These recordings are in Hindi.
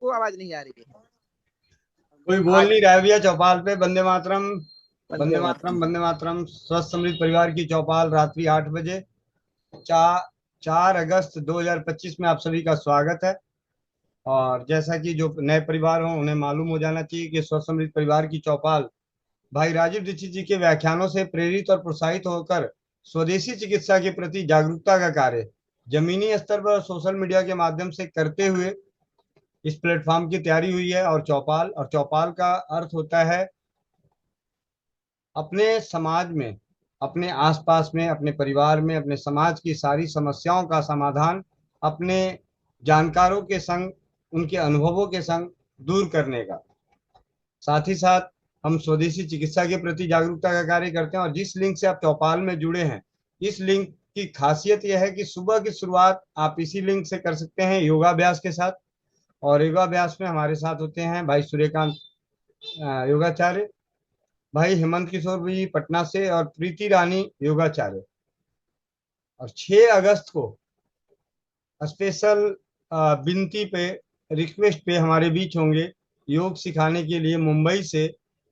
आपको आवाज नहीं आ रही है। कोई बोल आज नहीं रहा है भैया चौपाल पे। वंदे मातरम। वंदे वंदे मातरम, मातरम। वंदे मातरम। स्वस्थ समृद्ध परिवार की चौपाल रात्रि 8 बजे। 4 अगस्त 2025 में आप सभी का स्वागत है। और जैसा कि जो नए परिवार हो उन्हें मालूम हो जाना चाहिए कि स्वस्थ समृद्ध परिवार की चौपाल भाई राजीव दीक्षित जी के व्याख्यानों से प्रेरित और प्रोत्साहित होकर स्वदेशी चिकित्सा के प्रति जागरूकता का कार्य जमीनी स्तर पर सोशल मीडिया के माध्यम से करते हुए इस प्लेटफॉर्म की तैयारी हुई है। और चौपाल का अर्थ होता है अपने समाज में, अपने आसपास में, अपने परिवार में, अपने समाज की सारी समस्याओं का समाधान अपने जानकारों के संग, उनके अनुभवों के संग दूर करने का। साथ ही साथ हम स्वदेशी चिकित्सा के प्रति जागरूकता का कार्य करते हैं। और जिस लिंक से आप चौपाल में जुड़े हैं, इस लिंक की खासियत यह है कि सुबह की शुरुआत आप इसी लिंक से कर सकते हैं योगाभ्यास के साथ। और योगाभ्यास में हमारे साथ होते हैं भाई सूर्यकांत योगाचार्य, भाई हेमंत किशोर भी पटना से, और प्रीति रानी योगाचार्य। और 6 अगस्त को स्पेशल विनती पे, रिक्वेस्ट पे हमारे बीच होंगे योग सिखाने के लिए मुंबई से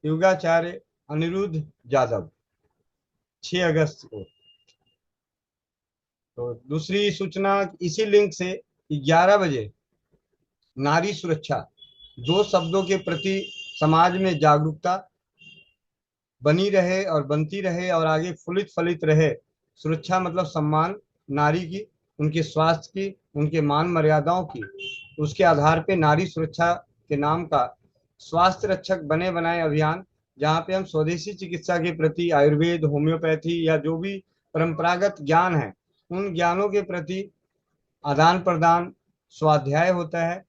योगाचार्य अनिरुद्ध जादव, 6 अगस्त को। तो दूसरी सूचना इसी लिंक से 11 बजे नारी सुरक्षा, दो शब्दों के प्रति समाज में जागरूकता बनी रहे और बनती रहे और आगे फुलित फलित रहे। सुरक्षा मतलब सम्मान नारी की, उनके स्वास्थ्य की, उनके मान मर्यादाओं की। उसके आधार पे नारी सुरक्षा के नाम का स्वास्थ्य रक्षक बने बनाए अभियान, जहाँ पे हम स्वदेशी चिकित्सा के प्रति आयुर्वेद, होम्योपैथी या जो भी परंपरागत ज्ञान है उन ज्ञानों के प्रति आदान प्रदान, स्वाध्याय होता है।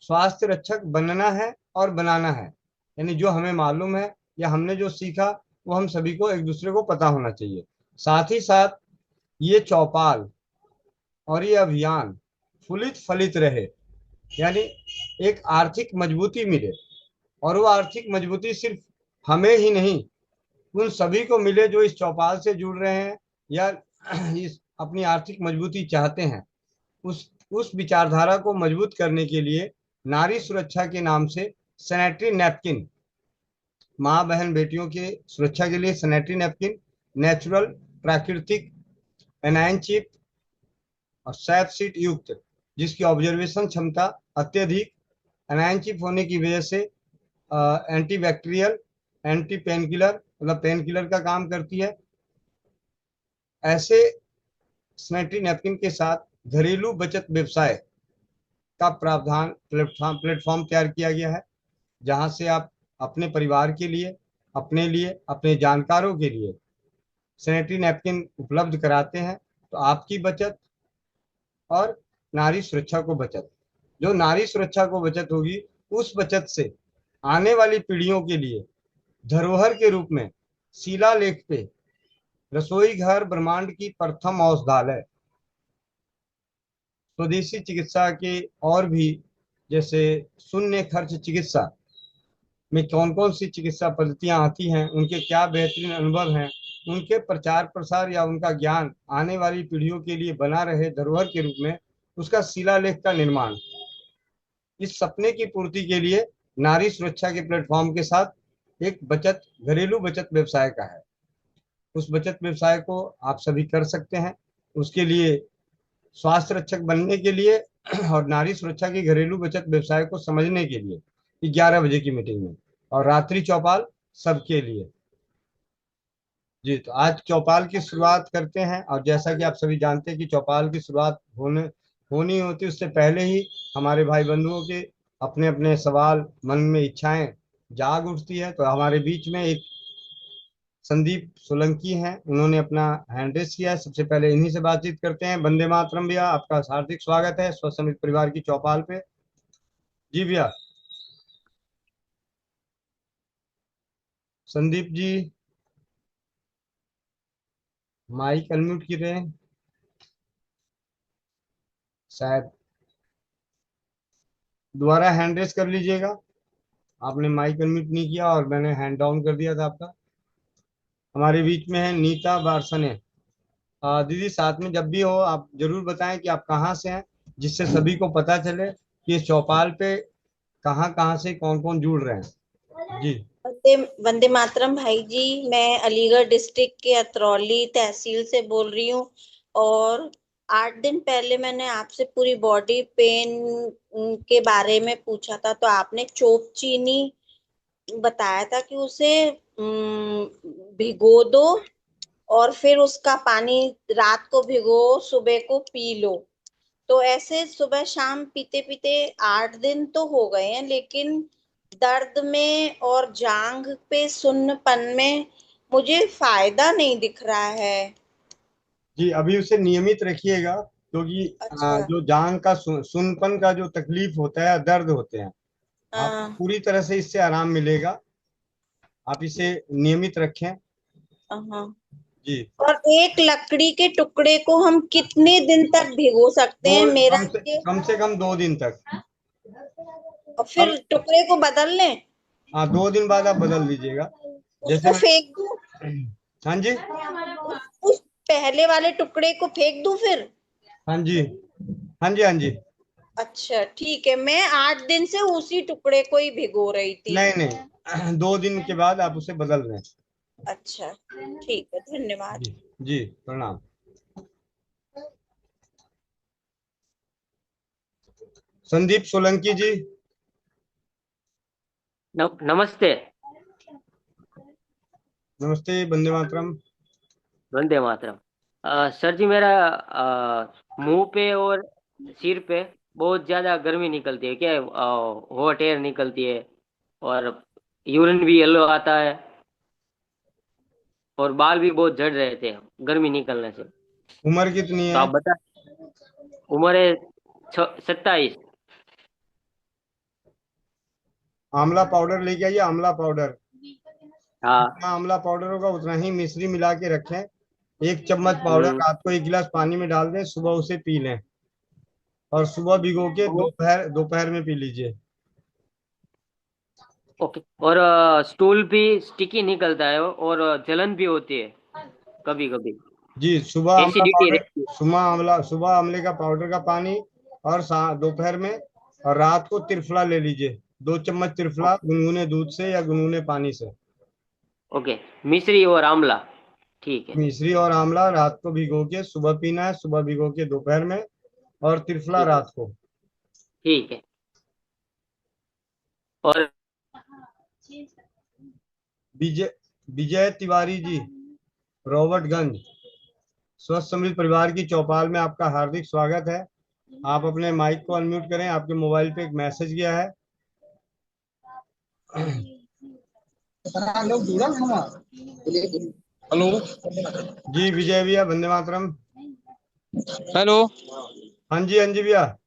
स्वास्थ्य रक्षक बनना है और बनाना है, यानी जो हमें मालूम है या हमने जो सीखा वो हम सभी को एक दूसरे को पता होना चाहिए। साथ ही साथ ये चौपाल और ये अभियान फुलित फलित रहे, यानी एक आर्थिक मजबूती मिले। और वो आर्थिक मजबूती सिर्फ हमें ही नहीं, उन सभी को मिले जो इस चौपाल से जुड़ रहे हैं या इस अपनी आर्थिक मजबूती चाहते हैं। उस विचारधारा को मजबूत करने के लिए नारी सुरक्षा के नाम से सैनिटरी नैपकिन, माँ बहन बेटियों के सुरक्षा के लिए सैनिटरी नैपकिन, नेचुरल, प्राकृतिक, एनायन चिप और सैप सीट युक्त, जिसकी ऑब्जर्वेशन क्षमता अत्यधिक, एनायन चिप होने की वजह से anti bacterial, anti pain killer मतलब पेन किलर का काम करती है। ऐसे सैनिटरी नैपकिन के साथ घरेलू बचत व्यवसाय का प्रावधान प्लेटफॉर्म तैयार किया गया है, जहां से आप अपने परिवार के लिए, अपने लिए, अपने जानकारों के लिए सैनिटरी नैपकिन उपलब्ध कराते हैं। तो आपकी बचत और नारी सुरक्षा को बचत, जो नारी सुरक्षा को बचत होगी, उस बचत से आने वाली पीढ़ियों के लिए धरोहर के रूप में शिलालेख पे रसोई घर ब्रह्मांड की प्रथम औषधालय स्वदेशी चिकित्सा के और भी, जैसे शून्य खर्च चिकित्सा में कौन कौन सी चिकित्सा पद्धतियां आती हैं, उनके क्या बेहतरीन अनुभव हैं, उनके प्रचार प्रसार या उनका ज्ञान आने वाली पीढ़ियों के लिए बना रहे धरोहर के रूप में, उसका शिलालेख का निर्माण, इस सपने की पूर्ति के लिए नारी सुरक्षा के प्लेटफॉर्म के साथ एक बचत, घरेलू बचत व्यवसाय का है। उस बचत व्यवसाय को आप सभी कर सकते हैं। उसके लिए स्वास्थ्य रक्षक बनने के लिए और नारी सुरक्षा की घरेलू बचत व्यवसाय को समझने के लिए 11 बजे की मीटिंग में, और रात्रि चौपाल सबके लिए। जी, तो आज चौपाल की शुरुआत करते हैं। और जैसा कि आप सभी जानते हैं कि चौपाल की शुरुआत होनी होती, उससे पहले ही हमारे भाई बंधुओं के अपने अपने सवाल, मन में इच्छाएं जाग उठती है। तो हमारे बीच में एक संदीप सोलंकी हैं, उन्होंने अपना हैंड रेस किया है। सबसे पहले इन्हीं से बातचीत करते हैं। वंदे मातरम भैया, आपका हार्दिक स्वागत है स्वसमित परिवार की चौपाल पे। जी भैया। संदीप जी माइक अनम्यूट कर रहे हैं शायद, दोबारा हैंड रेस कर लीजिएगा। आपने माइक अनम्यूट नहीं किया और मैंने हैंड डाउन कर दिया था आपका। हमारे बीच में है नीता बारसने। दीदी साथ में जब भी हो आप जरूर बताएं कि आप कहाँ से हैं, जिससे सभी को पता चले कि इस चौपाल पे कहाँ कहाँ से कौन कौन जुड़ रहे हैं। जी। वंदे वंदे मातरम भाई जी। मैं अलीगढ़ डिस्ट्रिक्ट के अतरौली तहसील से बोल रही हूँ। और 8 दिन पहले मैंने आपसे पूरी बॉडी पेन के बारे में पूछा था, तो आपने चोप चीनी बताया था कि उसे भिगो दो और फिर उसका पानी रात को भिगो, सुबह को पी लो। तो ऐसे सुबह शाम पीते पीते 8 दिन तो हो गए हैं, लेकिन दर्द में और जांघ पे सुन्नपन में मुझे फायदा नहीं दिख रहा है। जी, अभी उसे नियमित रखिएगा, क्योंकि अच्छा। जो जांग का सुनपन का जो तकलीफ होता है, दर्द होते हैं, आपको हाँ। पूरी तरह से इससे आराम मिलेगा। आप इसे नियमित रखें। हाँ। जी। और एक लकड़ी के टुकड़े को हम कितने दिन तक भिगो सकते दो हैं? मेरा ये। कम से कम 2 दिन तक। और अब फिर टुकड़े को बदल लें? हाँ, 2 दिन बाद आप बदल दीजिएगा। जैसे उसको मैं। फेंक दूं? हाँ जी। उस पहले वाले टुकड़े को फेंक दूं फिर? हाँ जी। हाँ जी। हाँ जी। अच्छा ठीक है, मैं 8 दिन से उसी टुकड़े को ही भिगो रही थी। नहीं नहीं, 2 दिन के बाद आप उसे बदल लें। अच्छा ठीक है, धन्यवाद। जी। जी, प्रणाम। संदीप सोलंकी जी। नमस्ते। नमस्ते, वंदे मातरम। वंदे मातरम। सर जी, मेरा मुंह पे और सिर पे बहुत ज्यादा गर्मी निकलती है, क्या हॉट एयर निकलती है, और यूरिन भी येलो आता है, और बाल भी बहुत झड़ रहे थे गर्मी निकलने से। उम्र कितनी तो है? आप बता। उम्र है 27। आंवला पाउडर लेके आइए, आंवला पाउडर। हाँ। जितना आंवला पाउडर होगा उतना ही मिश्री मिला के रखें। 1 चम्मच पाउडर हम्म। रात को 1 गिलास पानी में डाल दें, सुबह उसे पी लें। और सुबह भिगो के दोपहर दोपहर में पी लीजिए। ओके। और स्टूल भी स्टिकी निकलता है, और जलन भी होती है कभी कभी। जी, एसिडिटी रहती है। सुबह आंवले का पाउडर का पानी, और दोपहर में, और रात को त्रिफला ले लीजिए। 2 चम्मच त्रिफला ओके। गुनगुने दूध से या गुनगुने पानी से। ओके। मिश्री और आंवला। ठीक है। मिश्री और आंवला रात को भिगो के सुबह पीना है, सुबह भिगो के दोपहर में, और त्रिफला ठीक। रात को। ठीक है। और विजय विजय तिवारी जी, रॉबर्टगंज। स्वस्थ समृद्ध परिवार की चौपाल में आपका हार्दिक स्वागत है। आप अपने माइक को अनम्यूट करें, आपके मोबाइल पे एक मैसेज गया है। हेलो। जी विजय भैया, वंदे मातरम। हेलो। हाँ जी, हाँ जी भैया।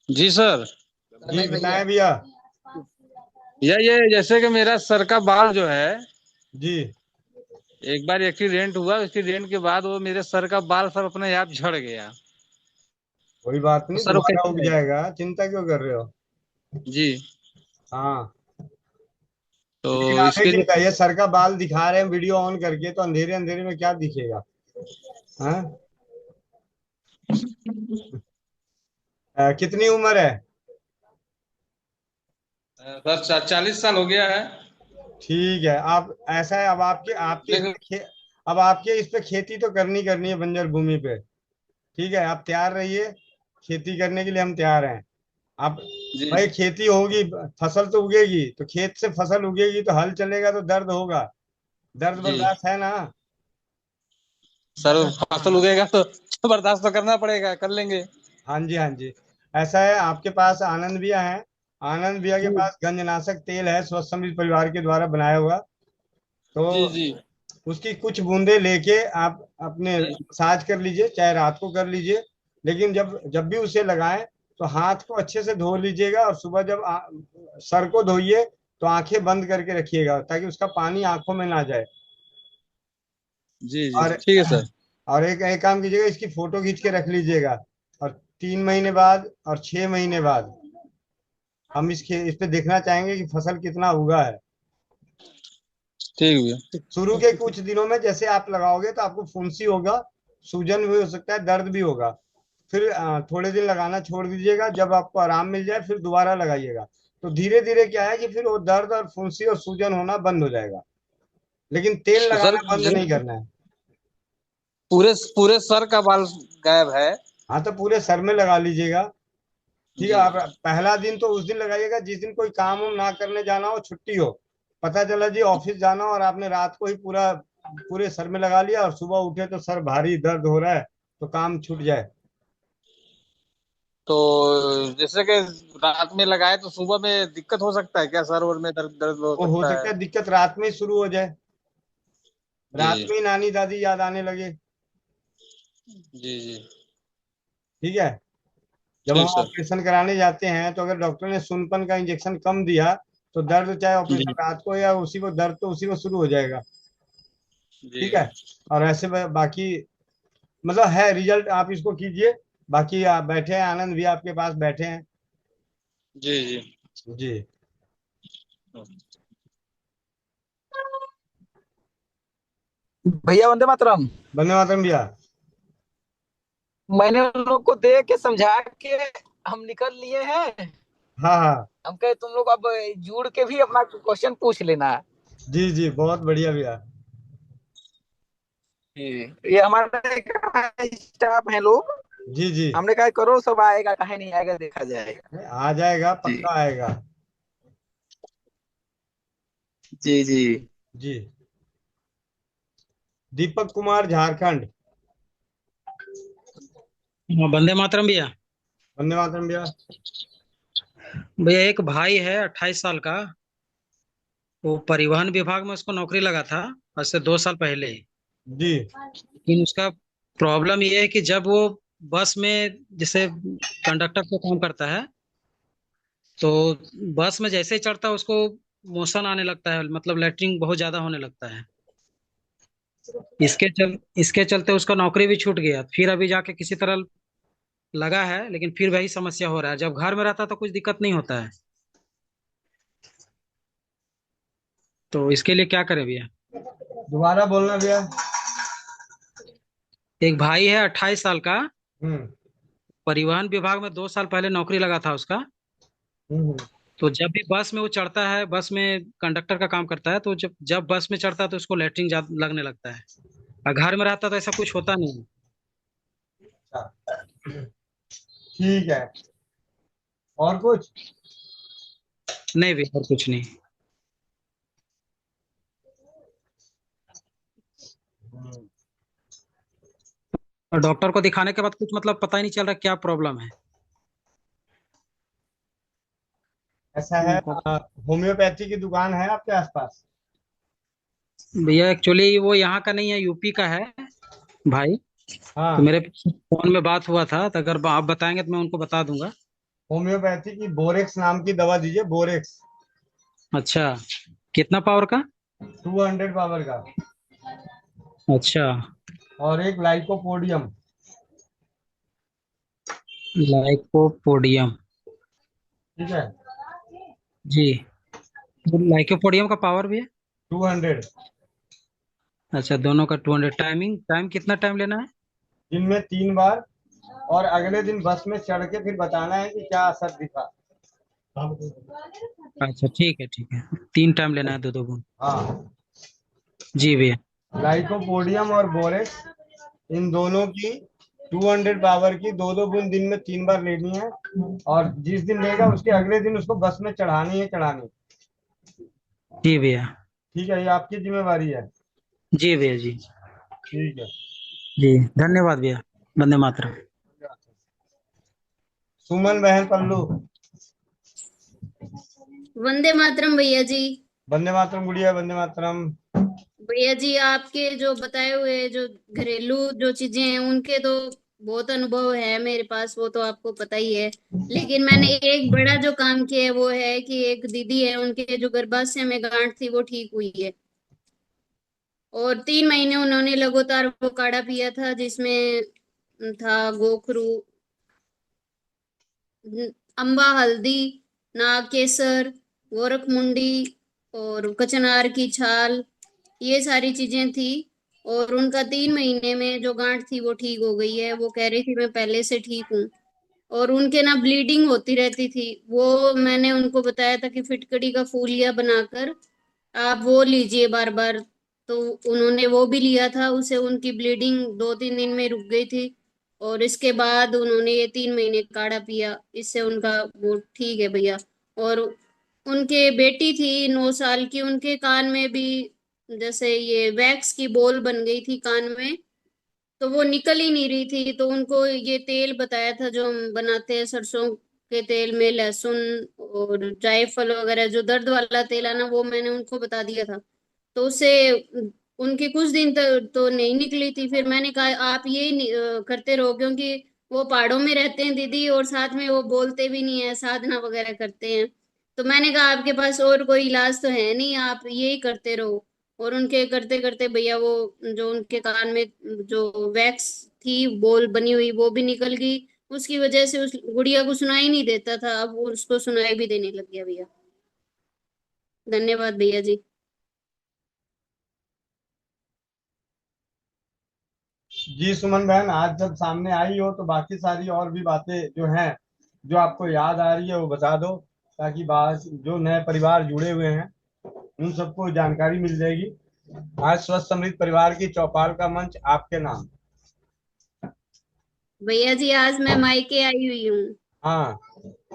जी सर। जी बताएं भैया। ये जैसे कि मेरा सर का बाल जो है, जी। एक बार एक्सीडेंट हुआ, एक्सीडेंट के बाद वो मेरे सर का बाल सब अपने आप झड़ गया। कोई बात तो नहीं, सर वो दोबारा कैसे उग है? जाएगा, चिंता क्यों कर रहे हो? जी। हाँ। लेकिन तो आप एक इसके चीज लिए। बताइए, सर का बाल दिखा रहे हैं वीडियो ऑन करके, तो अंधेरे अंधेरे में क्या दिखेगा? हाँ। कितनी उम्र है? सर 40 साल हो गया है। ठीक है, आप ऐसा है, अब आपके आपके इस लेकिन। पे अब आपके इस पे खेती तो करनी करनी है, बंजर भूमि पे। ठीक है, आप तैयार रहिए। खेती करने के लिए हम तैयार हैं। आप। जी। भाई खेती होगी, फसल तो उगेगी, तो खेत से फसल उगेगी तो हल चलेगा तो दर्द होगा। दर्द जी बर्दाश्त है ना? सर, फसल उगेगा तो बर्दाश्त तो करना पड़ेगा, कर लेंगे। हाँ जी, हाँ जी। ऐसा है, आपके पास आनंद भैया है। आनंद भैया के जी पास गंजनाशक तेल है, स्वस्थ समृद्ध परिवार के द्वारा बनाया हुआ। तो जी जी उसकी कुछ बूंदे लेके आप अपने जी मसाज कर लीजिए, चाहे रात को कर लीजिए। लेकिन जब जब भी उसे लगाएं, तो हाथ को अच्छे से धो लीजिएगा, और सुबह जब सर को धोइए, तो आंखें बंद करके रखिएगा, ताकि उसका पानी आंखों में ना जाए। जी जी और ठीक है सर। और एक काम कीजिएगा, इसकी फोटो खींच के रख लीजिएगा। और 3 महीने बाद और 6 महीने बाद हम इस पे देखना चाहेंगे कि फसल कितना उगा है। ठीक भैया। शुरू के कुछ दिनों में जैसे आप लगाओगे, तो आपको फुंसी होगा, सूजन भी हो सकता है, दर्द भी होगा। फिर थोड़े दिन लगाना छोड़ दीजिएगा, जब आपको आराम मिल जाए फिर दोबारा लगाइएगा। तो धीरे धीरे क्या है कि फिर वो दर्द और फुंसी और सूजन होना बंद हो जाएगा, लेकिन तेल तो सर लगाना बंद नहीं करना है। पूरे पूरे सर का बाल गायब है। हाँ तो पूरे सर में लगा लीजिएगा। ठीक है, जी आप पहला दिन तो उस दिन लगाइएगा जिस दिन कोई काम वाम ना करने जाना हो, छुट्टी हो। पता चला जी ऑफिस जाना हो और आपने रात को ही पूरा पूरे सर में लगा लिया और सुबह उठे तो सर भारी दर्द हो रहा है, तो काम छूट जाए। तो जैसे कि रात में लगाए तो सुबह में दिक्कत हो सकता है क्या, सर और में दर्द दर्द हो वो हो सकता है? सकता है दिक्कत रात में ही शुरू हो जाए, रात जी में ही नानी दादी याद आने लगे। जी जी। ठीक है, जब हम ठीक सर। ऑपरेशन कराने जाते हैं तो अगर डॉक्टर ने सुनपन का इंजेक्शन कम दिया तो दर्द चाहे ऑपरेशन जी रात को या उसी को दर्द तो उसी को शुरू हो जाएगा। जी ठीक है, और ऐसे बाकी मतलब है रिजल्ट, आप इसको कीजिए। बाकी आप बैठे हैं, आनंद भी आपके पास बैठे हैं। जी जी। जी। भैया वंदे मातरम। वंदे मातरम भैया। मैंने उन लोग को दे के समझा के हम निकल लिए हैं। हाँ हाँ। हम कहे तुम लोग अब जुड़ के भी अपना क्वेश्चन पूछ लेना। जी जी, बहुत बढ़िया भैया। ये हमारे स्टाफ हैं लोग। जी जी। हमने कहा करो, सब आएगा, काहे नहीं आएगा, देखा जाएगा। आ जाएगा, जी पक्का आएगा। जी जी। जी। दीपक कुमार, झारखंड। हाँ, वंदे मातरम भैया। वंदे मातरम भैया। भैया एक भाई है 28 साल का। वो परिवहन विभाग में उसको नौकरी लगा था आज से 2 साल पहले। जी लेकिन उसका प्रॉब्लम ये है कि जब वो बस में जैसे कंडक्टर का काम करता है, तो बस में जैसे ही चढ़ता है उसको मोशन आने लगता है, मतलब लैट्रिन बहुत ज्यादा होने लगता है। इसके चलते उसका नौकरी भी छूट गया। फिर अभी जाके किसी तरह लगा है, लेकिन फिर वही समस्या हो रहा है। जब घर में रहता तो कुछ दिक्कत नहीं होता है। तो इसके लिए क्या करें भैया? दोबारा बोलना भैया। एक भाई है 28 साल का। हम्म परिवहन विभाग में 2 साल पहले नौकरी लगा था उसका। हम्म। तो जब भी बस में वो चढ़ता है, बस में कंडक्टर का काम करता है, तो जब जब बस में चढ़ता है तो उसको लैट्रिन लगने लगता है। और घर में रहता तो ऐसा कुछ होता नहीं। अच्छा, ठीक है। और कुछ? नहीं भी और कुछ नहीं। हम्म, और डॉक्टर को दिखाने के बाद कुछ मतलब पता ही नहीं चल रहा क्या प्रॉब्लम है। ऐसा है, होम्योपैथी की दुकान है आपके आसपास? भैया एक्चुअली वो यहाँ का नहीं है, यूपी का है भाई। तो हाँ। मेरे फोन में बात हुआ था, तो अगर आप बताएंगे तो मैं उनको बता दूंगा। होम्योपैथी की बोरेक्स नाम की दवा दीजिए, बोरेक्स। अच्छा, कितना पावर का? 200 पावर का। अच्छा, और एक लाइकोपोडियम। लाइकोपोडियम। ठीक है। जी, तो लाइकोपोडियम का पावर भी है? 200। अच्छा, दोनों का 200। टाइमिंग टाइम कितना टाइम लेना है? दिन में 3 बार, और अगले दिन बस में चढ़ के फिर बताना है कि क्या असर दिखा। अच्छा ठीक है, 3 टाइम लेना है, दो दो बूंद। हाँ, जी भैया। लाइकोपोडियम और बोरेक्स, इन दोनों की 200 पावर की 2-2 बूंद दिन में 3 बार लेनी है। और जिस दिन लेगा उसके अगले दिन उसको बस में चढ़ानी है, चढ़ानी। जी भैया। ठीक है, ये आपकी जिम्मेवारी है। जी भैया जी। ठीक है। जी धन्यवाद भैया। वंदे मातरम। सुमन बहन पल्लू। वंदे मातरम भैया जी। वंदे मातरम गुड़िया, वंदे मातरम। भैया जी, आपके जो बताए हुए जो घरेलू जो चीजें हैं उनके तो बहुत अनुभव है मेरे पास, वो तो आपको पता ही है। लेकिन मैंने एक बड़ा जो काम किया है वो है कि एक दीदी है, उनके जो गर्भाशय में गांठ थी वो ठीक हुई है। और 3 महीने उन्होंने लगातार वो काढ़ा पिया था, जिसमें था गोखरू, अम्बा हल्दी, नाग केसर, गोरख मुंडी और कचनार की छाल, ये सारी चीजें थी। और उनका 3 महीने में जो गांठ थी वो ठीक हो गई है। वो कह रही थी मैं पहले से ठीक हूँ। और उनके ना ब्लीडिंग होती रहती थी। वो मैंने उनको बताया था कि फिटकड़ी का फूलिया बनाकर आप वो लीजिए बार बार। तो उन्होंने वो भी लिया था, उसे उनकी ब्लीडिंग 2-3 दिन में रुक गई थी। और इसके बाद उन्होंने ये 3 महीने काढ़ा पिया, इससे उनका वो ठीक है भैया। और उनके बेटी थी 9 साल की, उनके कान में भी जैसे ये वैक्स की बॉल बन गई थी कान में। तो वो निकल ही नहीं रही थी। तो उनको ये तेल बताया था जो हम बनाते हैं सरसों के तेल में लहसुन और जायफल वगैरह, जो दर्द वाला तेल है ना, वो मैंने उनको बता दिया था। तो उससे उनके कुछ दिन तक तो नहीं निकली थी। फिर मैंने कहा आप ये करते रहो, क्योंकि वो पहाड़ों में रहते हैं दीदी, और साथ में वो बोलते भी नहीं है, साधना वगैरह करते हैं। तो मैंने कहा आपके पास और कोई इलाज तो है नहीं, आप यही करते रहो। और उनके करते करते भैया वो जो उनके कान में जो वैक्स थी बोल बनी हुई वो भी निकल गई। उसकी वजह से उस गुड़िया को सुनाई नहीं देता था, अब वो उसको सुनाई भी देने लग गया भैया। धन्यवाद भैया जी। जी सुमन बहन, आज जब सामने आई हो तो बाकी सारी और भी बातें जो हैं, जो आपको याद आ रही है वो बता दो, ताकि बाद जो नए परिवार जुड़े हुए हैं उन सबको जानकारी मिल जाएगी। आज स्वस्थ समृद्ध परिवार की चौपाल का मंच आपके नाम। भैया जी आज मैं मायके आई हुई हूँ। हाँ,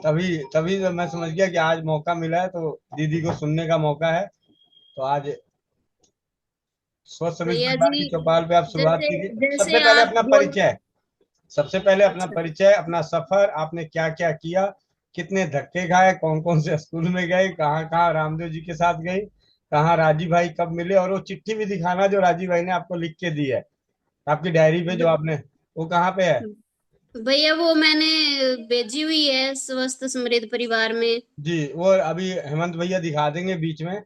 तभी तभी तो मैं समझ गया कि आज मौका मिला है, तो दीदी को सुनने का मौका है। तो आज स्वस्थ समृद्ध भैया परिवार जी की चौपाल पे आप शुरुआत जैसे कीजिए। सबसे जैसे पहले आप अपना बोल। परिचय। सबसे पहले अपना अच्छा। परिचय, अपना सफर, आपने क्या क्या किया, कितने धक्के खाए, कौन कौन से स्कूल में गए, कहाँ कहाँ रामदेव जी के साथ गई, कहाँ राजीव भाई कब मिले, और वो चिट्ठी भी दिखाना जो राजीव भाई ने आपको लिख के दी है आपकी डायरी पे, जो भ- आपने, वो कहाँ पे है? भैया वो मैंने भेजी हुई है स्वस्थ समृद्ध परिवार में। जी, वो अभी हेमंत भैया दिखा देंगे बीच में।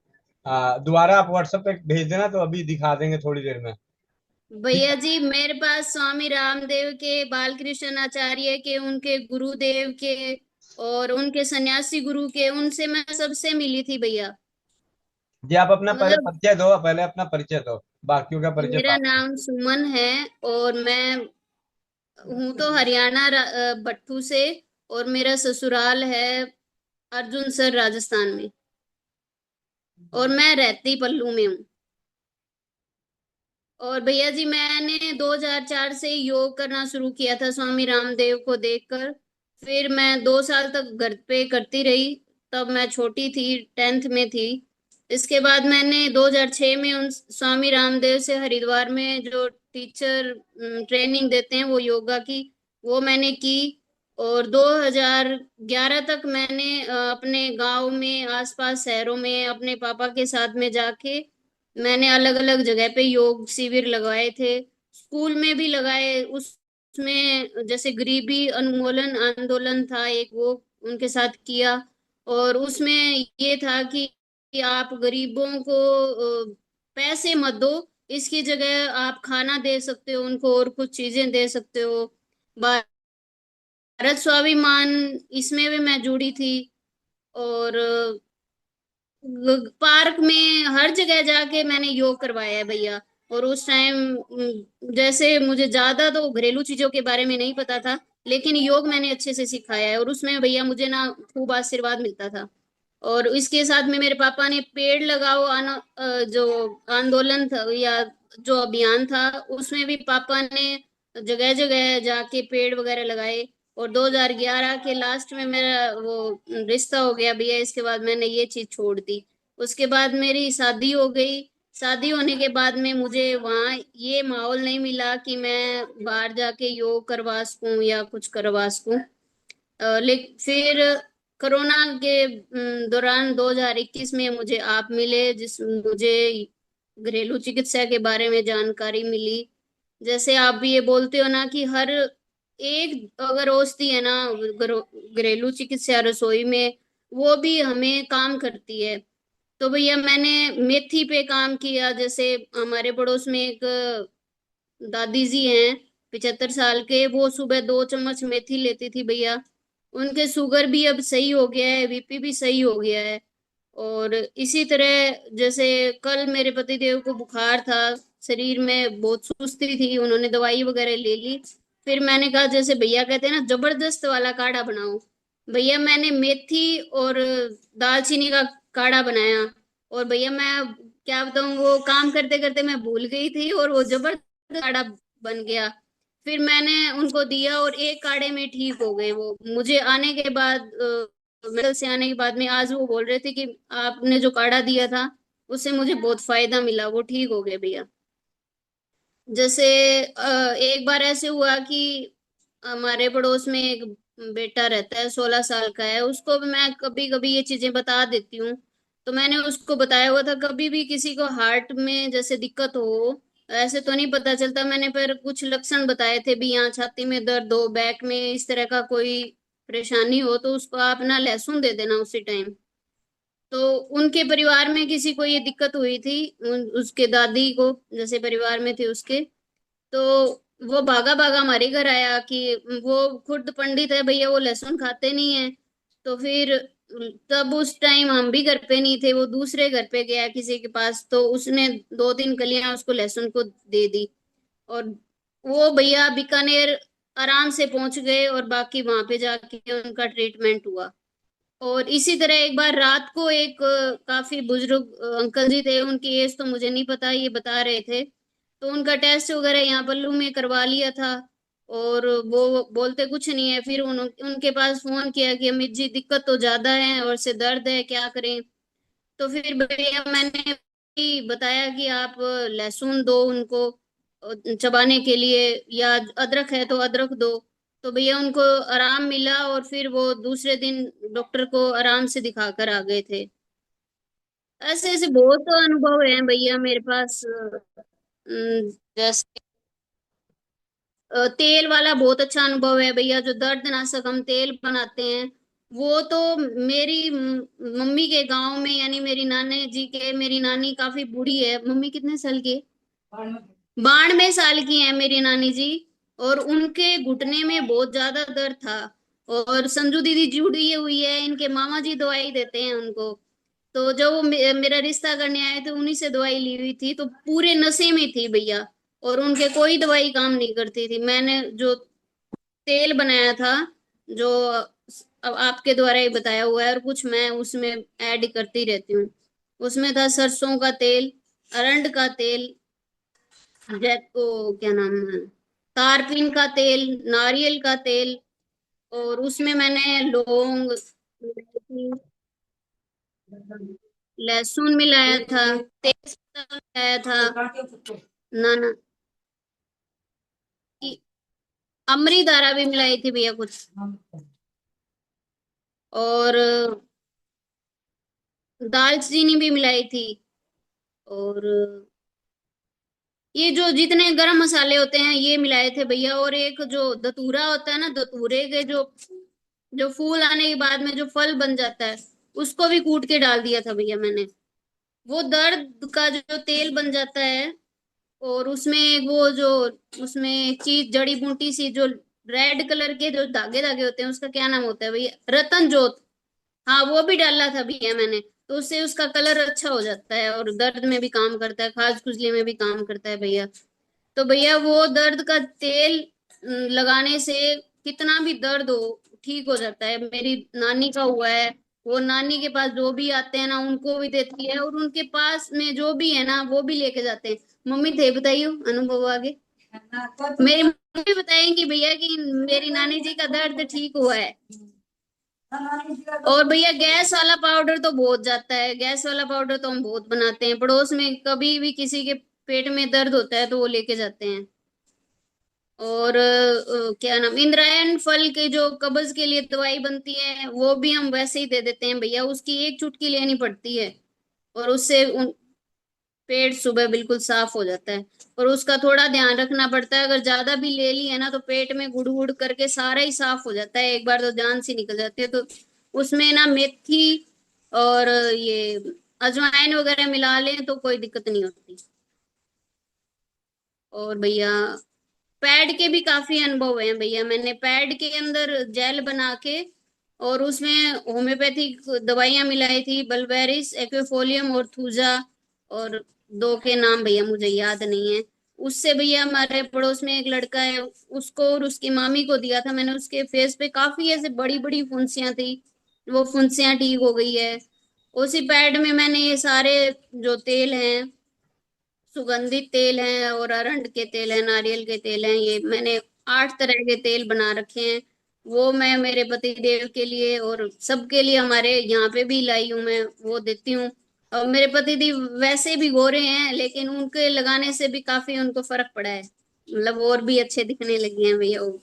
दोबारा आप व्हाट्सएप पे भेज देना, तो अभी दिखा देंगे थोड़ी देर में। ठीक भैया है। जी मेरे पास स्वामी रामदेव के, बालकृष्ण आचार्य के, उनके गुरुदेव के और उनके सन्यासी गुरु के, उनसे मैं सबसे मिली थी भैया। जी, आप अपना पहले मतलब परिचय दो, पहले अपना परिचय दो, बाकियों का परिचय मेरा बाद में। नाम सुमन है और मैं हूँ तो हरियाणा भट्ठू से। और मेरा ससुराल है अर्जुन सर राजस्थान में। और मैं रहती पल्लू में हूँ। और भैया जी मैंने 2004 से योग करना शुरू किया था स्वामी रामदेव को देखकर। फिर मैं 2 साल तक घर पे करती रही। तब मैं छोटी थी, 10th में थी। इसके बाद मैंने 2006 में उन स्वामी रामदेव से हरिद्वार में जो टीचर ट्रेनिंग देते हैं वो योगा की, वो मैंने की। और 2011 तक मैंने अपने गांव में, आसपास शहरों में अपने पापा के साथ में जाके मैंने अलग अलग जगह पे योग शिविर लगवाए थे। स्कूल में भी लगाए। उसमें जैसे गरीबी उन्मूलन आंदोलन था एक, वो उनके साथ किया। और उसमें ये था कि आप गरीबों को पैसे मत दो, इसकी जगह आप खाना दे सकते हो उनको और कुछ चीजें दे सकते हो। भारत स्वाभिमान इसमें भी मैं जुड़ी थी। और पार्क में हर जगह जाके मैंने योग करवाया है भैया। और उस टाइम जैसे मुझे ज्यादा तो घरेलू चीजों के बारे में नहीं पता था, लेकिन योग मैंने अच्छे से सिखाया है। और उसमें भैया मुझे ना खूब आशीर्वाद मिलता था। और इसके साथ में मेरे पापा ने पेड़ लगाओ जो आंदोलन था या जो अभियान था, उसमें भी पापा ने जगह जगह जाके पेड़ वगैरह लगाए। और 2011 के लास्ट में मेरा वो रिश्ता हो गया भैया। इसके बाद मैंने ये चीज छोड़ दी। उसके बाद मेरी शादी हो गई। शादी होने के बाद में मुझे वहाँ ये माहौल नहीं मिला कि मैं बाहर जाके योग करवा सकूं या कुछ करवा सकूं। लेकिन फिर कोरोना के दौरान 2021 में मुझे आप मिले, जिस मुझे घरेलू चिकित्सा के बारे में जानकारी मिली। जैसे आप भी ये बोलते हो ना कि हर एक अगर औषधि है ना घरेलू चिकित्सा रसोई में, वो भी हमें काम करती है। तो भैया मैंने मेथी पे काम किया। जैसे हमारे पड़ोस में एक दादी जी हैं 75 साल के, वो सुबह 2 चम्मच मेथी लेती थी भैया। उनके शुगर भी अब सही हो गया है, बीपी भी सही हो गया है। और इसी तरह जैसे कल मेरे पति देव को बुखार था, शरीर में बहुत सुस्ती थी, उन्होंने दवाई वगैरह ले ली। फिर मैंने कहा जैसे भैया कहते हैं ना जबरदस्त वाला काढ़ा बनाओ, भैया मैंने मेथी और दालचीनी का काढ़ा बनाया। और भैया मैं क्या बताऊं, वो काम करते करते मैं भूल गई थी और वो जबरदस्त काढ़ा बन गया। फिर मैंने उनको दिया और एक काढ़े में ठीक हो गए वो। मुझे आने के बाद मेडिकल से आने के बाद में आज वो बोल रहे थे कि आपने जो काढ़ा दिया था उससे मुझे बहुत फायदा मिला, वो ठीक हो गए भैया। जैसे एक बार ऐसे हुआ कि हमारे पड़ोस में एक बेटा रहता है, 16 साल का है, उसको भी मैं कभी कभी ये चीजें बता देती हूँ। तो मैंने उसको बताया हुआ था कभी भी किसी को हार्ट में जैसे दिक्कत हो, ऐसे तो नहीं पता चलता मैंने, पर कुछ लक्षण बताए थे भी, यहाँ छाती में दर्द हो, बैक में इस तरह का कोई परेशानी हो तो उसको आप ना लहसुन दे देना उसी टाइम। तो उनके परिवार में किसी को ये दिक्कत हुई थी, उसके दादी को, जैसे परिवार में थे उसके। तो वो भागा भागा हमारे घर आया कि वो खुद पंडित है भैया, वो लहसुन खाते नहीं है। तो फिर तब उस टाइम हम भी घर पे नहीं थे, वो दूसरे घर पे गया किसी के पास, तो उसने 2-3 कलियां उसको लहसुन को दे दी। और वो भैया बीकानेर आराम से पहुंच गए और बाकी वहां पे जाके उनका ट्रीटमेंट हुआ। और इसी तरह एक बार रात को एक काफी बुजुर्ग अंकल जी थे, उनकी एज तो मुझे नहीं पता, ये बता रहे थे। तो उनका टेस्ट वगैरह यहाँ पल्लू में करवा लिया था और वो बोलते कुछ नहीं है। फिर उनके पास फोन किया कि अमित जी दिक्कत तो ज्यादा है और से दर्द है, क्या करें। तो फिर भैया मैंने भी बताया कि आप लहसुन दो उनको चबाने के लिए, या अदरक है तो अदरक दो। तो भैया उनको आराम मिला और फिर वो दूसरे दिन डॉक्टर को आराम से दिखा कर आ गए थे। ऐसे ऐसे बहुत अनुभव हैं भैया मेरे पास। जैसे तेल वाला बहुत अच्छा अनुभव है भैया, जो दर्दनाशक हम तेल बनाते हैं, वो तो मेरी मम्मी के गांव में, यानी मेरी नानी जी के, मेरी नानी काफी बूढ़ी है, मम्मी कितने साल की है, 92 साल की है मेरी नानी जी। और उनके घुटने में बहुत ज्यादा दर्द था। और संजू दीदी जुड़ी हुई है, इनके मामा जी दवाई देते हैं उनको। तो जब वो मेरा रिश्ता करने आए थे उन्हीं से दवाई ली हुई थी, तो पूरे नशे में थी भैया। और उनके कोई दवाई काम नहीं करती थी। मैंने जो तेल बनाया था, जो अब आपके द्वारा ही बताया हुआ है, और कुछ मैं उसमें ऐड करती रहती हूँ। उसमें था सरसों का तेल, अरंड का तेल, जैको क्या नाम है, तारपीन का तेल, नारियल का तेल। और उसमें मैंने लौंग, इलायची, लहसुन मिलाया था, तेज पत्ता मिलाया था, ना ना, अमरी दारा भी मिलाई थी भैया कुछ। और दालचीनी भी मिलाई थी। और ये जो जितने गरम मसाले होते हैं ये मिलाए थे भैया। और एक जो धतूरा होता है ना, धतूरे के जो जो फूल आने के बाद में जो फल बन जाता है, उसको भी कूट के डाल दिया था भैया मैंने। वो दर्द का जो तेल बन जाता है, और उसमें वो जो उसमें चीज जड़ी बूटी सी जो रेड कलर के जो धागे धागे होते हैं, उसका क्या नाम होता है भैया, रतन जोत, हाँ वो भी डाला था भैया मैंने। तो उससे उसका कलर अच्छा हो जाता है और दर्द में भी काम करता है, खाज खुजली में भी काम करता है भैया। तो भैया वो दर्द का तेल लगाने से कितना भी दर्द हो ठीक हो जाता है। मेरी नानी का हुआ है, वो नानी के पास जो भी आते हैं ना उनको भी देती है, और उनके पास में जो भी है ना वो भी लेके जाते हैं। मम्मी थे बताइयो अनुभव आगे। मेरी मम्मी बताएंगी भैया कि मेरी नानी जी का दर्द ठीक हुआ है। और भैया गैस वाला पाउडर तो बहुत जाता है, गैस वाला पाउडर तो हम बहुत बनाते हैं, पड़ोस में कभी भी किसी के पेट में दर्द होता है तो वो लेके जाते हैं। और क्या नाम, इंद्रायण फल के जो कब्ज के लिए दवाई बनती है वो भी हम वैसे ही दे देते हैं भैया, उसकी एक चुटकी लेनी पड़ती है और उससे पेट सुबह बिल्कुल साफ हो जाता है। और उसका थोड़ा ध्यान रखना पड़ता है, अगर ज्यादा भी ले ली है ना तो पेट में गुड़ गुड़ करके सारा ही साफ हो जाता है, एक बार तो जान सी निकल जाती है। तो उसमें ना मेथी और ये अजवाइन वगैरह मिला लें तो कोई दिक्कत नहीं होती। और भैया पैड के भी काफी अनुभव हैं भैया, मैंने पैड के अंदर जेल बना के और उसमें होम्योपैथिक दवाइयां मिलाई थी, बल्वेरिस, एक्विफोलियम और थूजा। और दो के नाम भैया मुझे याद नहीं है। उससे भैया हमारे पड़ोस में एक लड़का है, उसको और उसकी मामी को दिया था मैंने। उसके फेस पे काफी ऐसे बड़ी बड़ी फुंसियां थी, वो फुंसियां ठीक हो गई है। उसी पैड में मैंने ये सारे जो तेल हैं, सुगंधित तेल हैं और अरंड के तेल हैं, नारियल के तेल हैं, ये मैंने 8 तरह के तेल बना रखे हैं। वो मैं मेरे पति देव के लिए और सबके लिए हमारे यहाँ पे भी लाई हूँ, मैं वो देती हूँ। और मेरे पति देव वैसे भी गोरे हैं, लेकिन उनके लगाने से भी काफी उनको फर्क पड़ा है, मतलब और भी अच्छे दिखने लगे हैं भैया वो।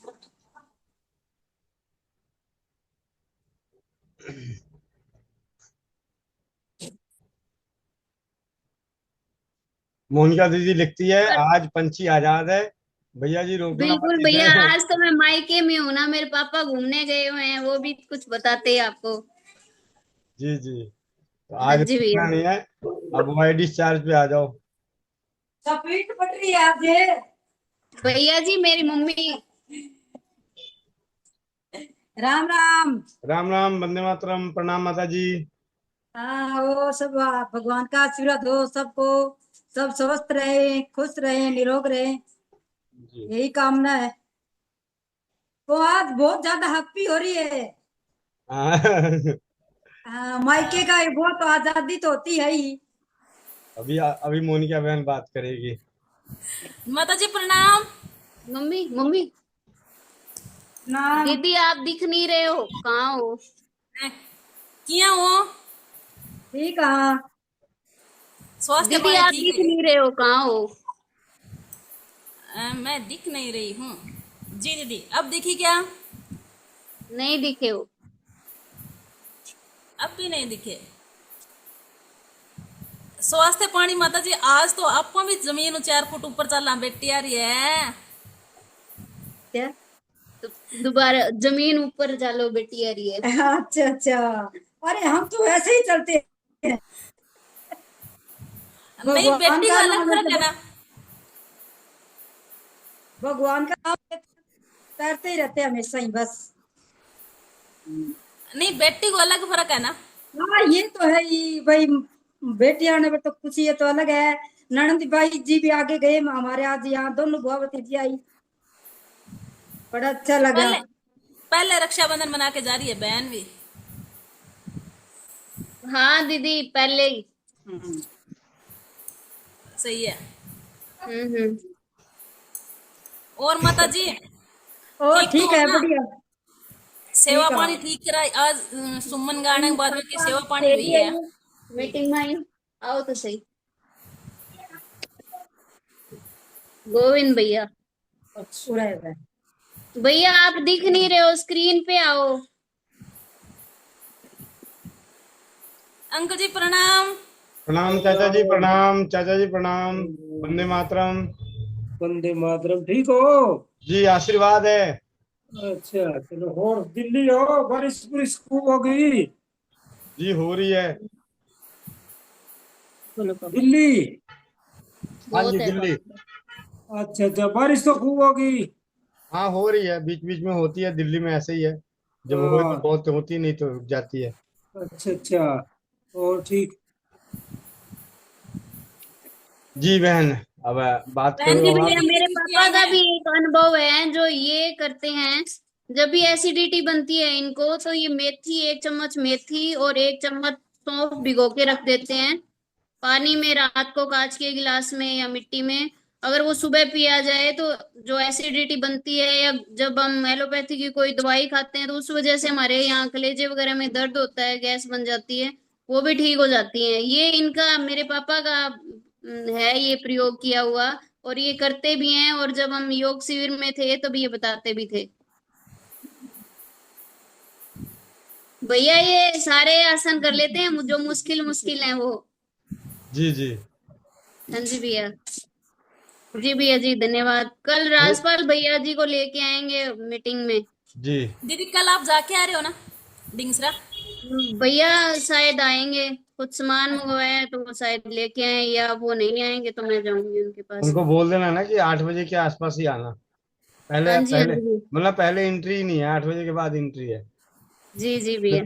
मोनिका दीदी लिखती है, पर आज पंछी आजाद है, भैया जी रोकना मत बिल्कुल भैया, इसे। आज तो मैं मायके में हूं ना, मेरे पापा घूमने गए हुए हैं, वो भी कुछ बताते हैं आपको। जी जी, तो हाँ आज जी भैया। रुकना नहीं है, अब वाई डिस्चार्ज पे आ जाओ। पीठ पट रही है आज ये। भैया जी मेरी मम्मी। राम राम। राम राम, वंदे मातरम, प्रणाम माता जी। हाँ, वो सब भगवान का आशीर्वाद हो सबको, सब स्वस्थ रहे, खुश रहे, निरोग रहे, जी यही कामना है। तो आज बहुत ज्यादा हैप्पी हो रही है। हाँ। मायके का वो तो आजादी तो होती है ही। अभी अभी मोनिका बहन बात करेगी। माता जी प्रणाम। Mummy mummy. नाम दीदी आप दिख नहीं रहे हो, कहाँ हो? किया हो? ठीक। हाँ, स्वास्थ्य दीदी पानी आप ठीक दिख है? नहीं रहे हो, कहाँ हो? मैं दिख नहीं रही हूँ। जी दीदी, अब दिखी क्या? नहीं दिखे हो? अब भी नहीं दिखे। स्वास्थ्य पानी माता जी, आज तो आपको भी जमीन 4 फुट ऊपर चलना बेटी आ रही है। क्या? तो दोबारा जमीन ऊपर चलो बेटी आ रही है। अच्छा अच्छा। अरे हम तो ऐसे ही चलते हैं। नहीं, भगवान बेटी का का अलग नाम फर्क है लेते, ना। भगवान का नाम लेते, तैरते ही रहते हैं हमेशा ही बस। नहीं, बेटी को अलग फर्क है ना। हाँ, ये तो है ही भाई, बेटी आने पर तो खुशी है तो अलग है। ननंद भाई जी भी आगे गए हमारे, आज यहाँ दोनों बुआ भतीजी आई, बड़ा अच्छा लगा। पहले पहले रक्षाबंधन मना के जा रही है बहन भी। हाँ दीदी पहले ही। हम्म। सही है। हम्म। और माता जी ओ ठीक तो ठीक हो है, ना? बढ़िया। सेवा ठीक है। पानी ठीक कराई आज? सुमन गार्डन बाद में की सेवा पानी हुई तेरी आई है? हूँ, मीटिंग में आई हूँ, आओ तो सही। गोविंद भैया। अच्छा है। भैया आप दिख नहीं रहे हो, स्क्रीन पे आओ। अंकल जी प्रणाम। प्रणाम चाचा जी, प्रणाम चाचा जी, प्रणाम, वंदे मातरम। वंदे मातरम। ठीक हो? जी आशीर्वाद है। अच्छा चलो। और दिल्ली हो, बारिश बुरिश खूब हो गई? जी हो रही है। दिल्ली? हाँ बहुत जी है दिल्ली। बात। अच्छा अच्छा, बारिश तो खूब हो गई। हाँ हो रही है, बीच बीच में होती है, दिल्ली में ऐसे ही है, जब होए तो हाँ, बहुत होती, नहीं तो रुक जाती है। अच्छा अच्छा। और ठीक। जी बहन, अब बात बहन करो की अब भैया आप। बेटी की मेरे छुट्टी पापा आई का है। भी एक अनुभव है, जो ये करते हैं जब भी एसिडिटी बनती है इनको, तो ये मेथी, 1 चम्मच मेथी और 1 चम्मच सौंफ भिगो के रख देते हैं पानी में रात को, कांच के गिलास में या मिट्टी में। अगर वो सुबह पिया जाए तो जो एसिडिटी बनती है, या जब हम एलोपैथी की कोई दवाई खाते हैं तो उस वजह से हमारे यहाँ कलेजे वगैरह में दर्द होता है, गैस बन जाती है, वो भी ठीक हो जाती है। ये इनका, मेरे पापा का है ये प्रयोग किया हुआ, और ये करते भी हैं, और जब हम योग शिविर में थे तभी ये बताते भी थे। भैया ये सारे आसन कर लेते हैं जो मुश्किल मुश्किल है वो। जी जी। हाँ जी भैया। जी भैया जी धन्यवाद। कल राजपाल भैया जी को लेके आएंगे मीटिंग में। जी दीदी कल आप जाके आ रहे हो ना डिंगसरा? भैया शायद आएंगे, कुछ सामान मंगवाया है तो वो शायद लेके आए, या वो नहीं आएंगे तो मैं जाऊंगी उनके पास। उनको बोल देना ना कि 8 बजे के आसपास ही आना। हाँ पहले जी हाँ पहले जी। मतलब पहले एंट्री ही नहीं है, 8 बजे के बाद एंट्री है। जी जी भैया।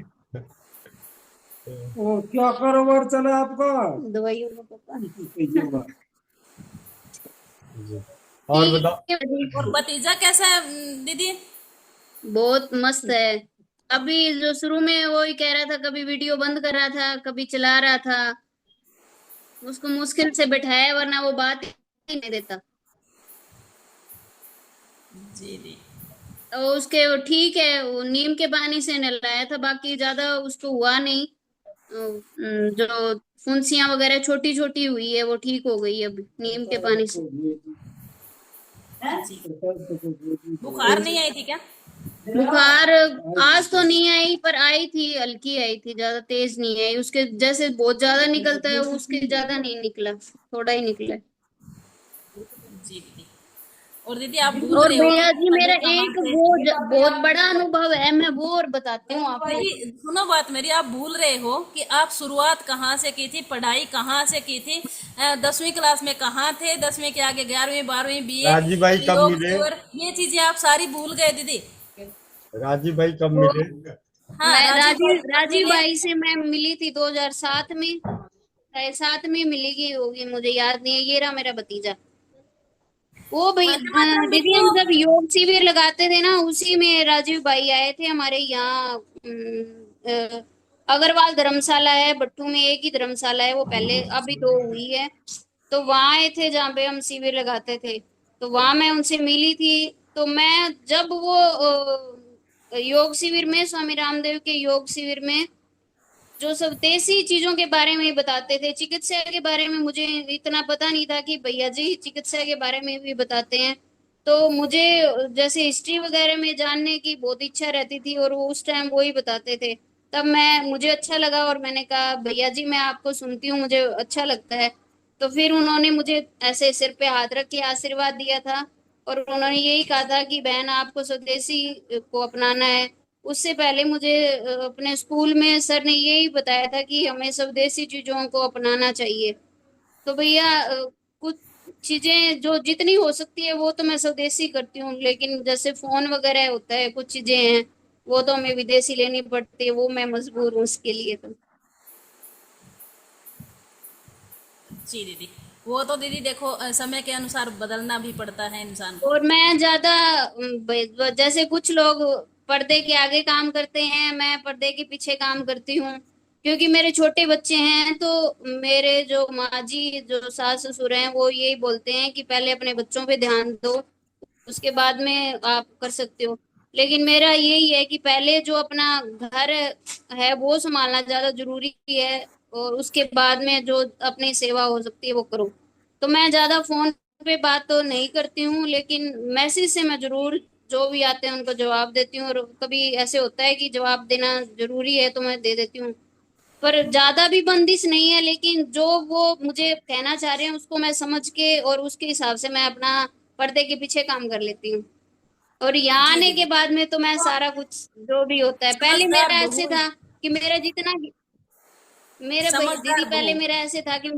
वो क्या कारोबार चला आपका? दवाइयों का पता। जी। और ठीक बताओ। है दीदी, और भतीजा कैसा है दीदी? बहुत मस्त है। अभी जो शुरू में वो ही कह रहा था, कभी वीडियो बंद कर रहा था, कभी चला रहा था। उसको मुश्किल से बैठाया, वरना वो बात ही नहीं देता। जी जी। तो उसके वो ठीक है, वो नीम के पानी से नहलाया था, बाकी ज्यादा उसको हुआ नहीं। जो फुंसियां वगैरह छोटी छोटी हुई है वो ठीक हो गई अब नीम के पानी से। जी। बुखार नहीं आई थी क्या? बुखार आज तो नहीं आई, पर आई थी, हल्की आई थी, ज्यादा तेज नहीं आई। उसके जैसे बहुत ज्यादा निकलता है उसके ज्यादा नहीं निकला, थोड़ा ही निकला है। जी दीदी। और दीदी आप भूल और रहे हो भैया कि जी, पढ़ाई मेरा कहाँ एक से। बहुत बड़ा अनुभव है, मैं वो और बताती हूँ आपको। मेरी सुनो बात मेरी, आप भूल रहे हो कि आप शुरुआत कहाँ से की थी, पढ़ाई कहाँ से की थी। 10वीं क्लास में कहाँ थे, 10वीं के आगे 11वीं 12वीं बीए, राजीव भाई कब योग मिले? और ये चीजें आप सारी भूल गए दीदी। राजीव भाई कब वो मिले? हाँ, मैं राजीव भाई कब राजीव मिले? भाई से मैं मिली थी 2007 में, शायद 7 में मिलेगी होगी, मुझे याद नहीं है। ये रहा मेरा भतीजा। वो भाई वंदे मातरम दीदी, लिखो। हम जब योग शिविर लगाते थे ना, उसी में राजीव भाई आए थे हमारे यहाँ। अग्रवाल धर्मशाला है भट्टू में, एक ही धर्मशाला है वो, पहले अभी दो हुई है। तो वहां आए थे जहाँ पे हम शिविर लगाते थे, तो वहां मैं उनसे मिली थी। तो मैं जब वो योग शिविर में, स्वामी रामदेव के योग शिविर में जो सब देसी चीजों के बारे में बताते थे, चिकित्सा के बारे में मुझे इतना पता नहीं था कि भैया जी चिकित्सा के बारे में भी बताते हैं। तो मुझे जैसे हिस्ट्री वगैरह में जानने की बहुत इच्छा रहती थी, और वो उस टाइम वो ही बताते थे। तब मुझे अच्छा लगा, और मैंने कहा भैया जी मैं आपको सुनती हूँ, मुझे अच्छा लगता है। तो फिर उन्होंने मुझे ऐसे सिर पे हाथ रख के आशीर्वाद दिया था, और उन्होंने यही कहा था कि बहन आपको स्वदेशी को अपनाना है। उससे पहले मुझे अपने स्कूल में सर ने यही बताया था कि हमें स्वदेशी चीजों को अपनाना चाहिए। तो भैया कुछ चीजें जो जितनी हो सकती है वो तो मैं स्वदेशी करती हूँ, लेकिन जैसे फोन वगैरह होता है, कुछ चीजें हैं वो तो हमें विदेशी लेनी पड़ती है, वो मैं मजबूर हूँ उसके लिए। तो जी दीदी, वो तो दीदी देखो समय के अनुसार बदलना भी पड़ता है इंसान को। और मैं ज्यादा जैसे कुछ लोग पर्दे के आगे काम करते हैं, मैं पर्दे के पीछे काम करती हूँ। क्योंकि मेरे छोटे बच्चे हैं, तो मेरे जो माँ जी, जो सास ससुर हैं, वो यही बोलते हैं कि पहले अपने बच्चों पे ध्यान दो, उसके बाद में आप कर सकते हो। लेकिन मेरा यही है कि पहले जो अपना घर है वो संभालना ज्यादा जरूरी है, और उसके बाद में जो अपनी सेवा हो सकती है वो करो। तो मैं ज्यादा फोन पे बात तो नहीं करती हूँ, लेकिन मैसेज से मैं जरूर जो भी आते हैं उनको जवाब देती हूँ। और कभी ऐसे होता है कि जवाब देना जरूरी है तो मैं दे देती हूँ, पर ज्यादा भी बंदिश नहीं है। लेकिन जो वो मुझे कहना चाह रहे हैं उसको मैं समझ के और उसके हिसाब से मैं अपना पर्दे के पीछे काम कर लेती हूँ। और यहाँ जी आने के दीदी, बाद में तो मैं सारा कुछ जो भी होता है, पहले समझदार मेरा ऐसे बहू। था कि मेरा जितना, मेरे भाई दीदी समझदार पहले बहू। मेरा ऐसे था कि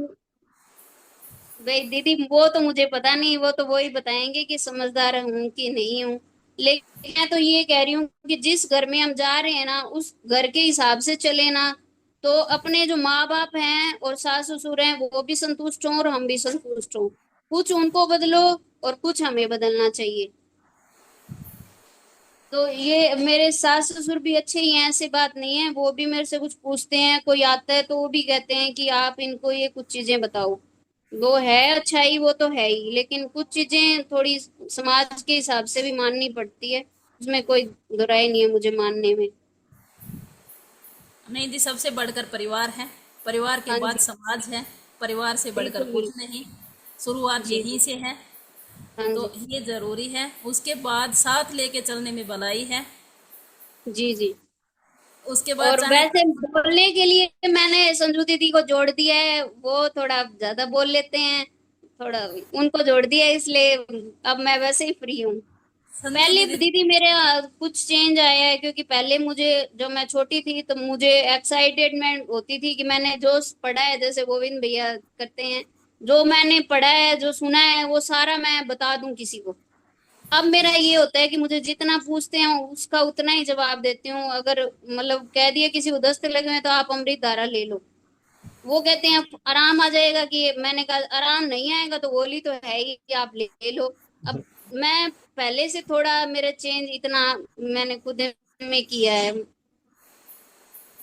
भाई दीदी वो तो मुझे पता नहीं, वो तो वो ही बताएंगे कि समझदार हूँ कि नहीं हूँ। लेकिन मैं तो ये कह रही हूँ कि जिस घर में हम जा रहे हैं ना, उस घर के हिसाब से चले ना, तो अपने जो माँ बाप हैं और सास ससुर हैं वो भी संतुष्ट हों और हम भी संतुष्ट हों। कुछ उनको बदलो और कुछ हमें बदलना चाहिए। तो ये मेरे सास ससुर भी अच्छे ही हैं, ऐसी बात नहीं है। वो भी मेरे से कुछ पूछते हैं, कोई आता है तो वो भी कहते हैं कि आप इनको ये कुछ चीजें बताओ। वो है अच्छाई, वो तो है ही, लेकिन कुछ चीजें थोड़ी समाज के हिसाब से भी माननी पड़ती है, उसमें कोई बुराई नहीं है मुझे मानने में। नहीं जी, सबसे बढ़कर परिवार है, परिवार के हाँ बाद जी, समाज है, परिवार से बढ़कर बिल्कुल कुछ बिल्कुल। नहीं। शुरुआत जी यहीं जी। से है। हाँ तो जी। ये जरूरी है, उसके बाद साथ लेके चलने में भलाई है। जी जी। उसके बाद और चाहे वैसे बोलने के लिए मैंने संजू दीदी को जोड़ दिया है, वो थोड़ा ज्यादा बोल लेते हैं, थोड़ा उनको जोड़ दिया है, इसलिए अब मैं वैसे ही फ्री हूँ। संजू पहले दीदी। दीदी मेरे कुछ चेंज आया है, क्योंकि पहले मुझे, जब मैं छोटी थी तो मुझे एक्साइटेडमेंट होती थी कि मैंने जो पढ़ा है, जैसे गोविंद भैया करते हैं, जो मैंने पढ़ा है जो सुना है वो सारा मैं बता दूं किसी को। अब मेरा ये होता है कि मुझे जितना पूछते हैं उसका उतना ही जवाब देती हूँ। अगर मतलब कह दिया किसी को दस्त लगे हैं तो आप अमृत धारा ले लो, वो कहते हैं आराम आ जाएगा, कि मैंने कहा आराम नहीं आएगा तो गोली तो है ही कि आप ले लो। अब मैं पहले से थोड़ा मेरा चेंज इतना मैंने खुद में किया है।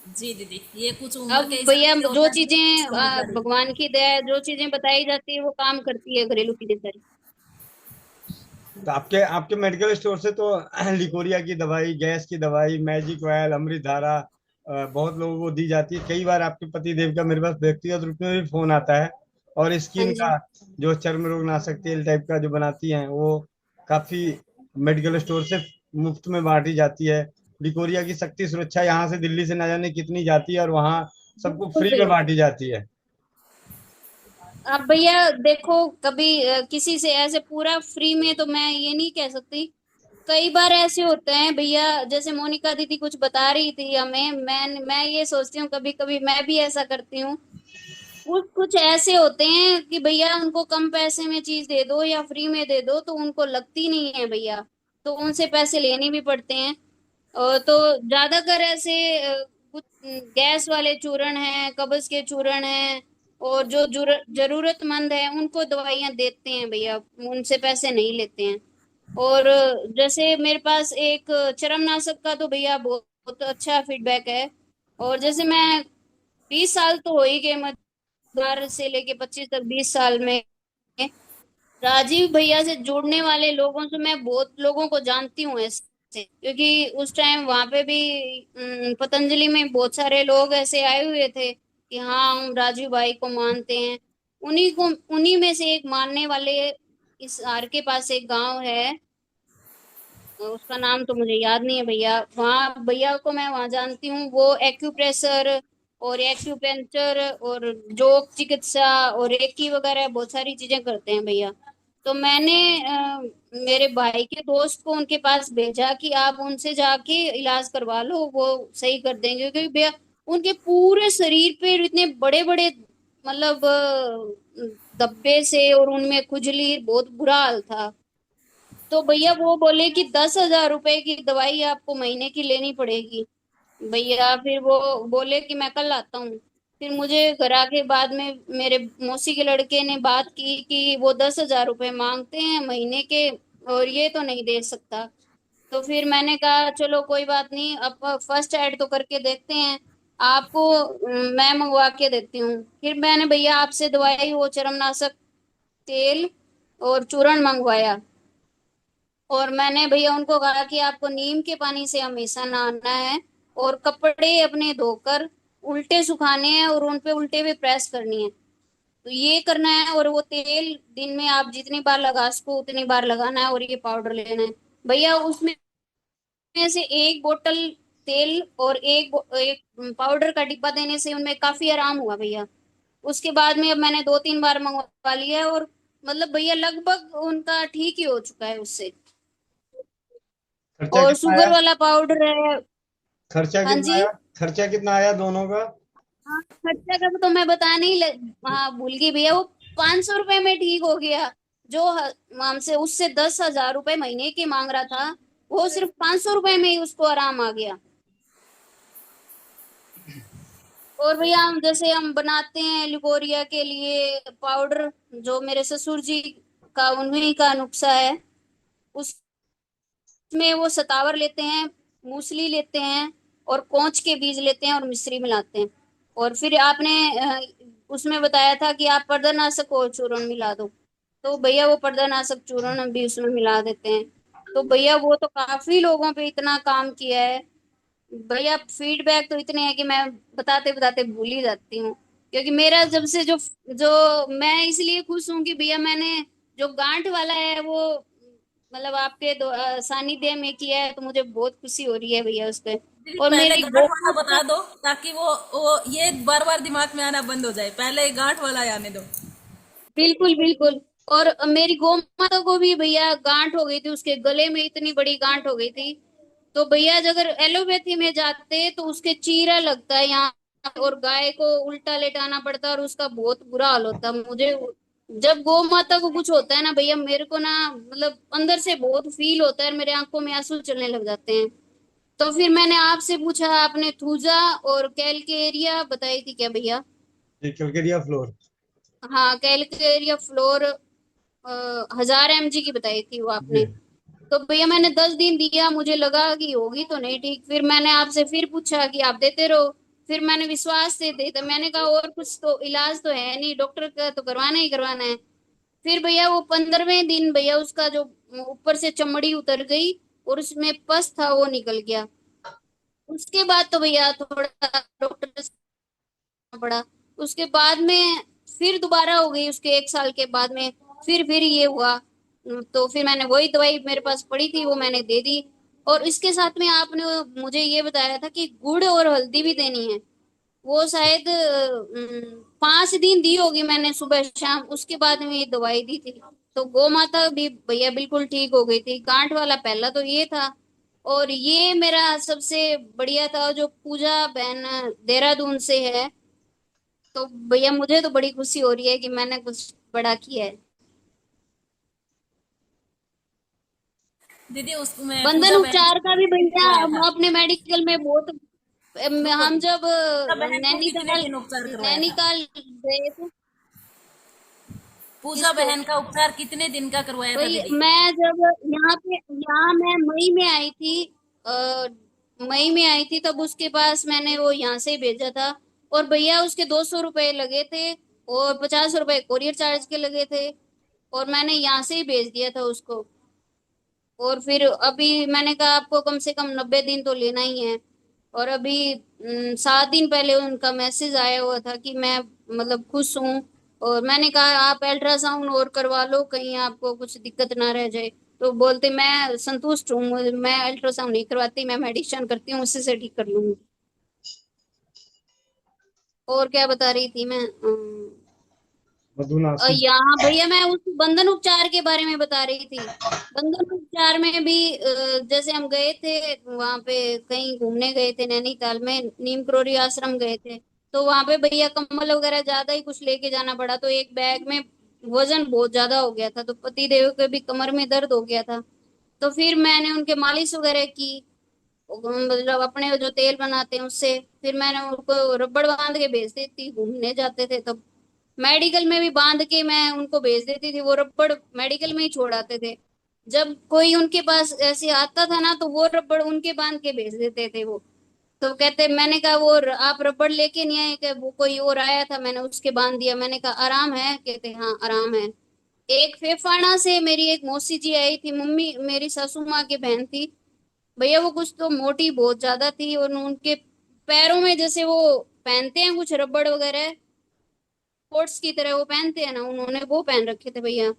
जी दीदी, ये कुछ उम्र अब के हिसाब भैया से जो होता है, चीजें समझदारी। भगवान की दया है, जो चीजें बताई जाती है वो काम करती है, घरेलू चीजें सारी। तो आपके आपके मेडिकल स्टोर से तो लिकोरिया की दवाई, गैस की दवाई, मैजिक ऑयल, अमृतधारा बहुत लोगों को दी जाती है। कई बार आपके पति देव का मेरे पास व्यक्तिगत रूप में भी फोन आता है। और हाँ स्किन जी। का जो चर्म रोग नाशक तेल टाइप का जो बनाती हैं, वो काफी मेडिकल स्टोर से मुफ्त में बांटी जाती है। लिकोरिया की शक्ति सुरक्षा यहाँ से दिल्ली से न जाने कितनी जाती है, और वहाँ सबको बिल्कुल फ्री में बिल्कुल। बांटी जाती है। अब भैया देखो, कभी किसी से ऐसे पूरा फ्री में तो मैं ये नहीं कह सकती। कई बार ऐसे होते हैं भैया, जैसे मोनिका दीदी कुछ बता रही थी हमें, मैं ये सोचती हूँ कभी कभी मैं भी ऐसा करती हूँ। कुछ कुछ ऐसे होते हैं कि भैया उनको कम पैसे में चीज दे दो या फ्री में दे दो तो उनको लगती नहीं है भैया, तो उनसे पैसे लेने भी पड़ते हैं। तो ज्यादातर ऐसे कुछ गैस वाले चूर्ण हैं, कब्ज के चूर्ण हैं, और जो जरूरतमंद है उनको दवाइयां देते हैं भैया, उनसे पैसे नहीं लेते हैं। और जैसे मेरे पास एक चरमनाशक का तो भैया बहुत, बहुत अच्छा फीडबैक है। और जैसे मैं 20 साल तो हो ही गए, मैं 12 से लेके 25 तक 20 साल में राजीव भैया से जुड़ने वाले लोगों से मैं बहुत लोगों को जानती हूँ ऐसे, क्योंकि उस टाइम वहां पे भी पतंजलि में बहुत सारे लोग ऐसे आए हुए थे कि हाँ हम राजीव भाई को मानते हैं। उन्हीं में से एक मानने वाले, इस आर के पास एक गांव है, उसका नाम तो मुझे याद नहीं है भैया, वहाँ भैया को मैं वहाँ जानती हूँ। वो एक्यूप्रेशर और एक्यूपेंचर और जोग चिकित्सा और रेकी वगैरह बहुत सारी चीजें करते हैं भैया। तो मैंने मेरे भाई के दोस्त को उनके पास भेजा कि आप उनसे जाके इलाज करवा लो, वो सही कर देंगे। क्योंकि भैया उनके पूरे शरीर पे इतने बड़े बड़े मतलब धब्बे से, और उनमें खुजली, बहुत बुरा हाल था। तो भैया वो बोले कि 10,000 रुपए की दवाई आपको महीने की लेनी पड़ेगी भैया। फिर वो बोले कि मैं कल आता हूँ। फिर मुझे घर आके बाद में मेरे मौसी के लड़के ने बात की कि वो 10,000 रुपए मांगते हैं महीने के, और ये तो नहीं दे सकता। तो फिर मैंने कहा चलो कोई बात नहीं, अब फर्स्ट ऐड तो करके देखते हैं, आपको मैं मंगवा के देती हूँ। फिर मैंने भैया आपसे दवाई, वो चरमनाशक तेल और चूर्ण मंगवाया। और मैंने भैया उनको कहा कि आपको नीम के पानी से हमेशा नहाना है, और कपड़े अपने धोकर उल्टे सुखाने हैं, और उन पे उल्टे भी प्रेस करनी है, तो ये करना है। और वो तेल दिन में आप जितनी बार लगा सको उतनी बार लगाना है, और ये पाउडर लेना है भैया। उसमें से एक बोतल तेल और एक पाउडर का डिब्बा देने से उनमें काफी आराम हुआ भैया। उसके बाद में अब मैंने 2-3 बार मंगवा लिया है, और मतलब भैया लगभग उनका ठीक ही हो चुका है उससे। खर्चा और कितना शुगर आया? वाला पाउडर है। खर्चा हाँ कितना जी। आया? खर्चा कितना आया दोनों का? हाँ खर्चा का तो मैं बताने ही हाँ भूल गई भैया, वो 500 रुपए में ठीक हो गया। जो हमसे उससे 10,000 रुपए महीने की मांग रहा था, वो सिर्फ 500 रुपए में ही उसको आराम आ गया। और भैया हम जैसे हम बनाते हैं लिकोरिया के लिए पाउडर, जो मेरे ससुर जी का उन्हीं का नुस्खा है, उसमें वो सतावर लेते हैं, मूसली लेते हैं, और कोंच के बीज लेते हैं, और मिश्री मिलाते हैं। और फिर आपने उसमें बताया था कि आप पर्दानाशक और चूर्ण मिला दो, तो भैया वो पर्दानाशक चूर्ण भी उसमें मिला देते हैं। तो भैया वो तो काफी लोगों पे इतना काम किया है भैया। फीडबैक तो इतने हैं कि मैं बताते बताते भूल ही जाती हूँ। क्योंकि मेरा जब से जो जो मैं इसलिए खुश हूँ कि भैया मैंने जो गांठ वाला है वो मतलब आपके सानिध्य में किया है, तो मुझे बहुत खुशी हो रही है भैया उस पे। दीदी और पहले मेरी गांठ वाला गौ बता दो, ताकि वो ये बार बार दिमाग में आना बंद हो जाए, पहले गांठ वाला ही आने दो। बिल्कुल बिल्कुल। और मेरी गौ माता को भी भैया गांठ हो गई थी, उसके गले में इतनी बड़ी गांठ हो गई थी। तो भैया अगर एलोपैथी में जाते तो उसके चीरा लगता है यहाँ, और गाय को उल्टा लेटाना पड़ता, और उसका बहुत बुरा हाल होता मुझे। जब गौ माता को कुछ होता है ना भैया, मेरे को ना मतलब अंदर से बहुत फील होता है, मेरे आंखों में आंसू चलने लग जाते हैं। तो फिर मैंने आपसे पूछा, आपने थूजा और कैलकेरिया बताई थी क्या भैया? जी, कलकरिया फ्लोर। हाँ, कैलकेरिया फ्लोर 1000 mg की बताई थी वो आपने। जी। तो भैया मैंने 10 दिन दिया, मुझे लगा कि होगी तो नहीं ठीक, फिर मैंने आपसे फिर पूछा कि आप देते रहो। फिर मैंने विश्वास से दे, तो मैंने कहा और कुछ तो इलाज तो है नहीं, डॉक्टर का तो करवाना ही करवाना है। फिर भैया वो 15वें दिन भैया उसका जो ऊपर से चमड़ी उतर गई और उसमें पस था वो निकल गया। उसके बाद तो भैया थोड़ा डॉक्टर से पड़ा। उसके बाद में फिर दोबारा हो गई, उसके 1 साल के बाद में फिर ये हुआ। तो फिर मैंने वही दवाई मेरे पास पड़ी थी वो मैंने दे दी। और इसके साथ में आपने मुझे ये बताया था कि गुड़ और हल्दी भी देनी है। वो शायद 5 दिन दी होगी मैंने सुबह शाम, उसके बाद में ये दवाई दी थी। तो गौ माता भी भैया बिल्कुल ठीक हो गई थी। गांठ वाला पहला तो ये था। और ये मेरा सबसे बढ़िया था जो पूजा बहन देहरादून से है। तो भैया मुझे तो बड़ी खुशी हो रही है कि मैंने कुछ बड़ा किया है। दीदी उसमें बंधन पूजा बहन उपचार का भी भैया करवाया हम था। अपने मेडिकल में बहुत रुको हम दीदी, जब पूजा बहन को कितने नैनीताल दिन उपचार करवाया था? नैनीताल गए थे। पूजा किसको? बहन का उपचार कितने दिन का करवाया था भाई दीदी? मैं जब यहाँ मैं मई में आई थी। आ, मई में आई थी तब उसके पास मैंने वो यहाँ से ही भेजा था। और भैया उसके 200 रुपए लगे थे और 50 रुपए कोरियर चार्ज के लगे थे। और मैंने यहाँ से ही भेज दिया था उसको। और फिर अभी मैंने कहा आपको कम से कम 90 दिन तो लेना ही है। और अभी 7 दिन पहले उनका मैसेज आया हुआ था कि मैं मतलब खुश हूँ। और मैंने कहा आप अल्ट्रासाउंड और करवा लो, कहीं आपको कुछ दिक्कत ना रह जाए। तो बोलते मैं संतुष्ट हूँ, मैं अल्ट्रासाउंड नहीं करवाती, मैं मेडिसिन करती हूँ, उससे से ठीक कर लूंगी। और क्या बता रही थी मैं? मधुनासिक। यहाँ भैया मैं उस बंधन उपचार के बारे में बता रही थी। बंधन उपचार में भी जैसे हम गए थे वहां पे, कहीं घूमने गए थे नैनीताल में, नीम करोली आश्रम गए थे। तो वहां पे भैया कंबल वगैरह ज्यादा ही कुछ लेके जाना पड़ा, तो एक बैग में वजन बहुत ज्यादा हो गया था, तो पति देव के भी कमर में दर्द हो गया था। तो फिर मैंने उनके मालिश वगैरह की, मतलब अपने जो तेल बनाते हैं उससे। फिर मैंने उनको रबड़ बांध के भेज देती, घूमने जाते थे तब मेडिकल में भी बांध के मैं उनको भेज देती थी, वो रबड़ मेडिकल में ही छोड़ आते थे। जब कोई उनके पास ऐसे आता था ना तो वो रबड़ उनके बांध के भेज देते थे वो। तो कहते, मैंने कहा वो आप रबड़ लेके नहीं आए क्या? वो कोई और आया था मैंने उसके बांध दिया। मैंने कहा आराम है? कहते हाँ आराम है। एक फेफाना से मेरी एक मौसी जी आई थी, मम्मी मेरी सासू माँ की बहन थी। भैया वो कुछ तो मोटी बहुत ज्यादा थी और उनके पैरों में जैसे वो पहनते हैं कुछ रबड़ वगैरह, कोट्स की तरह वो पहनते हैं ना, उन्होंने वो पहन रखे थे भैया।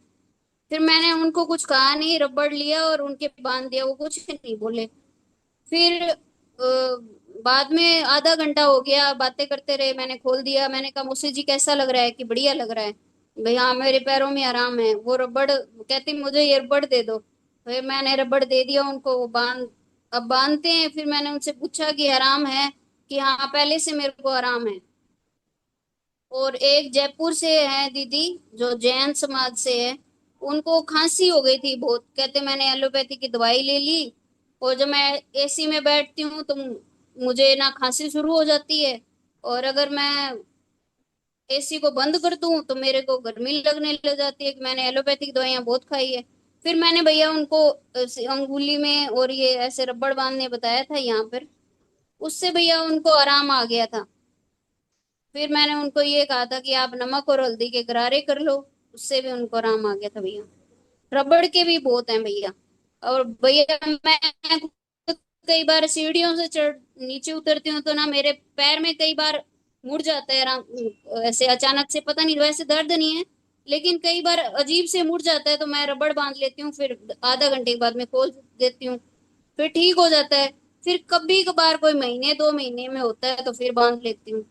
फिर मैंने उनको कुछ कहा नहीं, रबड़ लिया और उनके बांध दिया, वो कुछ नहीं बोले। फिर बाद में आधा घंटा हो गया, बातें करते रहे, मैंने खोल दिया। मैंने कहा मुझसे जी कैसा लग रहा है कि बढ़िया लग रहा है? भाई हाँ मेरे पैरों में आराम है। वो रबड़ कहती मुझे ये रबड़ दे दो। फिर मैंने रबड़ दे दिया उनको, वो बांध अब बांधते हैं। फिर मैंने उनसे पूछा कि आराम है? कि हाँ पहले से मेरे को आराम है। और एक जयपुर से है दीदी, जो जैन समाज से है, उनको खांसी हो गई थी बहुत। कहते मैंने एलोपैथी की दवाई ले ली और जब मैं एसी में बैठती हूँ तो मुझे ना खांसी शुरू हो जाती है, और अगर मैं एसी को बंद कर दूं तो मेरे को गर्मी लगने लग जाती है। कि मैंने एलोपैथिक दवाइयां बहुत खाई है। फिर मैंने भैया उनको अंगुली में और ये ऐसे रबड़ बांधने बताया था यहाँ पर, उससे भैया उनको आराम आ गया था। फिर मैंने उनको ये कहा था कि आप नमक और हल्दी के गरारे कर लो, उससे भी उनको आराम आ गया था भैया। रबड़ के भी बहुत हैं भैया। और भैया मैं कई बार सीढ़ियों से चढ़ नीचे उतरती हूँ तो ना मेरे पैर में कई बार मुड़ जाता है आराम, ऐसे अचानक से, पता नहीं, वैसे दर्द नहीं है लेकिन कई बार अजीब से मुड़ जाता है, तो मैं रबड़ बांध लेती हूँ, फिर आधा घंटे के बाद में खोल देती हूँ, फिर ठीक हो जाता है। फिर कभी कभार कोई महीने 2 महीने में होता है तो फिर बांध लेती हूँ।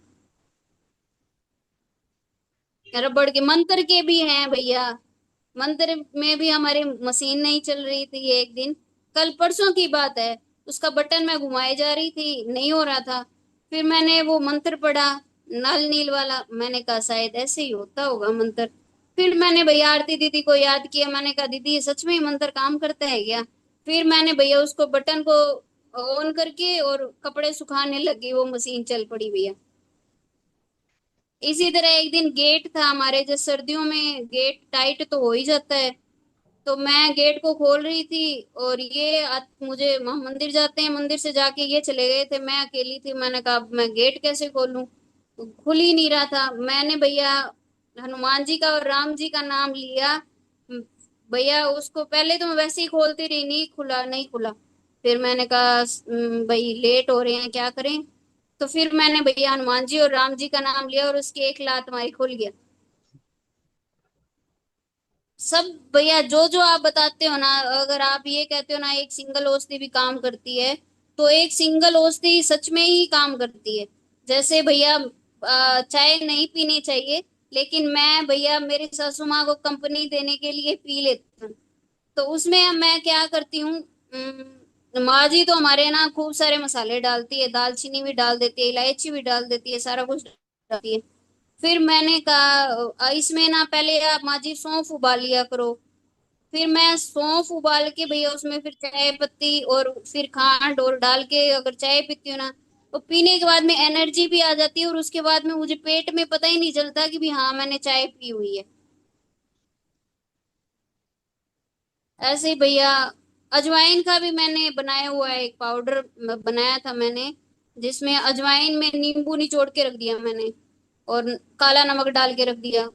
रबड़ के मंत्र के भी हैं भैया। मंत्र में भी हमारी मशीन नहीं चल रही थी एक दिन, कल परसों की बात है। उसका बटन मैं घुमाई जा रही थी, नहीं हो रहा था। फिर मैंने वो मंत्र पढ़ा, नल नील वाला, मैंने कहा शायद ऐसे ही होता होगा मंत्र। फिर मैंने भैया आरती दीदी को याद किया, मैंने कहा दीदी ये सच में ही मंत्र काम करता है क्या? फिर मैंने भैया उसको बटन को ऑन करके और कपड़े सुखाने लगी, वो मशीन चल पड़ी भैया। इसी तरह एक दिन गेट था हमारे, जो सर्दियों में गेट टाइट तो हो ही जाता है, तो मैं गेट को खोल रही थी और ये मुझे वहां मंदिर जाते हैं, मंदिर से जाके ये चले गए थे, मैं अकेली थी। मैंने कहा अब मैं गेट कैसे खोलूं, तो खुल ही नहीं रहा था। मैंने भैया हनुमान जी का और राम जी का नाम लिया। भैया उसको पहले तो मैं वैसे ही खोलती रही, नहीं खुला नहीं खुला। फिर मैंने कहा भाई लेट हो रहे हैं क्या करें, तो फिर मैंने भैया हनुमान जी और राम जी का नाम लिया और उसकी एक लात मारी, खुल गया सब। भैया जो जो आप बताते हो ना, अगर आप ये कहते हो ना एक सिंगल औषधि भी काम करती है, तो एक सिंगल औषधि सच में ही काम करती है। जैसे भैया चाय नहीं पीनी चाहिए, लेकिन मैं भैया मेरी सासू माँ को कंपनी देने के लिए पी लेती हूँ। तो उसमें मैं क्या करती हूँ, माँ जी तो हमारे ना खूब सारे मसाले डालती है, दालचीनी भी डाल देती है, इलायची भी डाल देती है, सारा कुछ डालती है। फिर मैंने कहा इसमें ना पहले आप माँ जी सौंफ उबाल लिया करो। फिर मैं सौंफ उबाल के भैया उसमें फिर चाय पत्ती और फिर खांड और डाल के अगर चाय पीती हूँ ना, तो पीने के बाद में एनर्जी भी आ जाती है और उसके बाद में मुझे पेट में पता ही नहीं चलता कि भी हाँ मैंने चाय पी हुई है। ऐसे ही भैया अजवाइन का भी मैंने बनाया हुआ है, एक पाउडर बनाया था मैंने, जिसमें अजवाइन में नींबू निचोड़ के रख दिया मैंने और काला नमक डाल के रख दिया।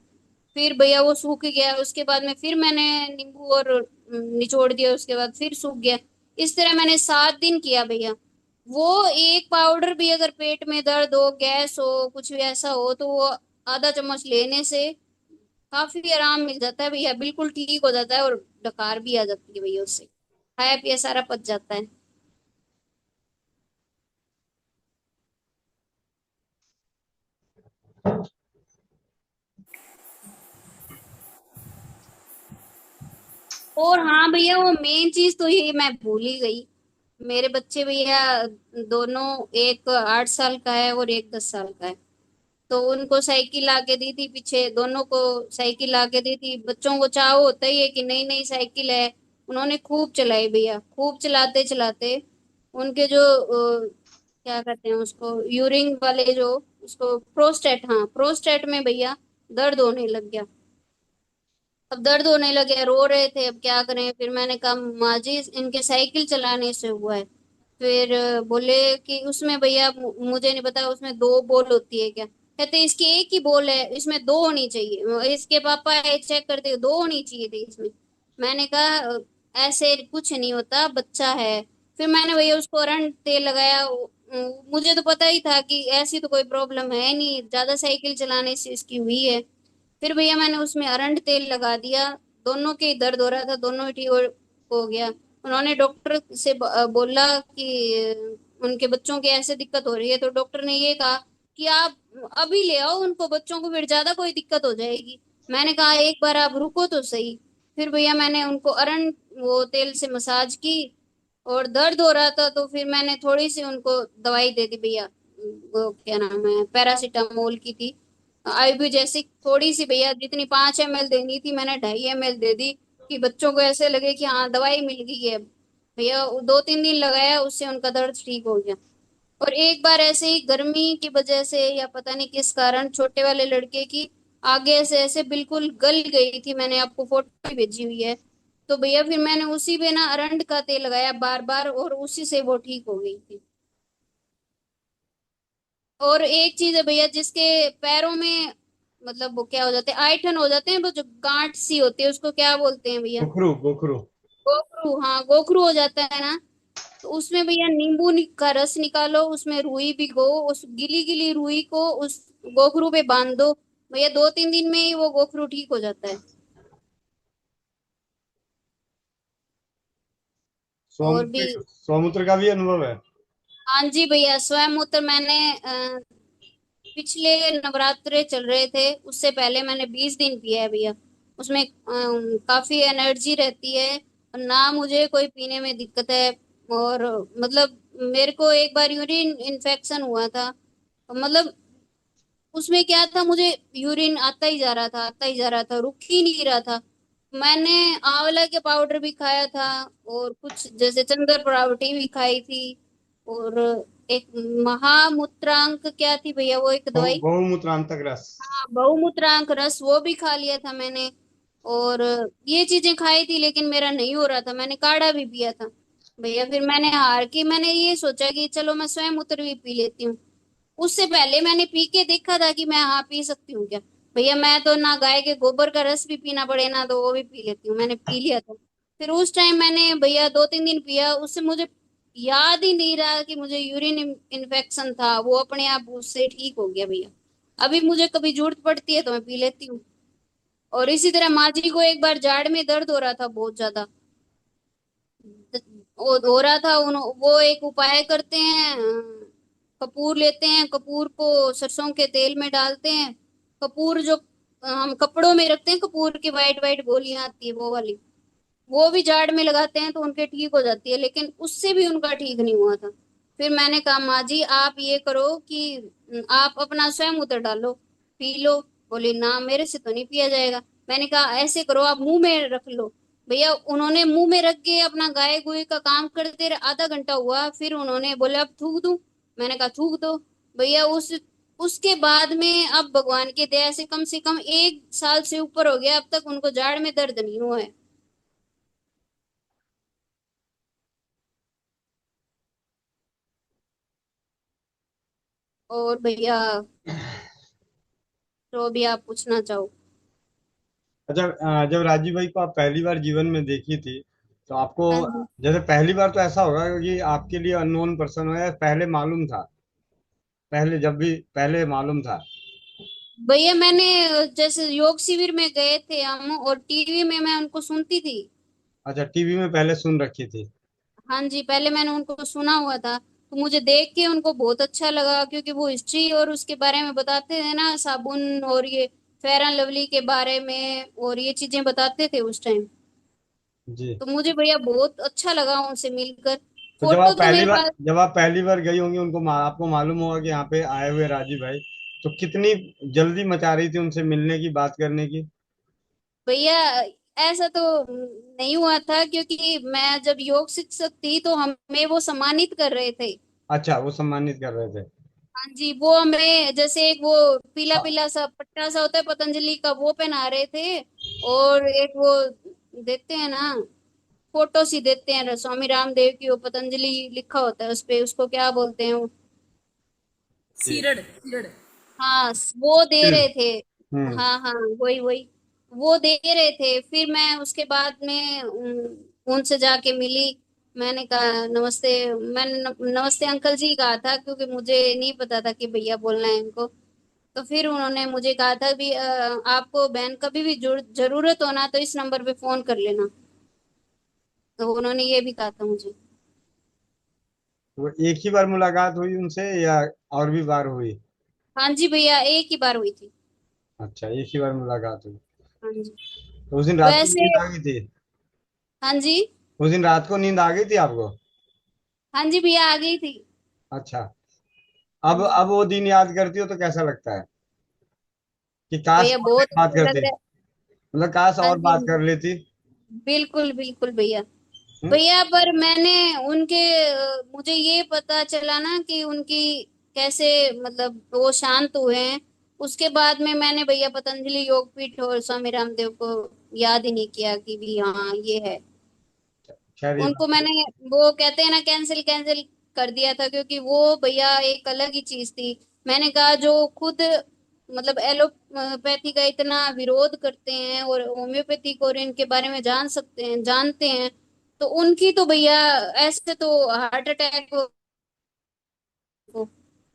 फिर भैया वो सूख गया, उसके बाद में फिर मैंने नींबू और निचोड़ दिया, उसके बाद फिर सूख गया। इस तरह मैंने 7 दिन किया भैया। वो एक पाउडर भी अगर पेट में दर्द हो, गैस हो, कुछ भी ऐसा हो, तो वो आधा चम्मच लेने से काफी आराम मिल जाता है भैया, बिल्कुल ठीक हो जाता है और डकार भी आ जाती है भैया उससे, खाया पिया सारा पच जाता है। और हाँ भैया वो मेन चीज तो ये मैं भूल ही गई, मेरे बच्चे भैया दोनों, एक 8 साल का है और एक 10 साल का है, तो उनको साइकिल ला के दी थी, पीछे दोनों को साइकिल ला के दी थी। बच्चों को चाह होता ही है कि नई नई साइकिल है, उन्होंने खूब चलाई भैया, खूब चलाते चलाते उनके जो क्या कहते हैं उसको, यूरिन वाले जो, उसको प्रोस्टेट, हाँ प्रोस्टेट में भैया दर्द होने लग गया। अब दर्द होने लगे, रो रहे थे, अब क्या करें। फिर मैंने कहा माँ जी इनके साइकिल चलाने से हुआ है। फिर बोले कि उसमें भैया मुझे नहीं पता उसमें 2 बॉल होती है क्या, कहते इसकी एक ही बॉल है, इसमें 2 होनी चाहिए। इसके पापा है चेक करते, 2 होनी चाहिए थी इसमें। मैंने कहा ऐसे कुछ नहीं होता, बच्चा है। फिर मैंने भैया उसको अरंड तेल लगाया। मुझे तो पता ही था कि ऐसी तो कोई प्रॉब्लम है नहीं, ज्यादा साइकिल चलाने से इसकी हुई है। फिर भैया मैंने उसमें अरंड तेल लगा दिया, दोनों के ही दर्द हो रहा था, दोनों ही ठीक हो गया। उन्होंने डॉक्टर से बोला कि उनके बच्चों के ऐसे दिक्कत हो रही है, तो डॉक्टर ने ये कहा कि आप अभी ले आओ उनको, बच्चों को फिर ज्यादा कोई दिक्कत हो जाएगी। मैंने कहा एक बार आप रुको तो सही। फिर भैया मैंने उनको अरंड वो तेल से मसाज की और दर्द हो रहा था, तो फिर मैंने थोड़ी सी उनको दवाई दे दी भैया, वो क्या नाम है, पैरासीटामोल की थी। आईबी जैसी थोड़ी सी भैया, जितनी 5 ml देनी थी मैंने 2.5 ml दे दी, कि बच्चों को ऐसे लगे कि हाँ दवाई मिल गई है। भैया 2-3 दिन लगाया, उससे उनका दर्द ठीक हो गया। और एक बार ऐसे ही गर्मी की वजह से या पता नहीं किस कारण छोटे वाले लड़के की आगे से ऐसे बिल्कुल गल गई थी, मैंने आपको फोटो भी भेजी हुई है। तो भैया फिर मैंने उसी पे ना अरंड का तेल लगाया बार बार और उसी से वो ठीक हो गई थी। और एक चीज है भैया, जिसके पैरों में मतलब वो क्या हो जाते हैं, आयठन हो जाते हैं, वो जो गांठ सी होती है उसको क्या बोलते हैं भैया? गोखरू गोखरू। गोखरू, हाँ गोखरू हो जाता है ना, तो उसमें भैया नींबू का रस निकालो, उसमें रुई भिगो, उस गीली गीली रुई को उस गोखरू पे बांध दो भैया, 2-3 दिन में ही वो गोखरू ठीक हो जाता है। और भी सौमुत्र सौमुत्र का भी अनुभव है। हाँ जी भैया, स्वयं मूत्र मैंने पिछले नवरात्रे चल रहे थे उससे पहले मैंने 20 दिन पिया है भैया। उसमें काफी एनर्जी रहती है और ना मुझे कोई पीने में दिक्कत है। और मतलब मेरे को एक बार यूरिन इन्फेक्शन हुआ था, मतलब उसमें क्या था, मुझे यूरिन आता ही जा रहा था, आता ही जा रहा था, रुक ही नहीं रहा था। मैंने आंवला के पाउडर भी खाया था, और कुछ जैसे चंदन पाउडर भी खाई थी, और एक महामूत्रांक क्या थी भैया वो एक दवाई, बहुमूत्रांतक रस। हाँ बहुमूत्रांक रस, वो भी खा लिया था मैंने। और ये चीजें खाई थी, लेकिन मेरा नहीं हो रहा था। मैंने काढ़ा भी पिया था भैया। फिर मैंने हार के मैंने ये सोचा कि चलो मैं स्वयं मूत्र भी पी लेती हूँ। उससे पहले मैंने पी के देखा था कि मैं हाँ पी सकती हूँ क्या। भैया मैं तो ना गाय के गोबर का रस भी पीना पड़े ना, तो वो भी पी लेती हूँ। मैंने पी लिया था। फिर उस टाइम मैंने भैया 2-3 दिन पिया, उससे मुझे याद ही नहीं रहा कि मुझे यूरिन इन्फेक्शन था, वो अपने आप उससे ठीक हो गया भैया। अभी मुझे कभी जरूरत पड़ती है तो मैं पी लेती हूँ। और इसी तरह माँ जी को एक बार जाड़ में दर्द हो रहा था बहुत ज्यादा, वो हो रहा था। वो एक उपाय करते हैं, कपूर लेते हैं, कपूर को सरसों के तेल में डालते हैं। कपूर जो हम कपड़ों में रखते हैं, कपूर की वाइट वाइट गोलियां आती है वो वाली, वो भी जाड़ में लगाते हैं तो उनके ठीक हो जाती है। लेकिन उससे भी उनका ठीक नहीं हुआ था। फिर मैंने कहा माँ जी आप ये करो कि आप अपना स्वयं उतर डालो, पी लो। बोली ना मेरे से तो नहीं पिया जाएगा। मैंने कहा ऐसे करो आप मुंह में रख लो। भैया उन्होंने मुंह में रख के अपना गाय गुए का काम करते रहे, आधा घंटा हुआ, फिर उन्होंने बोले अब थूक दूं। मैंने कहा थूक दो। भैया उसके बाद में अब भगवान की दया से कम 1 साल से ऊपर हो गया, अब तक उनको जाड़ में दर्द नहीं हुआ है। और भैया जो भी आप पूछना चाहो। अच्छा, जब राजीव भाई को आप पहली बार जीवन में देखी थी, तो आपको, हाँ जी जैसे पहली बार तो ऐसा होगा कि आपके लिए अननोन पर्सन हो, या पहले मालूम था, पहले जब भी पहले मालूम था? भैया, मैंने जैसे योग शिविर में गए थे हम, और टीवी में मैं उनको सुनती थी। अच्छा, टीवी में पहले सुन रखी थी। हाँ जी, पहले मैंने उनको सुना हुआ था, तो मुझे देख के उनको बहुत अच्छा लगा, क्योंकि वो हिस्ट्री और उसके बारे में बताते थे ना, साबुन और ये फेयर एंड लवली के बारे में, और ये चीजें बताते थे उस टाइम। जी। तो मुझे भैया बहुत अच्छा लगा उनसे मिलकर। तो जब फोटो आप तो पहली मेरे बार पास। जब आप पहली बार गई होंगी, आपको मालूम होगा कि यहाँ पे आए हुए राजीव भाई, तो कितनी जल्दी मचा रही थी उनसे मिलने की, बात करने की? भैया ऐसा तो नहीं हुआ था, क्योंकि मैं जब योग शिक्षक थी तो हमें वो सम्मानित कर रहे थे। अच्छा, वो सम्मानित कर रहे थे। हाँ जी, वो हमें जैसे एक वो पीला हाँ। पीला सा पट्टा सा होता है पतंजलि का, वो पहना रहे थे। और एक वो देते हैं ना, फोटो सी देते हैं स्वामी रामदेव की, वो पतंजलि लिखा होता है उस पे, उसको क्या बोलते हैं वो। जी। सीरड़ सीरड़। हाँ वो दे फिर। रहे थे। हम्म। हाँ हाँ, वही वही, वो दे रहे थे। फिर मैं उसके बाद में उनसे जाके मिली। मैंने कहा नमस्ते। मैंने नमस्ते अंकल जी कहा था, क्योंकि मुझे नहीं पता था कि भैया बोलना है इनको। तो फिर उन्होंने मुझे कहा था भी आपको बहन कभी भी जरूरत हो ना, तो इस नंबर पे फोन कर लेना। तो उन्होंने ये भी कहा था मुझे। तो एक ही बार मुलाकात हुई उनसे, या और भी बार हुई? हाँ जी भैया, एक ही बार हुई थी। अच्छा, एक ही बार मुलाकात हुई। हाँ जी। तो उस दिन रात को वैसे। नींद आ गई थी? हाँ जी। उस दिन रात को नींद आ गई थी आपको? हाँ जी भैया, आ गई थी। अच्छा। हाँ अब जी वो दिन याद करती हो तो कैसा लगता है कि काश भैया, और भी बहुत बात अच्छा लग करते, रहा है। मतलब काश हाँ और जी, बात कर लेती। बिल्कुल बिल्कुल भैया। हम्म? भैया पर मैंने उनके मुझे ये पता चला ना कि उनकी कैसे, मतलब वो शांत हुए हैं। उसके बाद में मैंने भैया पतंजलि योगपीठ और स्वामी रामदेव को याद ही नहीं किया कि भी हाँ ये है। खैर, ये उनको बात। मैंने, वो कहते हैं ना, कैंसिल कैंसिल कर दिया था, क्योंकि वो भैया एक अलग ही चीज थी। मैंने कहा जो खुद मतलब एलोपैथी का इतना विरोध करते हैं और होम्योपैथिक और इनके बारे में जान सकते हैं, जानते हैं, तो उनकी तो भैया ऐसे तो हार्ट अटैक हो।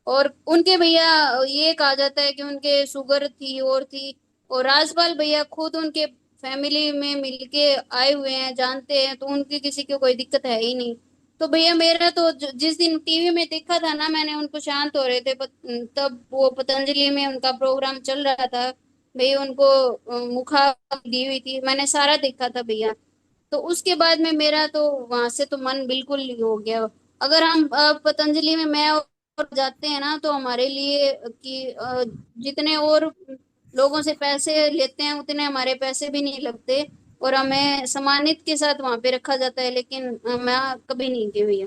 और उनके भैया ये कहा जाता है कि उनके शुगर थी और थी। और राजपाल भैया खुद उनके फैमिली में मिलके आए हुए हैं, जानते हैं, तो उनकी किसी को कोई दिक्कत है ही नहीं। तो भैया मेरा तो जिस दिन टीवी में देखा था ना, मैंने उनको शांत हो रहे थे, तब वो पतंजलि में उनका प्रोग्राम चल रहा था। भैया उनको मुखा दी हुई थी, मैंने सारा देखा था भैया। तो उसके बाद में मेरा तो वहां से तो मन बिल्कुल ही हो गया। अगर हम पतंजलि में मैं और जाते हैं ना तो हमारे लिए कि जितने और लोगों से पैसे लेते हैं उतने हमारे पैसे भी नहीं लगते, और हमें सम्मानित के साथ वहां पे रखा जाता है, लेकिन मैं कभी नहीं गई भैया।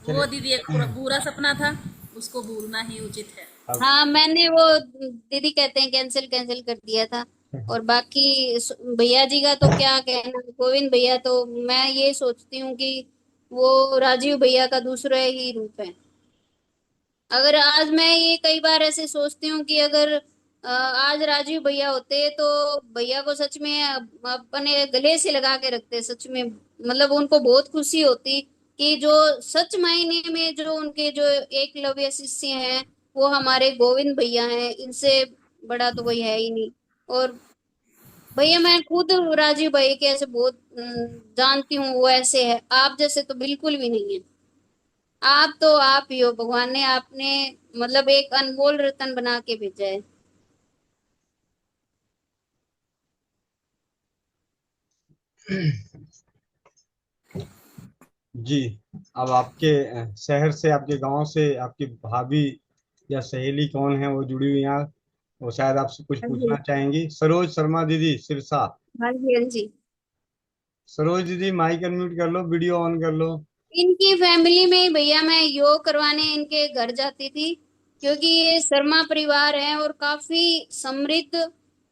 वो दीदी एक पूरा बुरा सपना था, उसको भूलना ही उचित है। हाँ, मैंने वो दीदी कहते हैं कैंसिल कैंसिल कर दिया था। और बाकी भैया जी का तो क्या कहना, गोविंद भैया तो मैं ये सोचती हूँ कि वो राजीव भैया का दूसरा ही रूप है। अगर आज मैं ये कई बार ऐसे सोचती हूँ कि अगर आज राजीव भैया होते तो भैया को सच में अपने गले से लगा के रखते, सच में मतलब उनको बहुत खुशी होती कि जो सच मायने में जो उनके जो एकलव्य शिष्य हैं वो हमारे गोविंद भैया हैं, इनसे बड़ा तो कोई है ही नहीं। और भैया मैं खुद राजीव भैया के ऐसे बहुत जानती हूँ, वो ऐसे है, आप जैसे तो बिल्कुल भी नहीं है। आप तो आप ही हो, भगवान ने आपने मतलब एक अनमोल रतन बना के भेजा है। जी। अब आपके शहर से, आपके गांव से आपकी भाभी या सहेली कौन है वो जुड़ी हुई हैं, वो शायद आपसे कुछ हाँ पूछना जी। चाहेंगी। सरोज शर्मा दीदी सिरसा। हाँ जी, हाँ जी। सरोज दीदी माइक अनम्यूट कर लो, वीडियो ऑन कर लो। इनकी फैमिली में भैया मैं योग करवाने इनके घर जाती थी, क्योंकि ये शर्मा परिवार है और काफी समृद्ध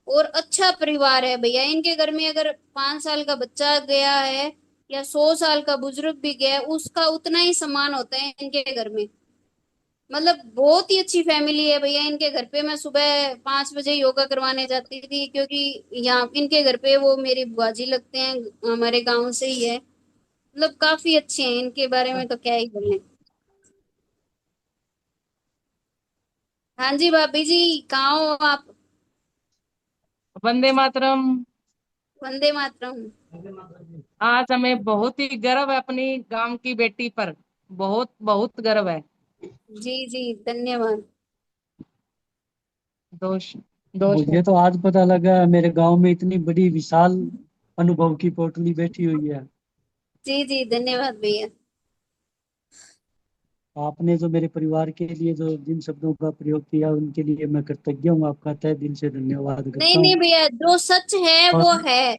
और अच्छा परिवार है भैया। इनके घर में अगर 5 साल का बच्चा गया है या 100 साल का बुजुर्ग भी गया है, उसका उतना ही सम्मान होता है इनके घर में। मतलब बहुत ही अच्छी फैमिली है भैया। इनके घर पे मैं सुबह 5 बजे योगा करवाने जाती थी, क्योंकि यहाँ इनके घर पे वो मेरी बुआ जी लगते हैं, हमारे गांव से ही है। मतलब काफी अच्छे हैं, इनके बारे में तो क्या ही बोलें। हाँ जी भाभी जी, कहाँ हो आप? वंदे मातरम। वंदे मातरम। आज हमें बहुत ही गर्व है अपनी गांव की बेटी पर, बहुत बहुत गर्व है। जी जी, धन्यवाद। दोष दोष मुझे तो आज पता लगा मेरे गांव में इतनी बड़ी विशाल अनुभव की पोटली बैठी हुई है। जी जी, धन्यवाद भैया। आपने जो मेरे परिवार के लिए जो जिन शब्दों का प्रयोग किया उनके लिए मैं कृतज्ञ हूँ, आपका तहे दिल से धन्यवाद नहीं करता नहीं हूँ। भैया, जो सच है और वो और है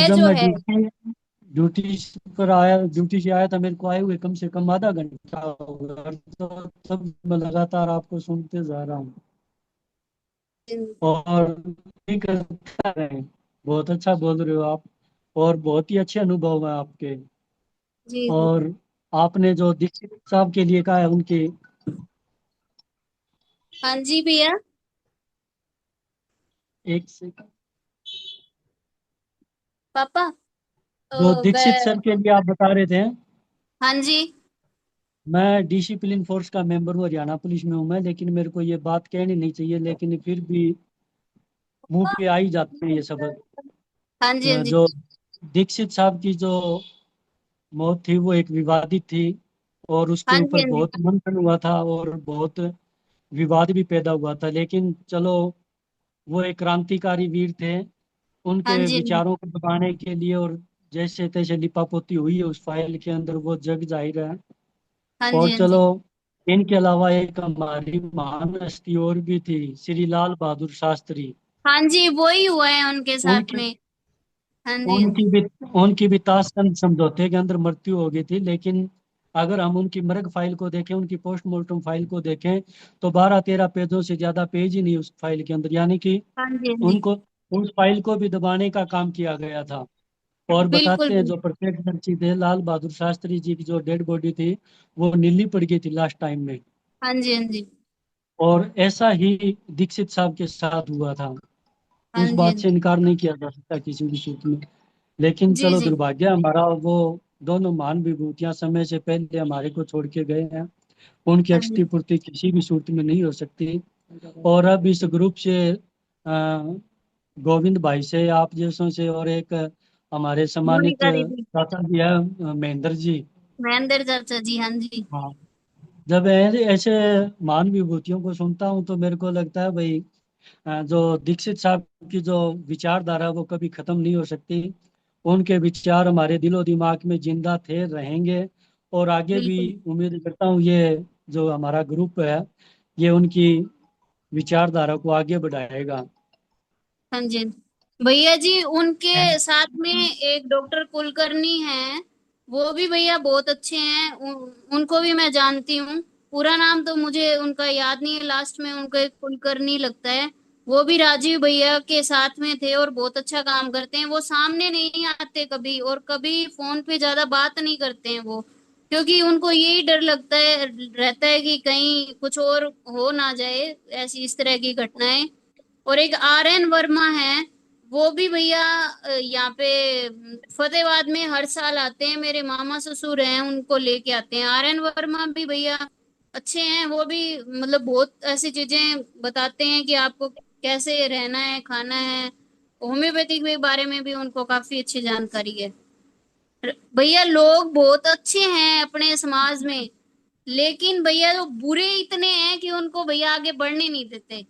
जब जो मैं है। ड्यूटी पर आया, ड्यूटी से आया था, मेरे को आए हुए कम से कम आधा घंटा हो गया, तो तब मैं लगातार आपको सुनते जा रहा हूँ। और ठीक करता रहे, बहुत अच्छा बोल रहे हो आप, और बहुत ही अच्छे अनुभव है आपके। जी जी। और आपने जो दीक्षित साहब के लिए कहा है, उनके हाँ जी भैया। एक सेकंड, पापा जो दीक्षित मैं। सर के लिए आप बता रहे थे, हाँ जी। मैं डिसिप्लिन फोर्स का मेंबर हूँ, हरियाणा पुलिस में हूँ मैं, लेकिन मेरे को ये बात कहनी नहीं चाहिए, लेकिन फिर भी मुंह पे आ ही जाते हैं ये शब्द। हाँ जी, हाँ जी। जो दीक्षित साहब की जो मौत थी वो एक विवादित थी, और उसके हाँ जी, ऊपर हाँ जी। बहुत मंथन हुआ था और बहुत विवाद भी पैदा हुआ था, लेकिन चलो, वो एक क्रांतिकारी वीर थे। हाँ उनके जी, हाँ जी। विचारों को दबाने के लिए और जैसे तैसे लिपापोती हुई है उस फाइल के अंदर, वो जग जाहिर है। हाँ जी, और हाँ चलो, जी। इनके अलावा एक हमारी महान हस्ती और भी थी, श्री लाल बहादुर शास्त्री। हाँ जी, वो ही हुआ है उनके साथ उनकी में। हाँ जी, हाँ उनकी जी। भी उनकी भी ताशकंद समझौते के अंदर मृत्यु हो गई थी, लेकिन अगर हम उनकी मृग फाइल को देखें, उनकी पोस्टमार्टम फाइल को देखें, तो 12-13 पेजों से ज्यादा पेज ही नहीं उस फाइल के अंदर, यानी कि हाँ जी, हाँ जी। उनको, उस फाइल को भी दबाने का काम किया गया था। और बिल्कुल बताते हैं, बिल्कुल। जो प्रत्यक्षदर्शी थे, लाल बहादुर शास्त्री जी की जो डेड बॉडी थी वो नीली पड़ गई थी लास्ट टाइम में। हाँ जी, हाँ जी। और ऐसा ही दीक्षित साहब के साथ हुआ था, हाँ उस जी, हाँ बात से जी। इनकार नहीं किया जा सकता किसी भी सूरत में। लेकिन जी चलो, जी। दुर्भाग्य हमारा, वो दोनों महान विभूतियां समय से पहले हमारे को छोड़ के गए हैं, उनकी हाँ जी। क्षतिपूर्ति किसी भी सूरत में नहीं हो सकती। और अब इस ग्रुप से गोविंद भाई से, आप जैसों से, और एक हमारे सम्मानित मोनिका दीदी। चाचा जी है, महेंद्र जी। महेंद्र चाचा जी, हाँ जी। हाँ, जब ऐसे महान विभूतियों को सुनता हूँ तो मेरे को लगता है भाई, जो दीक्षित साहब की जो विचारधारा है, वो कभी खत्म नहीं हो सकती। उनके विचार हमारे दिलो दिमाग में जिंदा थे, रहेंगे, और आगे भी बिल्कुल। उम्मीद करता हूँ ये जो हमारा ग्रुप है ये उनकी विचारधारा को आगे बढ़ाएगा। हाँ जी भैया जी, उनके साथ में एक डॉक्टर कुलकर्णी हैं, वो भी भैया बहुत अच्छे हैं। उनको भी मैं जानती हूँ। पूरा नाम तो मुझे उनका याद नहीं है, लास्ट में उनका एक कुलकर्णी लगता है। वो भी राजीव भैया के साथ में थे और बहुत अच्छा काम करते हैं। वो सामने नहीं आते कभी, और कभी फोन पे ज्यादा बात नहीं करते हैं वो, क्योंकि उनको यही डर लगता है, रहता है कि कहीं कुछ और हो ना जाए, ऐसी इस तरह की घटनाएं। और एक RN वर्मा है, वो भी भैया यहाँ पे फतेहाबाद में हर साल आते हैं। मेरे मामा ससुर हैं, उनको लेके आते हैं। RN वर्मा भी भैया अच्छे हैं। वो भी मतलब बहुत ऐसी चीजें बताते हैं कि आपको कैसे रहना है, खाना है। होम्योपैथिक के बारे में भी उनको काफी अच्छी जानकारी है। भैया लोग बहुत अच्छे हैं अपने समाज में, लेकिन भैया जो बुरे इतने हैं कि उनको भैया आगे बढ़ने नहीं देते।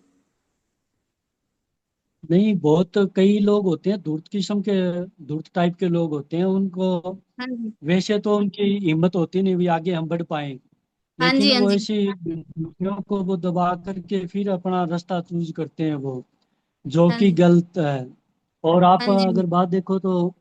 नहीं, बहुत कई लोग होते हैं धूर्त किस्म के, धूर्त टाइप के लोग होते हैं, उनको हाँ जी वैसे तो उनकी हिम्मत होती नहीं भी आगे हम बढ़ पाए, हाँ लेकिन जी हाँ वो जी ऐसी दूसरों को वो दबा करके फिर अपना रास्ता चूज करते हैं वो, जो हाँ कि जी गलत है। और आप हाँ जी अगर बात देखो तो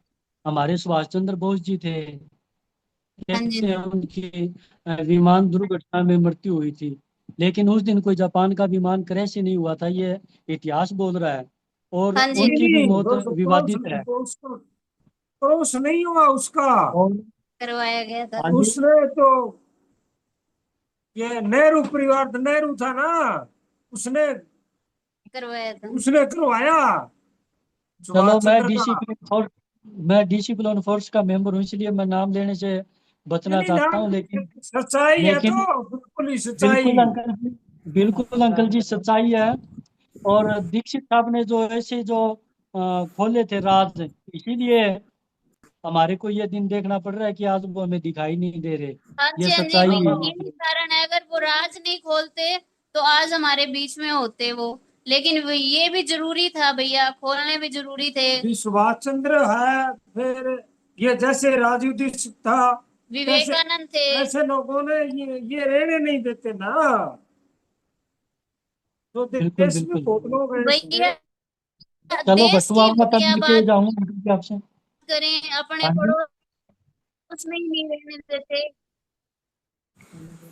हमारे सुभाष चंद्र बोस जी थे, हाँ जी कहते हैं उनकी विमान दुर्घटना में मृत्यु हुई थी, लेकिन उस दिन कोई जापान का विमान क्रैश ही नहीं हुआ था, ये इतिहास बोल रहा है। और हाँ जी नहीं उनकी भी नहीं, मौत विवादित है। वो उसका क्रॉस नहीं हुआ उसका। और करवाया गया था। हाँ जी, उसने तो, ये नेहरू परिवार, नेहरू था ना, उसने करवाया था। उसने करवाया सुभाष चलो चंद्र का। मैं डिसिप्लिन फोर्स का मेंबर हूँ, इसलिए मैं नाम लेने से नहीं बचना नहीं, चाहता नाम हूँ, लेकिन सच्चाई है लेकिन तो, बिल्कुल ही बिल्कुल सच्चाई। अंकल जी, बिल्कुल अंकल जी सच्चाई है। और दीक्षित साहब ने जो ऐसे जो खोले थे राज, इसीलिए हमारे को ये दिन देखना पड़ रहा है कि आज वो हमें दिखाई नहीं दे रहे। हाँ ये जी हाँ जी सच्चाई भैया, है। यही कारण है। अगर वो राज नहीं खोलते तो आज हमारे बीच में होते वो। लेकिन ये भी जरूरी था भैया, खोलने भी जरूरी थे। भी सुभाष चंद्र है, फिर ये जैसे राजीव दीक्षित था, ऐसे विवेकानंद थे। ऐसे लोगों ने ये रहने नहीं देते ना। तो बिल्कुल देश में बिल्कुल। बहुत लोग हैं ऐसे। भैया चलो देश बटुआ की हुआ तब क्या मिलके बात जाऊंगा अंकल जी आपसे। करें, अपने हाँ जी, पड़ोस में ही नहीं रहने देते।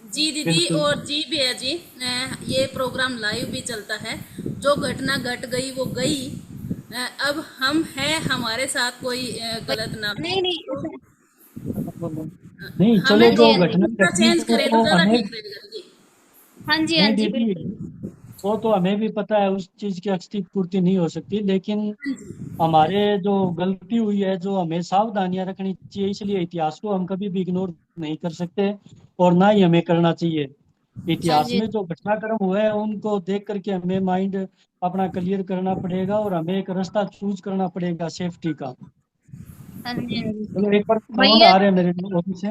जी दीदी बिल्कुल। और जी भैया जी, ये प्रोग्राम लाइव भी चलता है। जो घटना घट गई वो गई। अब हम हैं, हमारे साथ कोई गलत ना हो नहीं तो नहीं। नहीं हम चलो, हाँ जो जी हाँ जी घटना इसका घटी चेंज करें तो वो ज्यादा हमें, ठीक रहेगा दीदी। हाँ जी हाँ नहीं जी दीदी, बिल्कुल। वो तो हमें भी पता है उस चीज की क्षतिपूर्ति नहीं हो सकती, लेकिन हमारे जो गलती हुई है जो हमें सावधानियां रखनी चाहिए, इसलिए इतिहास को हम कभी भी इग्नोर नहीं कर सकते और ना ही हमें करना चाहिए। हाँ इतिहास जी में जो घटनाक्रम हुए हैं उनको देख करके हमें माइंड अपना क्लियर करना पड़ेगा और हमें एक रास्ता चूज करना पड़ेगा सेफ्टी का। हाँ जी हाँ जी चलो, एक बार फोन भैया। आ रहे हैं मेरे ऑफिस से,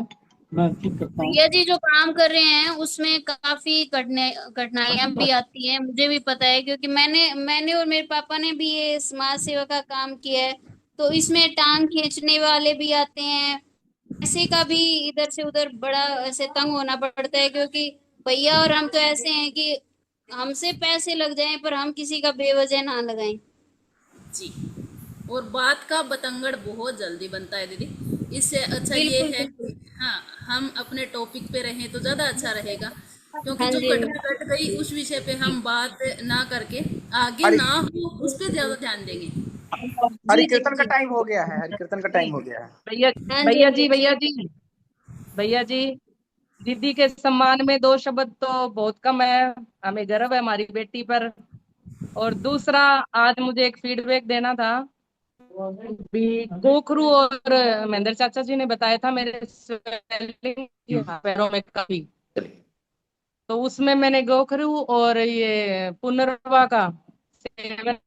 मैं ठीक करता हूँ। भैया जी जो काम कर रहे हैं उसमें काफी कठिनाइयां भी आती हैं, मुझे भी पता है, क्योंकि मैंने मैंने और मेरे पापा ने भी ये समाज सेवा का काम किया है। तो इसमें टांग खींचने वाले भी आते हैं, पैसे का भी इधर से उधर बड़ा ऐसे तंग होना पड़ता है, क्योंकि भैया और हम तो ऐसे हैं कि हमसे पैसे लग जाएं पर हम किसी का बेवजह ना लगाएं। जी, और बात का बतंगड़ बहुत जल्दी बनता है दीदी। इससे अच्छा ये बिल्कुल है बिल्कुल। कि हाँ, हम अपने टॉपिक पे रहें तो ज़्यादा अच्छा रहेगा। क्योंकि हाँ जो जी हाँ घटना जी घट गई उस विषय पे हम बात ना करके आगे हरि ना हो उस पे ज़्यादा ध्यान देंगे। हरि जी जी कीर्तन का जी। टाइम हो गया है, हरि कीर्तन का टाइम हो गया है। भैया हाँ जी भैया हाँ जी जी। भैया जी भैया जी, दीदी के सम्मान में दो शब्द तो बहुत कम है। हमें गर्व है हमारी बेटी पर। और दूसरा, आज मुझे एक फीडबैक देना था। भी गोखरू और महेंद्र चाचा जी ने बताया था मेरे स्वेलिंग पैरों में काफी। चलिए, तो उसमें मैंने गोखरू और ये पुनर्वा का सेवन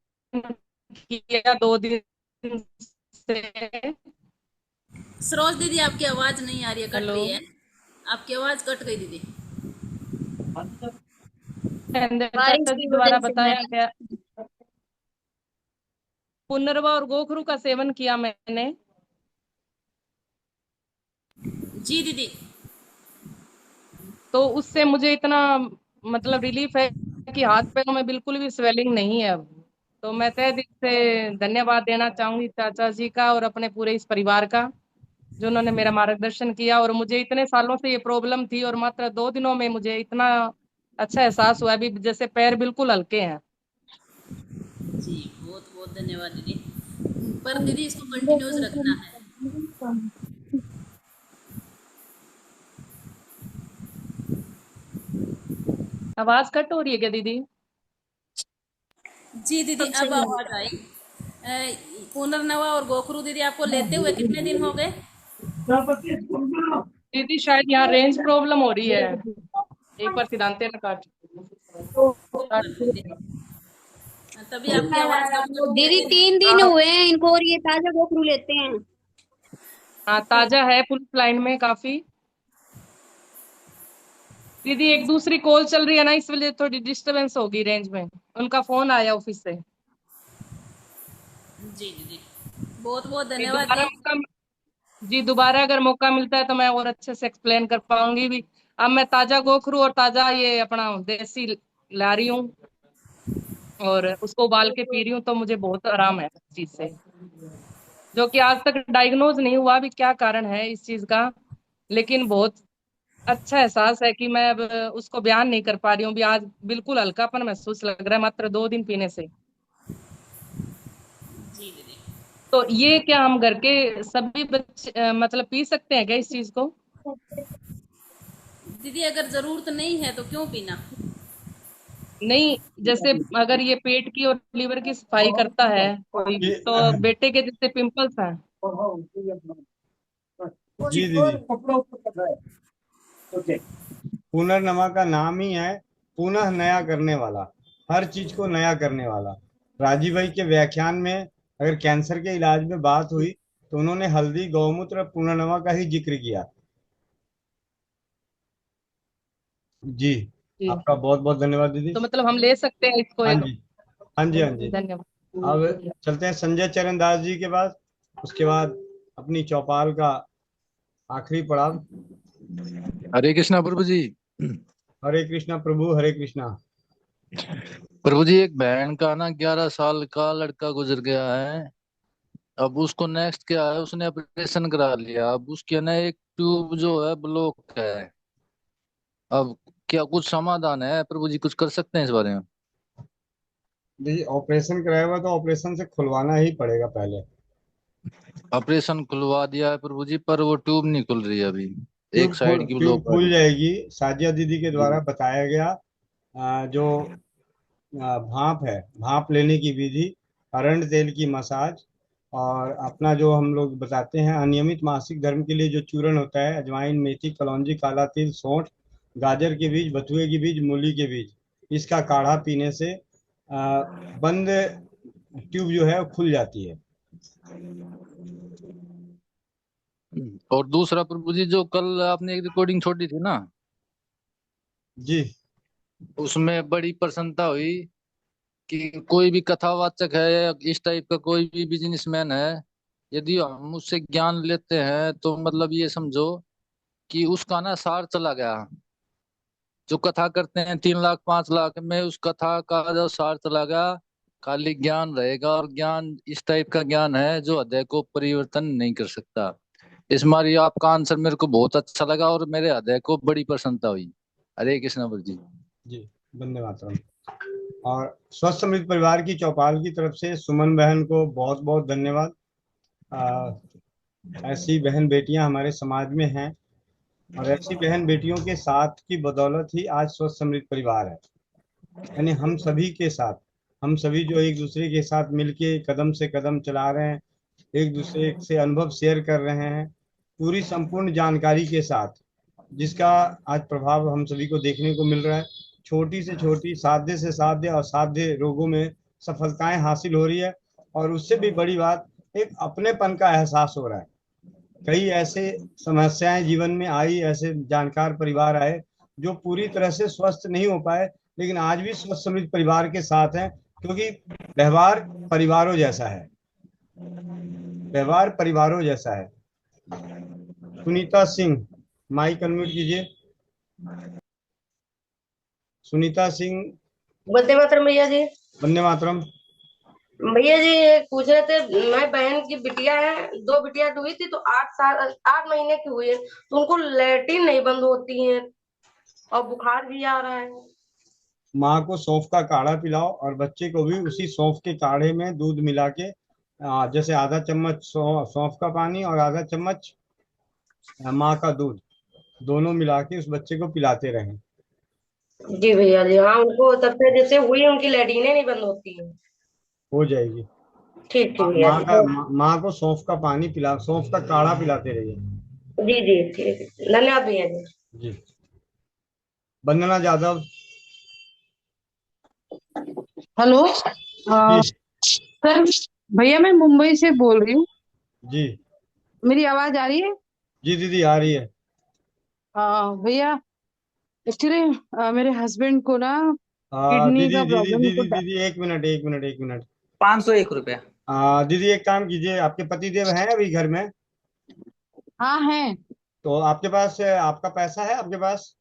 किया 2 दिन से। सरोज दीदी आपकी आवाज़ नहीं आ रही है, कट हेलो, रही है। आपकी आवाज़ कट गई दीदी। महेंद्र बारिश चाचा की जी वजह द्वारा से बताया मैं। गया। पुनर्वा और गोखरू का सेवन किया मैंने जी दीदी। तो उससे मुझे इतना मतलब रिलीफ है कि हाथ पैरों में बिल्कुल भी स्वेलिंग नहीं है अब। तो मैं तहे दिल से धन्यवाद देना चाहूंगी चाचा जी का और अपने पूरे इस परिवार का, जो उन्होंने मेरा मार्गदर्शन किया। और मुझे इतने सालों से ये प्रॉब्लम थी और मात्र 2 दिनों में मुझे इतना अच्छा एहसास हुआ, अभी जैसे पैर बिल्कुल हल्के हैं। जी बहुत बहुत धन्यवाद दीदी। पर दीदी इसको कंटिन्यूस रखना है। आवाज कट हो रही है क्या दीदी? जी दीदी अब आवाज आई। पुनर्नवा और गोखरू दीदी आपको लेते हुए कितने दिन हो गए? दीदी शायद यहाँ रेंज प्रॉब्लम हो रही है, एक बार सिद्धांत न काट। तभी आपकी आवाज कम कम दीदी 3 दिन हुए हैं इनको और ये ताजा गोखरू लेते हैं। हाँ ताजा है, पुलिस लाइन में काफी। दीदी एक दूसरी कॉल चल रही है ना, इस वजह थोड़ी डिस्टरबेंस होगी रेंज में, उनका फोन आया ऑफिस से। जी दीदी बहुत बहुत धन्यवाद दोबारा जी दोबारा अगर मौका मिलता है तो मैं और अच्छे से एक्सप्लेन कर पाऊंगी भी। अब मैं ताजा गोखरू और ताजा ये अपना देसी ला रही हूँ और उसको उबाल के पी रही हूँ, तो मुझे बहुत आराम है इस चीज से, जो कि आज तक डायग्नोज नहीं हुआ भी क्या कारण है इस चीज का। लेकिन बहुत अच्छा एहसास है कि मैं अब उसको बयान नहीं कर पा रही हूँ भी। आज बिल्कुल हल्कापन महसूस लग रहा है मात्र 2 दिन पीने से। जी दीदी। तो ये क्या हम घर के सभी बच्चे मतलब पी सकते हैं क्या इस चीज को? दीदी अगर जरूरत नहीं है तो क्यों पीना? नहीं, जैसे अगर ये पेट की और लीवर की सफाई करता है कोई, तो बेटे के जैसे पिंपल्स हैं। जी दीदी, पुनर्नमा का नाम ही है पुनः नया करने वाला, हर चीज को नया करने वाला। राजीव भाई के व्याख्यान में अगर कैंसर के इलाज में बात हुई तो उन्होंने हल्दी, गौमूत्र, पुनर्नमा का ही जिक्र किया। जी, आपका बहुत बहुत धन्यवाद दीदी। तो मतलब हम ले सकते हैं इसको? हाँ जी, हाँ जी, हाँ जी। धन्यवाद। अब चलते हैं संजय चरण दास जी के पास, उसके बाद अपनी चौपाल का आखिरी पड़ाव। हरे कृष्णा प्रभु जी। हरे कृष्णा प्रभु, हरे कृष्णा। प्रभु जी एक बहन का ना 11 साल का लड़का गुजर गया है। अब उसको नेक्स्ट क्या है, उसने ऑपरेशन करा लिया, अब उसके ना एक ट्यूब जो है ब्लॉक है। अब क्या कुछ समाधान है प्रभु जी, कुछ कर सकते हैं इस बारे में? देखिए, ऑपरेशन कराया हुआ तो ऑपरेशन से खुलवाना ही पड़ेगा पहले। ऑपरेशन खुलवा दिया है प्रभु जी, पर वो ट्यूब नहीं खुल रही है अभी, एक साइड की ट्यूब ब्लॉक खुल है। जाएगी। साजिया दीदी के द्वारा बताया गया जो भाप है, भाप लेने की विधि, अरंड तेल की मसाज, और अपना जो हम लोग बताते हैं अनियमित मासिक धर्म के लिए जो चूर्ण होता है, अजवाइन, मेथी, कलौंजी, काला तिल, सौंठ, गाजर के बीज, बथुए के बीज, मूली के बीज, इसका काढ़ा पीने से बंद ट्यूब जो है वो खुल जाती है। और दूसरा प्रभु जी, जो कल आपने एक रिकॉर्डिंग छोड़ी थी ना जी, उसमें बड़ी प्रसन्नता हुई कि कोई भी कथावाचक है या इस टाइप का कोई भी बिजनेसमैन है, यदि हम उससे ज्ञान लेते हैं तो मतलब ये समझो कि उसका ना सार चला गया। जो कथा करते हैं 3 लाख 5 लाख में, उस कथा का जो सार चला गया, खाली ज्ञान रहेगा। और ज्ञान इस टाइप का ज्ञान है जो हृदय को परिवर्तन नहीं कर सकता। इस मारी आपका आंसर मेरे को बहुत अच्छा लगा और मेरे हृदय को बड़ी प्रसन्नता हुई। हरे कृष्ण प्रभु जी। जी, धन्यवाद। और स्वस्थ समृद्ध परिवार की चौपाल की तरफ से सुमन बहन को बहुत बहुत धन्यवाद। ऐसी बहन बेटियां हमारे समाज में हैं और ऐसी बहन बेटियों के साथ की बदौलत ही आज स्वस्थ समृद्ध परिवार है। यानी हम सभी के साथ, हम सभी जो एक दूसरे के साथ मिलके कदम से कदम चला रहे हैं, एक दूसरे से अनुभव शेयर कर रहे हैं, पूरी संपूर्ण जानकारी के साथ, जिसका आज प्रभाव हम सभी को देखने को मिल रहा है। छोटी से छोटी, साध्य से साध्य असाध्य रोगों में सफलताएं हासिल हो रही है। और उससे भी बड़ी बात, एक अपनेपन का एहसास हो रहा है। कई ऐसे समस्याएं जीवन में आई, ऐसे जानकार परिवार आए जो पूरी तरह से स्वस्थ नहीं हो पाए, लेकिन आज भी स्वस्थ समृद्ध परिवार के साथ हैं, क्योंकि व्यवहार परिवारों जैसा है, व्यवहार परिवारों जैसा है। सुनीता सिंह, माइक अनम्यूट कीजिए। सुनीता सिंह। वंदे मातरम भैया जी। वंदे मातरम। भैया जी ये पूछ रहे थे, मैं बहन की बिटिया है, दो बिटिया हुई थी तो 8 साल 8 महीने की हुई है, तो उनको लेटिन नहीं बंद होती है और बुखार भी आ रहा है। माँ को सौंफ का काढ़ा पिलाओ और बच्चे को भी उसी सौंफ के काढ़े में दूध मिला के जैसे आधा चम्मच सौंफ का पानी और आधा चम्मच माँ का दूध दोनों मिला के उस बच्चे को पिलाते रहें। जी भैया जी, हाँ उनको तब से जैसे हुई उनकी लेटिने नहीं बंद होती है। हो जाएगी। ठीक ठीक भैया जी। माँ को सौंफ का पानी पिला, सौंफ का काढ़ा पिलाते रहिए। जी जी ठीक है, धन्यवाद भैया जी। जी। वंदना जादव। हेलो जी सर, भैया मैं मुंबई से बोल रही हूँ। जी मेरी आवाज आ रही है? जी दीदी आ रही है। भैया एक्चुअली मेरे हस्बैंड को ना किडनी दीदी का दीदी प्रॉब्लम दीदी दीदी एक मिनट एक मिनट एक मिनट। 501 रुपया। दीदी एक काम कीजिए, आपके पति देव हैं अभी घर में? हाँ है। तो आपके पास आपका पैसा है आपके पास?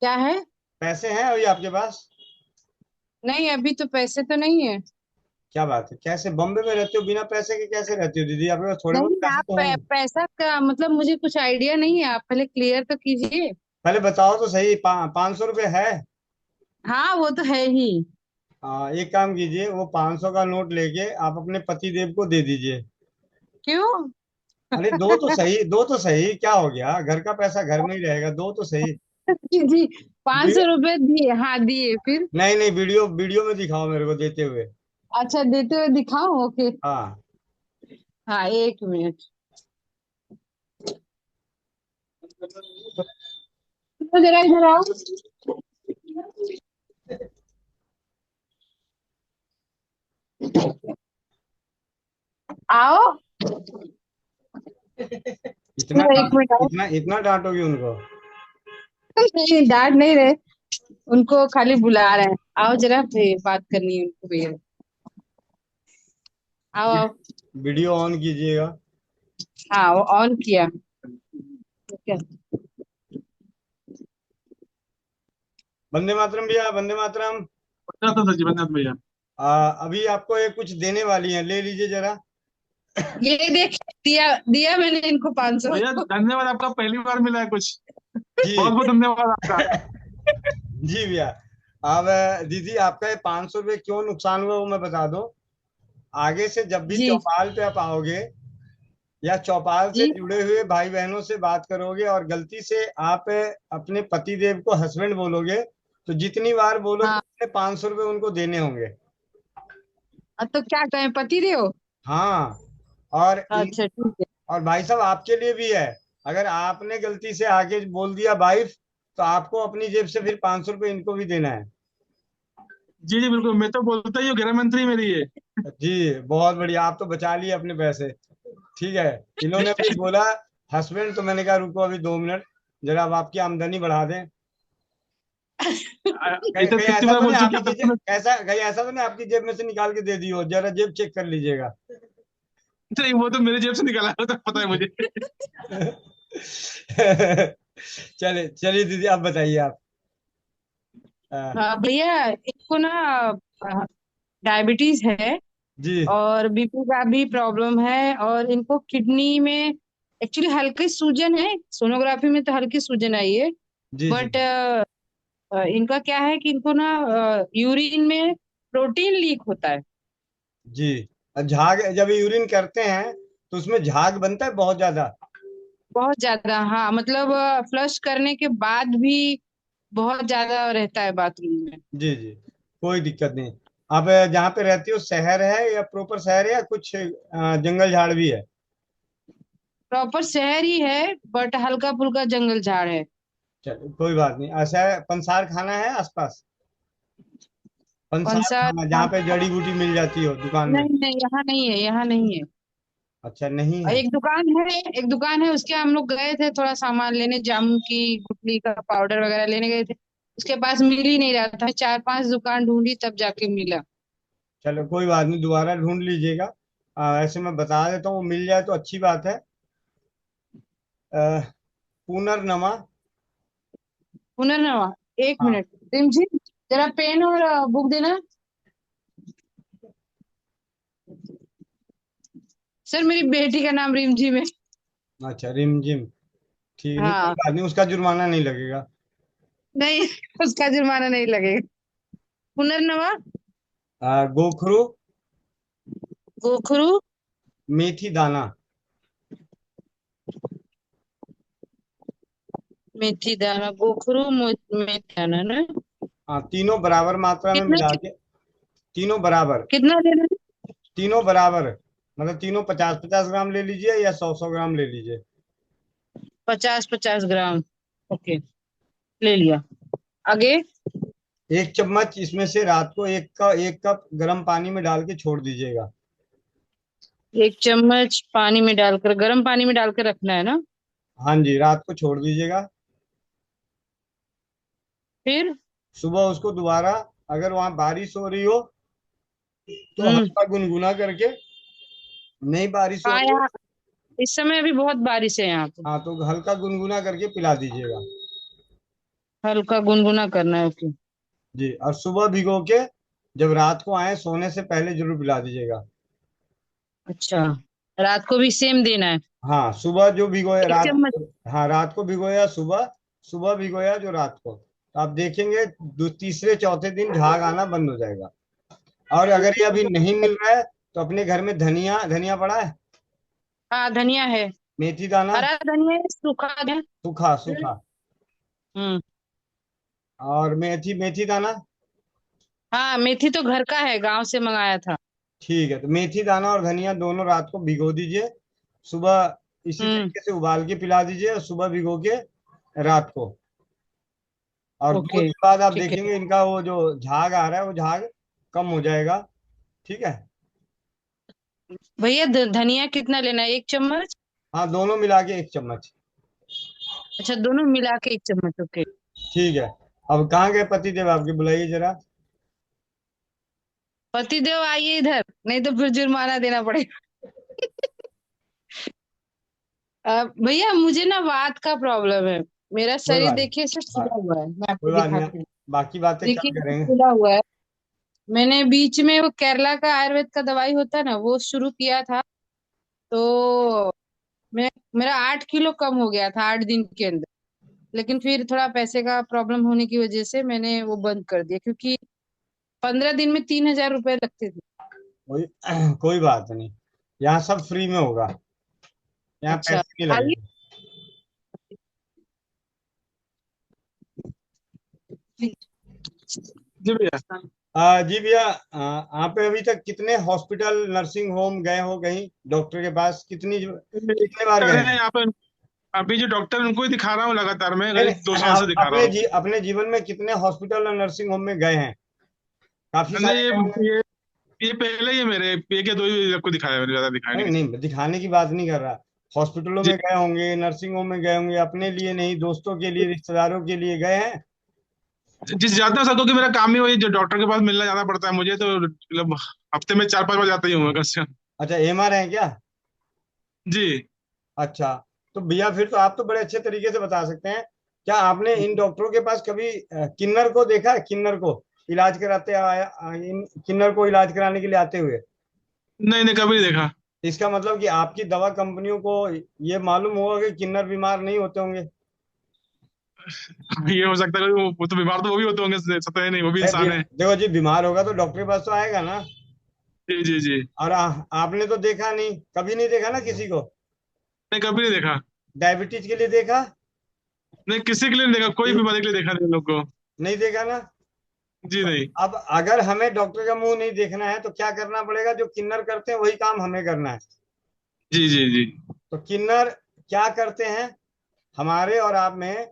क्या है? पैसे हैं अभी आपके पास? नहीं अभी तो पैसे तो नहीं है। क्या बात है, कैसे बॉम्बे में रहते हो, बिना पैसे के कैसे रहती हो दीदी? आपके पास थोड़े बहुत नहीं पैसे आप तो होंगे। पैसा का मतलब मुझे कुछ आइडिया नहीं है, आप पहले क्लियर तो कीजिए। पहले बताओ तो सही, 500 रुपये है? हाँ वो तो है ही। एक काम कीजिए, वो 500 का नोट लेके आप अपने पति देव को दे दीजिए। क्यों? अरे दो तो सही, दो तो सही, क्या हो गया, घर का पैसा घर में ही रहेगा, दो तो सही। जी 500 रुपए दिए, हाँ दिए फिर। नहीं नहीं, वीडियो वीडियो में दिखाओ मेरे को देते हुए। अच्छा देते हुए दिखाओ, ओके। हाँ हाँ 1 मिनट, तो जरा इधर आओ। आओ इतना एक मिनट आओ। इतना इतना डांटोगी उनको? नहीं डांट नहीं रहे, उनको खाली बुला रहे हैं। आओ जरा, फिर बात करनी है उनको भैया। आओ आओ। वीडियो ऑन कीजिएगा। हाँ वो ऑन किया। ठीक है। वंदे मातरम भैया, वंदे मातरम। सर जी वंदे भैया। अभी आपको ये कुछ देने वाली हैं, ले लीजिए जरा। ये देख, दिया दिया मैंने इनको 500। भैया धन्यवाद, आपका पहली बार मिला है कुछ। जी बहुत बहुत धन्यवाद आपका। जी भैया। अब दीदी आपका ये 500 रुपये क्यों नुकसान हुआ वो मैं बता दूं। आगे से जब भी जी चौपाल पे आप आओगे या चौपाल से जी जुड़े हुए भाई बहनों से बात करोगे और गलती से आप अपने पति देव को हस्बैंड बोलोगे, तो जितनी बार बोलोगे हाँ। उतने 500 रुपये उनको देने होंगे। तो क्या कहें, पति देव? हाँ। और अच्छा ठीक है। और भाई साहब आपके लिए भी है, अगर आपने गलती से आगे बोल दिया वाइफ, तो आपको अपनी जेब से फिर 500 रुपये इनको भी देना है। जी जी बिल्कुल, मैं तो बोलता ही हूँ गृह मंत्री मेरी है। जी बहुत बढ़िया, आप तो बचा लिए अपने पैसे। ठीक है, इन्होंने अभी बोला हस्बैंड, तो मैंने कहा रुको अभी 2 मिनट, जरा अब आपकी आमदनी बढ़ा दें। कहीं तो कहीं कितनी ऐसा बार तो बोल नहीं चुका आपकी था? कहीं ऐसा तो नहीं आपकी जेब में से निकाल के दे दी हो, जरा जेब चेक कर लीजिएगा। नहीं वो तो मेरी जेब से निकाला है, वो तो पता है मुझे। चलिए चलिए दीदी आप बताइए आप। भैया इनको ना डायबिटीज है जी और बीपी का भी प्रॉब्लम है, और इनको किडनी में एक्चुअली हल्की सूजन है, सोनोग्राफी में तो हल्की सूजन आई है। जी जी बट इनका क्या है कि इनको ना यूरिन में प्रोटीन लीक होता है। जी। और झाग जब यूरिन करते हैं तो उसमें झाग बनता है बहुत ज्यादा। बहुत ज्यादा, हाँ मतलब फ्लश करने के बाद भी बहुत ज्यादा रहता है बाथरूम में। जी जी कोई दिक्कत नहीं। आप जहाँ पे रहती हो शहर है या प्रॉपर शहर है या कुछ जंगल झाड़ भी है? प्रॉपर शहर ही है, बट हल्का फुल्का जंगल झाड़ है। चलो कोई बात नहीं, ऐसा है पंसार खाना है आसपास? कौन पंसार सा? खाना जहाँ पे जड़ी बूटी मिल जाती हो दुकान में? नहीं नहीं यहाँ नहीं है, यहाँ नहीं है। अच्छा नहीं और है। एक दुकान है उसके, हम लोग गए थे थोड़ा सामान लेने, जामुन की गुठली का पाउडर वगैरह लेने गए थे, उसके पास मिल ही नहीं रहा था, 4-5 दुकान ढूंढी तब जाके मिला। चलो कोई बात नहीं, दोबारा ढूंढ लीजिएगा। ऐसे मैं बता देता हूँ, वो मिल जाए तो अच्छी बात है। पुनर्नवा। पुनर्नवा, एक हाँ। मिनट रिमझिम, जरा पेन और बुक देना। सर मेरी बेटी का नाम रिमझिम है। अच्छा, रिमझिम, ठीक है, नहीं कोई हाँ बात नहीं, उसका जुर्माना नहीं लगेगा। नहीं, उसका जुर्माना नहीं लगेगा। पुनर्नवा, गोखरू, गोखरू, मेथी दाना। मेथी दाना, गोखरू, मेथी दाना ना। हाँ, तीनों बराबर मात्रा में कितना मिला के, तीनों बराबर, कितना देना है? तीनों बराबर, मतलब तीनों 50-50 ग्राम ले लीजिए या 100-100 ग्राम ले लीजिए। 50-50 ग्राम, ओके, ले लिया। आगे। 1 चम्मच इसमें से रात को 1 कप गर्म पानी में डाल के छोड़ दीजिएगा। 1 चम्मच पानी में डालकर, गर्म पानी में डालकर रखना है ना। हाँ जी, रात को छोड़ दीजिएगा। फिर सुबह उसको दोबारा, अगर वहां बारिश हो रही हो तो हम्म। हल्का गुनगुना करके, नहीं बारिश हो हाँ रही हो, यहाँ इस समय अभी बहुत बारिश है यहाँ पे। हाँ तो हल्का गुनगुना करके पिला दीजिएगा। हल्का गुनगुना करना है, ओके। जी, और सुबह भिगो के जब रात को आए सोने से पहले जरूर पिला दीजिएगा। अच्छा, रात को भी सेम देना है। हाँ, सुबह जो भिगोया 1 चम्मच। हाँ, रात को भिगोया, सुबह, सुबह भिगोया जो रात को, तो आप देखेंगे तीसरे चौथे दिन झाग आना बंद हो जाएगा। और अगर ये अभी नहीं मिल रहा है तो अपने घर में धनिया, धनिया पड़ा है, हाँ धनिया है, मेथी दाना, हरा धनिया है, सूखा है। सूखा सूखा, हम्म। और मेथी, मेथी दाना। हाँ मेथी तो घर का है, गांव से मंगाया था। ठीक है, तो मेथी दाना और धनिया दोनों रात को भिगो दीजिए, सुबह इसी तरीके से उबाल के पिला दीजिए, और सुबह भिगो के रात को, और 2 ओके, दिन बाद आप ठीक है देखेंगे इनका वो जो झाग आ रहा है वो झाग कम हो जाएगा। ठीक है। भैया। धनिया कितना लेना है, 1 चम्मच? हाँ, दोनों मिला के 1 चम्मच। अच्छा, दोनों मिला के 1 चम्मच, ओके। ठीक है। अब कहाँ गए पति देव आपके, बुलाइए जरा। पतिदेव आइए इधर, नहीं तो फिर जुर्माना देना पड़ेगा। भैया मुझे ना वात का प्रॉब्लम है। मेरा कोई शरीर बात देखिए सब नहीं, फूला हुआ है, मैं कोई आपको बात नहीं, दिखाती हूँ। बाकी बातें देखिए कल सब करेंगे। फूला हुआ है। मैंने बीच में वो केरला का आयुर्वेद का दवाई होता है ना, वो शुरू किया था। तो मेरा 8 किलो कम हो गया था 8 दिन के अंदर। लेकिन फिर थोड़ा पैसे का प्रॉब्लम होने की वजह से मैंने वो बंद कर दिया, क्योंकि 15 दिन में 3,000 रुपए लगते थे। कोई कोई बात नहीं, यहाँ सब फ्री में होगा, यहाँ अच्छा, पैसे नहीं आइए। लगेंगे। जी भैया। जी भैया, आप अभी तक कितने हॉस्पिटल, नर्सिंग होम गए हो, कहीं डॉक्टर के पास कितने बार गए डॉक्टर है हैं? यहाँ पे, अभी जो डॉक्टर उनको ही दिखा रहा हूँ लगातार, मैं नहीं करीब नहीं, 2 साल से दिखा रहा हूँ। अपने जीवन में कितने हॉस्पिटल और नर्सिंग होम में गए हैं? काफी नहीं, सारे गए होंगे। ये पहले ही है मेरे, एक या दो ही आपको दिखाया, मैंने ज्यादा दिखाया नहीं नहीं किसी नहीं, दिखाने की बात नहीं कर रहा, हॉस्पिटलों को। में गए होंगे, नर्सिंग होम में गए होंगे, अपने लिए नहीं, दोस्तों के लिए, रिश्तेदारों के लिए गए हैं? जिस जाता हूँ क्योंकि मेरा काम ही वही, जो डॉक्टर के पास मिलना जाना पड़ता है मुझे, तो मतलब हफ्ते में 4-5 बार जाता ही हूँ कम से कम। अच्छा, एमआर है क्या? जी। अच्छा, तो भैया फिर तो आप तो बड़े अच्छे तरीके से बता सकते हैं। क्या आपने इन डॉक्टरों के पास कभी किन्नर को देखा है? किन्नर को इलाज कराते इन किन्नर को इलाज कराने के लिए आते हुए? नहीं नहीं, कभी नहीं देखा। इसका मतलब कि आपकी दवा कंपनियों को ये मालूम होगा कि किन्नर बीमार नहीं होते होंगे। ये हो सकता है, वो तो बीमार तो वो भी होते होंगे, सता है नहीं, वो भी इंसान है। देखो जी, बीमार होगा तो डॉक्टर के पास तो आएगा ना। जी जी जी। और आपने तो देखा नहीं, कभी नहीं देखा ना किसी को? नहीं, कभी नहीं देखा। डायबिटीज के लिए देखा? नहीं, किसी के लिए नहीं देखा, कोई बीमारी के लिए देखा नहीं लोग को। नहीं देखा ना। जी नहीं। अब अगर हमें डॉक्टर का मुंह नहीं देखना है तो क्या करना पड़ेगा? जो किन्नर करते हैं वही काम हमें करना है। जी जी जी। तो किन्नर क्या करते हैं हमारे और आप में?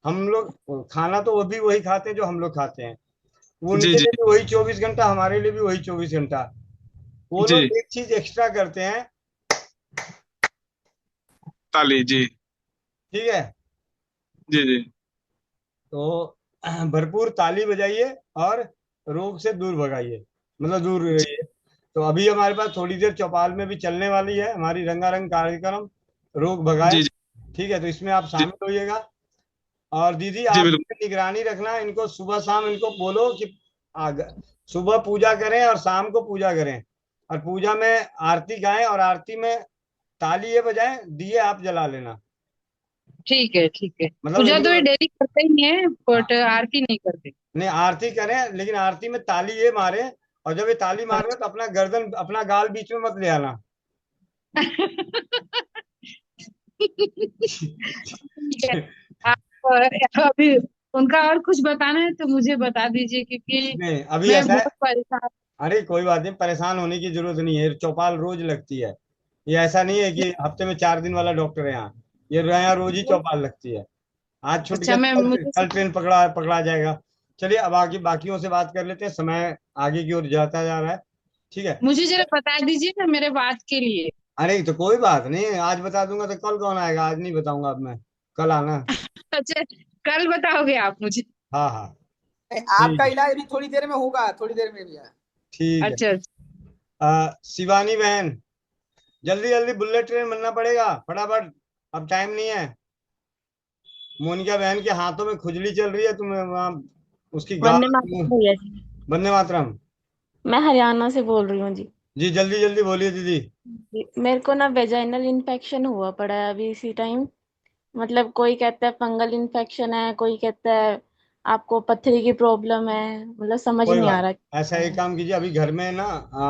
हम लोग खाना तो वो भी वही खाते हैं जो हम लोग खाते हैं, जी उनके जी लिए भी वही 24 घंटा, हमारे लिए भी वही 24 घंटा। वो जी। लोग एक चीज एक्स्ट्रा करते हैं। ताली जी। ठीक है, जी जी। तो भरपूर ताली बजाइए और रोग से दूर भगाइए, मतलब दूर रहिए। तो अभी हमारे पास थोड़ी देर चौपाल में भी चलने वाली है हमारी रंगारंग कार्यक्रम, रोग भगाए। जी जी। ठीक है, तो इसमें आप शामिल होइएगा। और दीदी जी आप बिल्कुल। निगरानी रखना, इनको सुबह शाम इनको बोलो कि सुबह पूजा करें और शाम को पूजा करें, और पूजा में आरती गाएं और आरती में ताली ये बजाएं, दिए आप जला लेना। ठीक है, ठीक है। मतलब पूजा तो ये इनको, डेली करते ही है, हाँ, बट आरती नहीं करते। नहीं आरती करें, लेकिन आरती में ताली ये मारे, और जब ये ताली मार रहे हो तो अपना गर्दन अपना गाल बीच में मत ले आना। ठीक है। आप अभी उनका और कुछ बताना है तो मुझे बता दीजिए, क्योंकि नहीं अभी मैं ऐसा है, बहुत परेशान। अरे कोई बात नहीं, परेशान होने की जरूरत नहीं है, चौपाल रोज लगती है। ये ऐसा नहीं है कि हफ्ते में 4 दिन वाला डॉक्टर है यहाँ, ये यहाँ रोज ही चौपाल लगती है। आज छूट अच्छा, गया मैं तो कल मुझे कल ट्रेन पकड़ा पकड़ा जाएगा। चलिए अब आगे बाकियों से बात कर लेते हैं, समय आगे की ओर जाता जा रहा है। ठीक है, मुझे जरा बता दीजिए ना मेरे बात के लिए। अरे तो कोई बात नहीं, आज बता दूंगा तो कल कौन आएगा, आज नहीं बताऊंगा, अब मैं कल आना। अच्छा, कल बताओगे आप मुझे? हाँ हाँ ठीक आपका है, इलाज भी थोड़ी देर में होगा, थोड़ी देर में भैया। ठीक है। अच्छा, शिवानी बहन, जल्दी जल्दी बुलेट ट्रेन बनना पड़ेगा फटाफट, अब टाइम नहीं है। मोनिका बहन के हाथों में खुजली चल रही है, तुम्हें वहाँ उसकी वंदे गाल मातरम भैया जी। वंदे मातरम। मैं हरियाणा से बोल रही हूँ जी। जी जल्दी जल्दी बोलिए दीदी। मेरे को ना वेजाइनल इन्फेक्शन हुआ पड़ा है अभी इसी टाइम। मतलब कोई कहता है फंगल इन्फेक्शन है, कोई कहता है आपको पथरी की प्रॉब्लम है, मतलब समझ कोई नहीं आ बात, रहा ऐसा क्या एक है। काम कीजिए, अभी घर में ना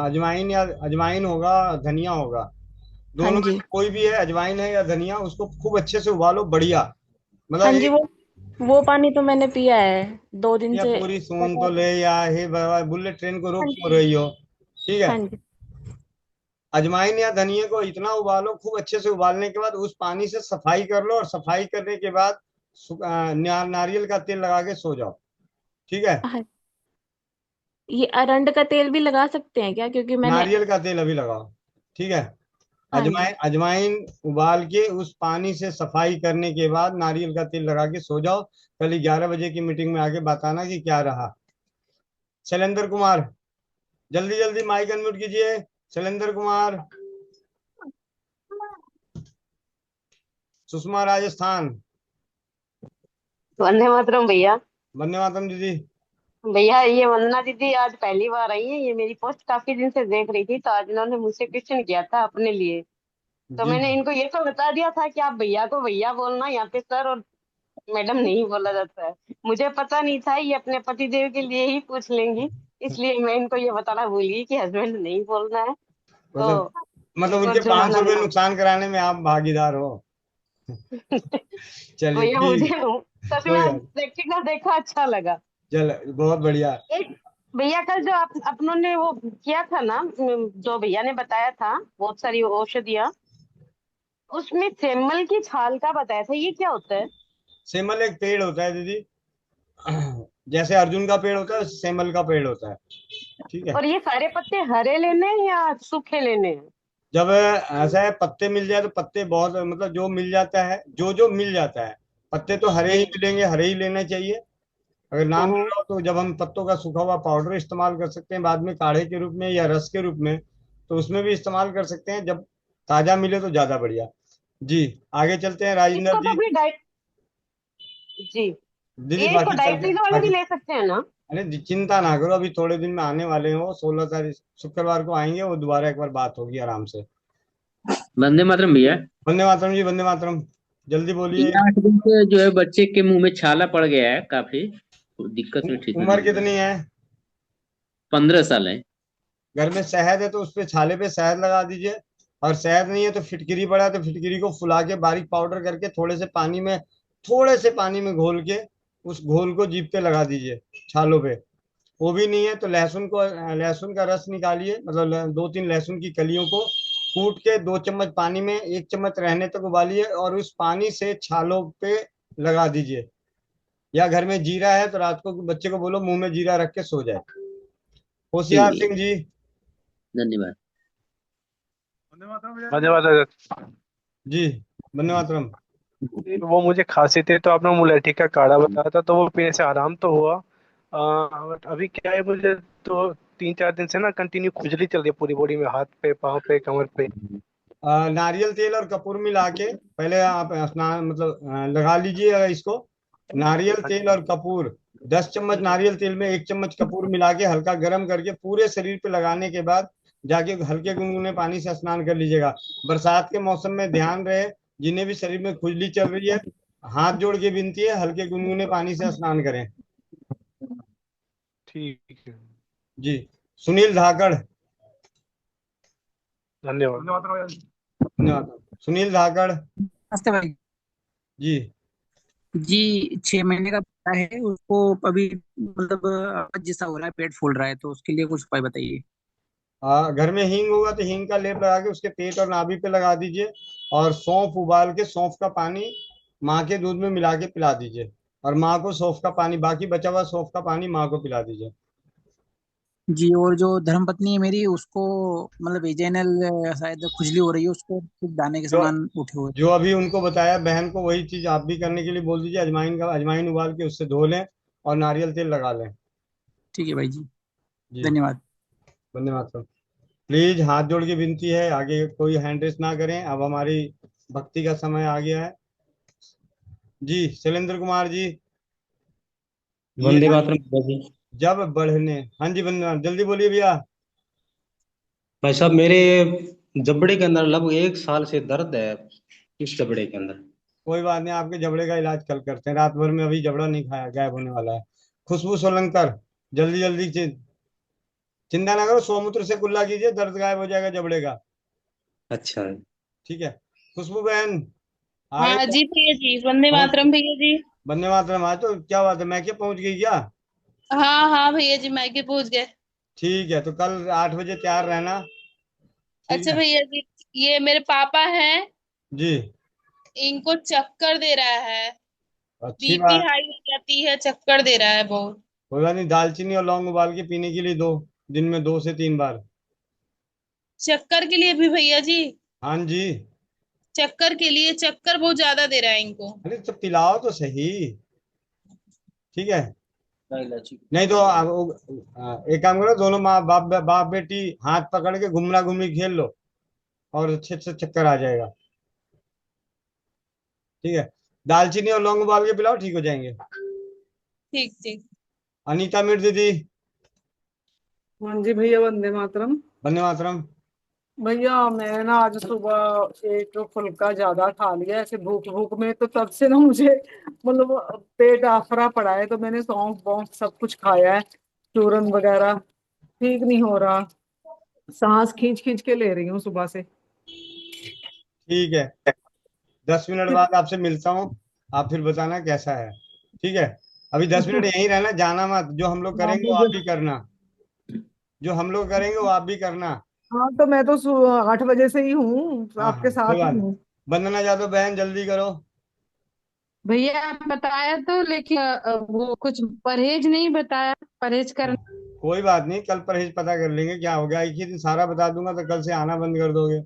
अजवाइन या अजवाइन होगा, धनिया होगा, हाँ दोनों में जी। से कोई भी है, अजवाइन है या धनिया, उसको खूब अच्छे से उबालो बढ़िया, मतलब हाँ जी, एक, वो पानी तो मैंने पिया है 2 दिन या से। पूरी सून पता तो ले, नहीं। या हे बाबा बुलेट ट्रेन को रोक हाँ क्यों जी। रही हो। ठीक है, हाँ जी। अजवाइन या धनिया को इतना उबालो, खूब अच्छे से उबालने के बाद उस पानी से सफाई कर लो, और सफाई करने के बाद नारियल का तेल लगा के सो जाओ। ठीक है, हाँ, ये अरंड का तेल भी लगा सकते हैं क्या, क्योंकि मैंने। नारियल का तेल अभी लगाओ। ठीक है, हाँ जी। अजवाइन अजवाइन उबाल के उस पानी से सफाई करने के बाद नारियल का तेल लगा के सो जाओ। कल 11 बजे की मीटिंग में आके बताना कि क्या रहा। शैलेंद्र कुमार, जल्दी जल्दी माइक अनम्यूट कीजिए। शैलेंद्र कुमार, सुषमा राजस्थान। वंदे मातरम भैया। वंदे मातरम दीदी। भैया ये वंदना दीदी आज पहली बार आई है, ये मेरी पोस्ट काफी दिन से देख रही थी, तो आज इन्होंने मुझसे क्वेश्चन किया था अपने लिए। तो जी मैंने इनको ये तो बता दिया था कि आप भैया को भैया बोलना, यहाँ पे सर और मैडम नहीं बोला जाता है। मुझे पता नहीं था ये अपने पति देव के लिए ही पूछ लेंगी, इसलिए मैं इनको ये बताना भूल गई कि हस्बैंड नहीं बोलना है। तो मतलब मतलब इनको उनके 500 जुर्माना रुपये ना। नुकसान कराने में आप भागीदार हो। चलिए भैया मुझे ठीक, सच में कोई आज बात, प्रैक्टिकल देखा, अच्छा लगा। चल बहुत बढ़िया। एक भैया कल जो आप अपनों ने वो किया था ना, जो भैया ने बताया था बहुत सारी औषधियाँ, उसमें सेमल की छाल का बताया था, ये क्या होता है? सेमल एक पेड़ होता है दीदी, जैसे अर्जुन का पेड़ होता है वैसे सेमल का पेड़ होता है। ठीक है, और ये सारे पत्ते हरे लेने हैं या सूखे लेने हैं? जब ऐसा है पत्ते मिल जाए तो पत्ते बहुत, मतलब जो मिल जाता है, जो जो मिल जाता है, पत्ते तो हरे ही मिलेंगे, हरे ही लेना चाहिए। अगर ना मिल रहा हो तो जब हम पत्तों का सूखा हुआ पाउडर इस्तेमाल कर सकते हैं बाद में, काढ़े के रूप में या रस के रूप में, तो उसमें भी इस्तेमाल कर सकते हैं, जब ताजा मिले तो ज्यादा बढ़िया। जी आगे चलते हैं राजेंद्र इसको तो जी। अपनी डाइट। जी। दीदी ये इसको बाकी चलते डायबिटीज हैं वाले भी बाकी। ले सकते हैं ना? अरे चिंता ना करो, अभी थोड़े दिन में आने वाले हो, 16 तारीख शुक्रवार को आएंगे, वो दोबारा एक बार बात होगी आराम से। वंदे मातरम भैया। वंदे मातरम जी, वंदे मातरम, जल्दी ये बोलिए। 8 दिन से जो है बच्चे के मुंह में छाला पड़ गया है काफी, तो दिक्कत में ठीक होने उम्र लगी। कितनी है? 15 साल है। घर में शहद है तो उस पे छाले पे शहद लगा दीजिए, और शहद नहीं है तो फिटकरी पड़ा है तो फिटकरी को फुला के बारीक पाउडर करके थोड़े से पानी में घोल के उस घोल को जीभ पे लगा दीजिए, छालों पे। वो भी नहीं है तो लहसुन का रस निकालिए, मतलब 2-3 लहसुन की कलियों को कूट के 2 चम्मच पानी में 1 चम्मच रहने तक उबालिए, और उस पानी से छालों पे लगा दीजिए। या घर में जीरा है तो रात को बच्चे को बोलो मुंह में जीरा रख के सो जाए। ठीक होशियार भैया, सिंह जी। धन्यवाद। धन्यवाद। जी वंदे मातरम। वो मुझे खांसी थी तो आपने मुलेठी का काढ़ा बताया था, तो वो पीने से आराम तो हुआ। बट अभी क्या है, मुझे तो 3-4 दिन से ना कंटिन्यू खुजली चल रही है पूरी बॉडी में, हाथ पे, पाँव पे, कमर पे। नारियल तेल और कपूर मिला के पहले आप स्नान मतलब लगा लीजिए इसको। नारियल तेल और कपूर 10 चम्मच नारियल तेल में 1 चम्मच कपूर मिला के हल्का गर्म करके पूरे शरीर पे लगाने के बाद जाके हल्के गुनगुने पानी से स्नान कर लीजिएगा। बरसात के मौसम में ध्यान रहे, जिन्हें भी शरीर में खुजली चल रही है, हाथ जोड़ के विनती है हल्के गुनगुने पानी से स्नान करें। ठीक है जी। सुनील धाकड़। धन्यवाद। धन्यवाद। सुनील धाकड़ नमस्ते भाई जी। जी। 6 महीने का बच्चा है, उसको अभी मतलब अवध जैसा हो रहा है, पेट फूल रहा है, तो उसके लिए कुछ उपाय बताइए। घर में हींग होगा तो हींग का लेप लगा के उसके पेट और नाभि पे लगा दीजिए, और सौंफ उबाल के सौंफ का पानी माँ के दूध में मिला के पिला दीजिए, और माँ को सौंफ का पानी, बाकी बचा हुआ सौंफ का पानी माँ को पिला दीजिए। जी। और जो धर्मपत्नी है मेरी, उसको मतलब वेजाइनल शायद खुजली हो रही है, उसको कुछ दाने के जो समान उठे हुए। जो अभी उनको बताया बहन को, वही चीज आप भी करने के लिए बोल दीजिए। अजवाइन उबाल के उससे धो लें और नारियल तेल लगा लें। ठीक है भाई जी। जी धन्यवाद। धन्यवाद सर। प्लीज हाथ जोड़ के विनती है, आगे कोई हैंड रेस ना करें, अब हमारी भक्ति का समय आ गया है। जी शैलेंद्र कुमार जी। ये वंदे ना मातरम भैया जी। जब बढ़ने, हाँ जी वंदे, जल्दी बोलिए भैया। भाई साहब, मेरे जबड़े के अंदर लगभग 1 साल से दर्द है, इस जबड़े के अंदर। कोई बात नहीं, आपके जबड़े का इलाज कल करते हैं, रात भर में अभी जबड़ा नहीं खाया, गायब होने वाला है। खुशबू सोलंकर, जल्दी जल्दी चिंता ना करो, सोमूत्र से कुल्ला कीजिए, दर्द गायब हो जाएगा जबड़े का। अच्छा। ठीक है। खुशबू बहन आ हाँ गई? जी भैया जी, वंदे पहुंच मातरम भैया जी। वंदे मातरम। आज तो क्या बात है, मैं क्या पहुंच गई क्या? हाँ हाँ भैया जी, मायके पहुंच गए। ठीक है, तो कल 8 बजे तैयार रहना। ठीक अच्छा है भैया जी, ये मेरे पापा हैं, जी। इनको चक्कर दे रहा है, अच्छी बीपी बात। हाई हो जाती है, चक्कर दे रहा है बहुत। कोई बात नहीं, दालचीनी और लौंग उबाल के पीने के लिए दो, दिन में 2 से 3 बार। चक्कर के लिए भी भैया जी? हाँ जी। चक्कर के लिए, चक्कर बहुत ज्यादा दे रहा है इनको। अरे तो पिलाओ तो सही। ठीक है। नहीं तो एक काम करो, दोनों माँ बाप बाप बेटी हाथ पकड़ के घुमरा घुमरी खेल लो, और अच्छे से चक्कर आ जाएगा। ठीक है। दालचीनी और लौंग उबाल के पिलाओ, ठीक हो जाएंगे। ठीक ठीक। अनीता मिर्ज दीदी। हाँ जी भैया, वंदे मातरम। वंदे मातरम। भैया मैं ना आज सुबह एक फुल्का ज्यादा खा लिया ऐसे भूख भूख में, तो तब से ना मुझे मतलब पेट आफरा पड़ा है, तो मैंने सौंफ वौंफ सब कुछ खाया है, चूरन वगैरह, ठीक नहीं हो रहा, सांस खींच खींच के ले रही हूँ सुबह से। ठीक है, 10 मिनट बाद आपसे मिलता हूँ, आप फिर बताना कैसा है। ठीक है। अभी 10 मिनट यहीं रहना, जाना मत। जो हम लोग करेंगे वो आप भी करना, जो हम लोग करेंगे वो आप भी करना। हाँ तो मैं तो 8 बजे से ही हूँ, हाँ आपके हाँ, कोई साथ बात ही नहीं। हूँ। वंदना जादव बहन जल्दी करो। भैया आप बताया तो, लेकिन वो कुछ परहेज नहीं बताया, परहेज करना। कोई बात नहीं, कल परहेज पता कर लेंगे क्या हो गया। एक ही दिन सारा बता दूंगा तो कल से आना बंद कर दोगे।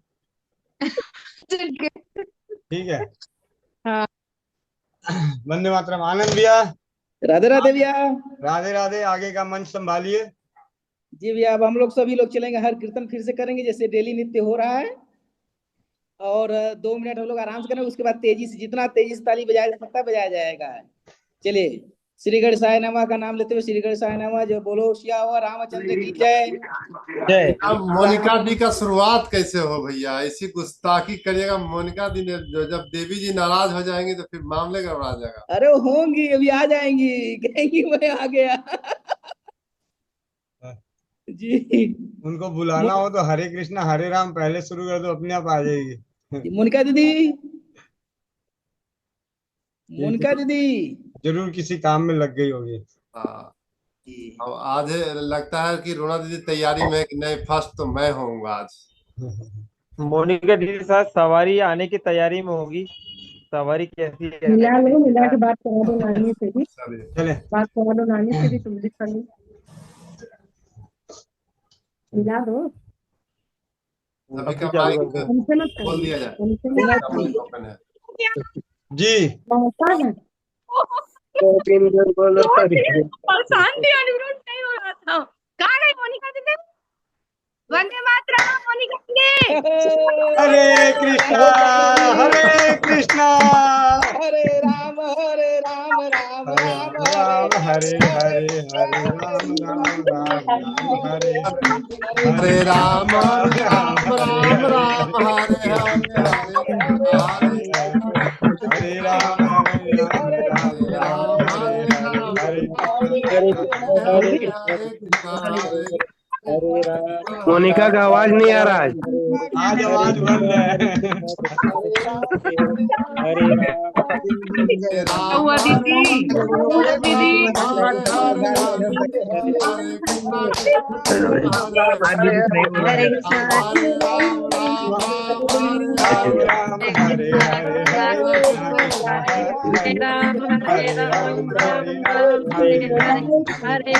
ठीक है। ठीक है। हाँ। वंदे मातरम। आनंद भैया। राधे राधे भैया। राधे राधे। आगे का मंच संभालिए। जी भैया, अब हम लोग सभी लोग चलेंगे, हर कीर्तन फिर से करेंगे जैसे डेली नित्य हो रहा है, और 2 मिनट हम लोग आराम से करेंगे, उसके बाद तेजी से, जितना तेजी से ताली बजाया जा सकता है बजाया जाएगा। चलिए, श्री गणेशाय नमः का नाम लेते हुए, श्री गणेशाय नमः, जो बोलो सियावर रामचंद्र की जय जय। अब मोनिका दी का शुरुआत कैसे हो भैया, ऐसी गुस्ताखी करिएगा। मोनिका दी ने जब देवी जी नाराज हो जाएंगी तो फिर मामले गड़बड़ा जाएगा। अरे होंगी, अभी आ जाएंगी, कहेंगी मैं आ गया। जी। उनको बुलाना हो तो हरे कृष्णा हरे राम पहले शुरू कर दो, अपने आप आ जाएगी। मोनिका दीदी, मोनिका दीदी जरूर किसी काम में लग गई होगी। हाँ, अब आज लगता है कि रोना दीदी तैयारी में कि नहीं, फर्स्ट तो मैं होऊंगा आज। मोनिका दीदी साथ सवारी आने की तैयारी में होगी। सवारी कैसी है? मिला लो, मिला के बात करा दो नानी से भी, चले बात करा दो नानी से भी, तुम भी कर लो, मिला दो। अभी का माइक खोल दिया जाए। जी। परेशान थी, अनिरुद्ध नहीं हो रहा था। कहाँ गई मोनिका दीदी? वंदे मातरम मोनिका जी। हरे कृष्णा हरे कृष्णा हरे राम राम राम राम हरे हरे हरे राम राम राम राम हरे हरे राम राम राम राम हरे हरे हरे कृष्ण हरे राम राम राम राम हरे हरे हरे मोनिका का आवाज नहीं आ रहा है। आज आवाज बंद है। हुआ दीदी, दीदी हरे राम हरे हरे हरे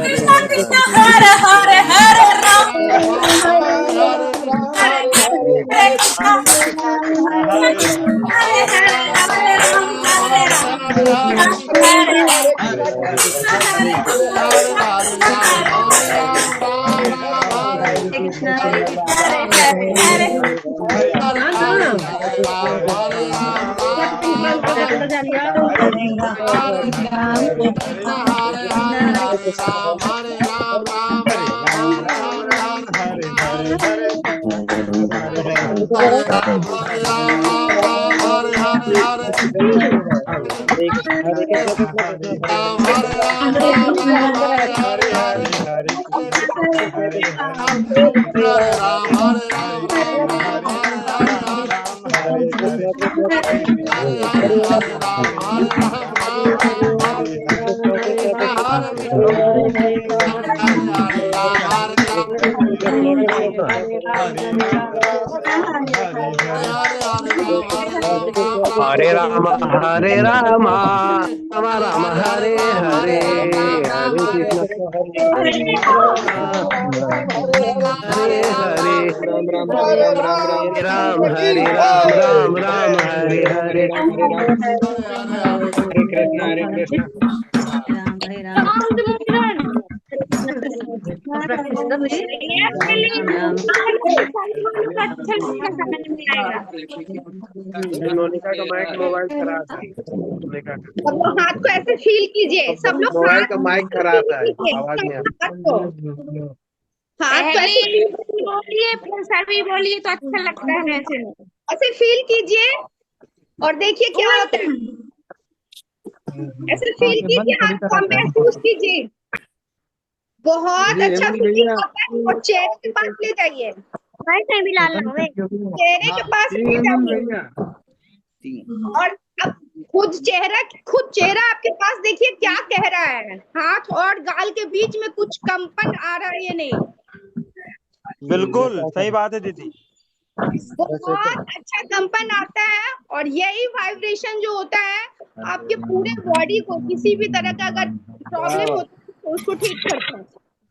कृष्णा कृष्णा हरे हरे हरे राम हरे कृष्णा हरे हरे हरे राम हरे राम हरे कृष्णा हरे राम राम राम हरे हरे हरे कृष्ण हरे हरे राम हरे राम राम हरे हरे हरे कृष्ण हरे कृष्ण। मोनिका का माइक मोबाइल खराब है। मोनिका सब लोग हाथ को ऐसे फील कीजिए, सब लोग मोबाइल हाथ का माइक को खराब feel है, कीजिए, आवाज नहीं आ रही। हाथ को ऐसे बोलिए, सभी बोलिए तो अच्छा लगता है ऐसे में। ऐसे फील कीजिए और देखिए क्या होता है। ऐसे फील कीजिए, हाथ को महसूस कीजिए। बहुत अच्छा फीलिंग होता है और चेहरे के पास ले जाइए। नहीं भी लाना चेहरे के पास ले जाइए और अब खुद चेहरा आपके पास देखिए क्या कह रहा है। हाथ और गाल के बीच में कुछ कंपन आ रहा है या नहीं? बिल्कुल सही बात है दीदी। बहुत अच्छा कंपन आता है और यही वाइब्रेशन जो होता है आपके पूरे बॉडी को किसी भी तरह का अगर प्रॉब्लम होता है तो उसको ठीक करता है।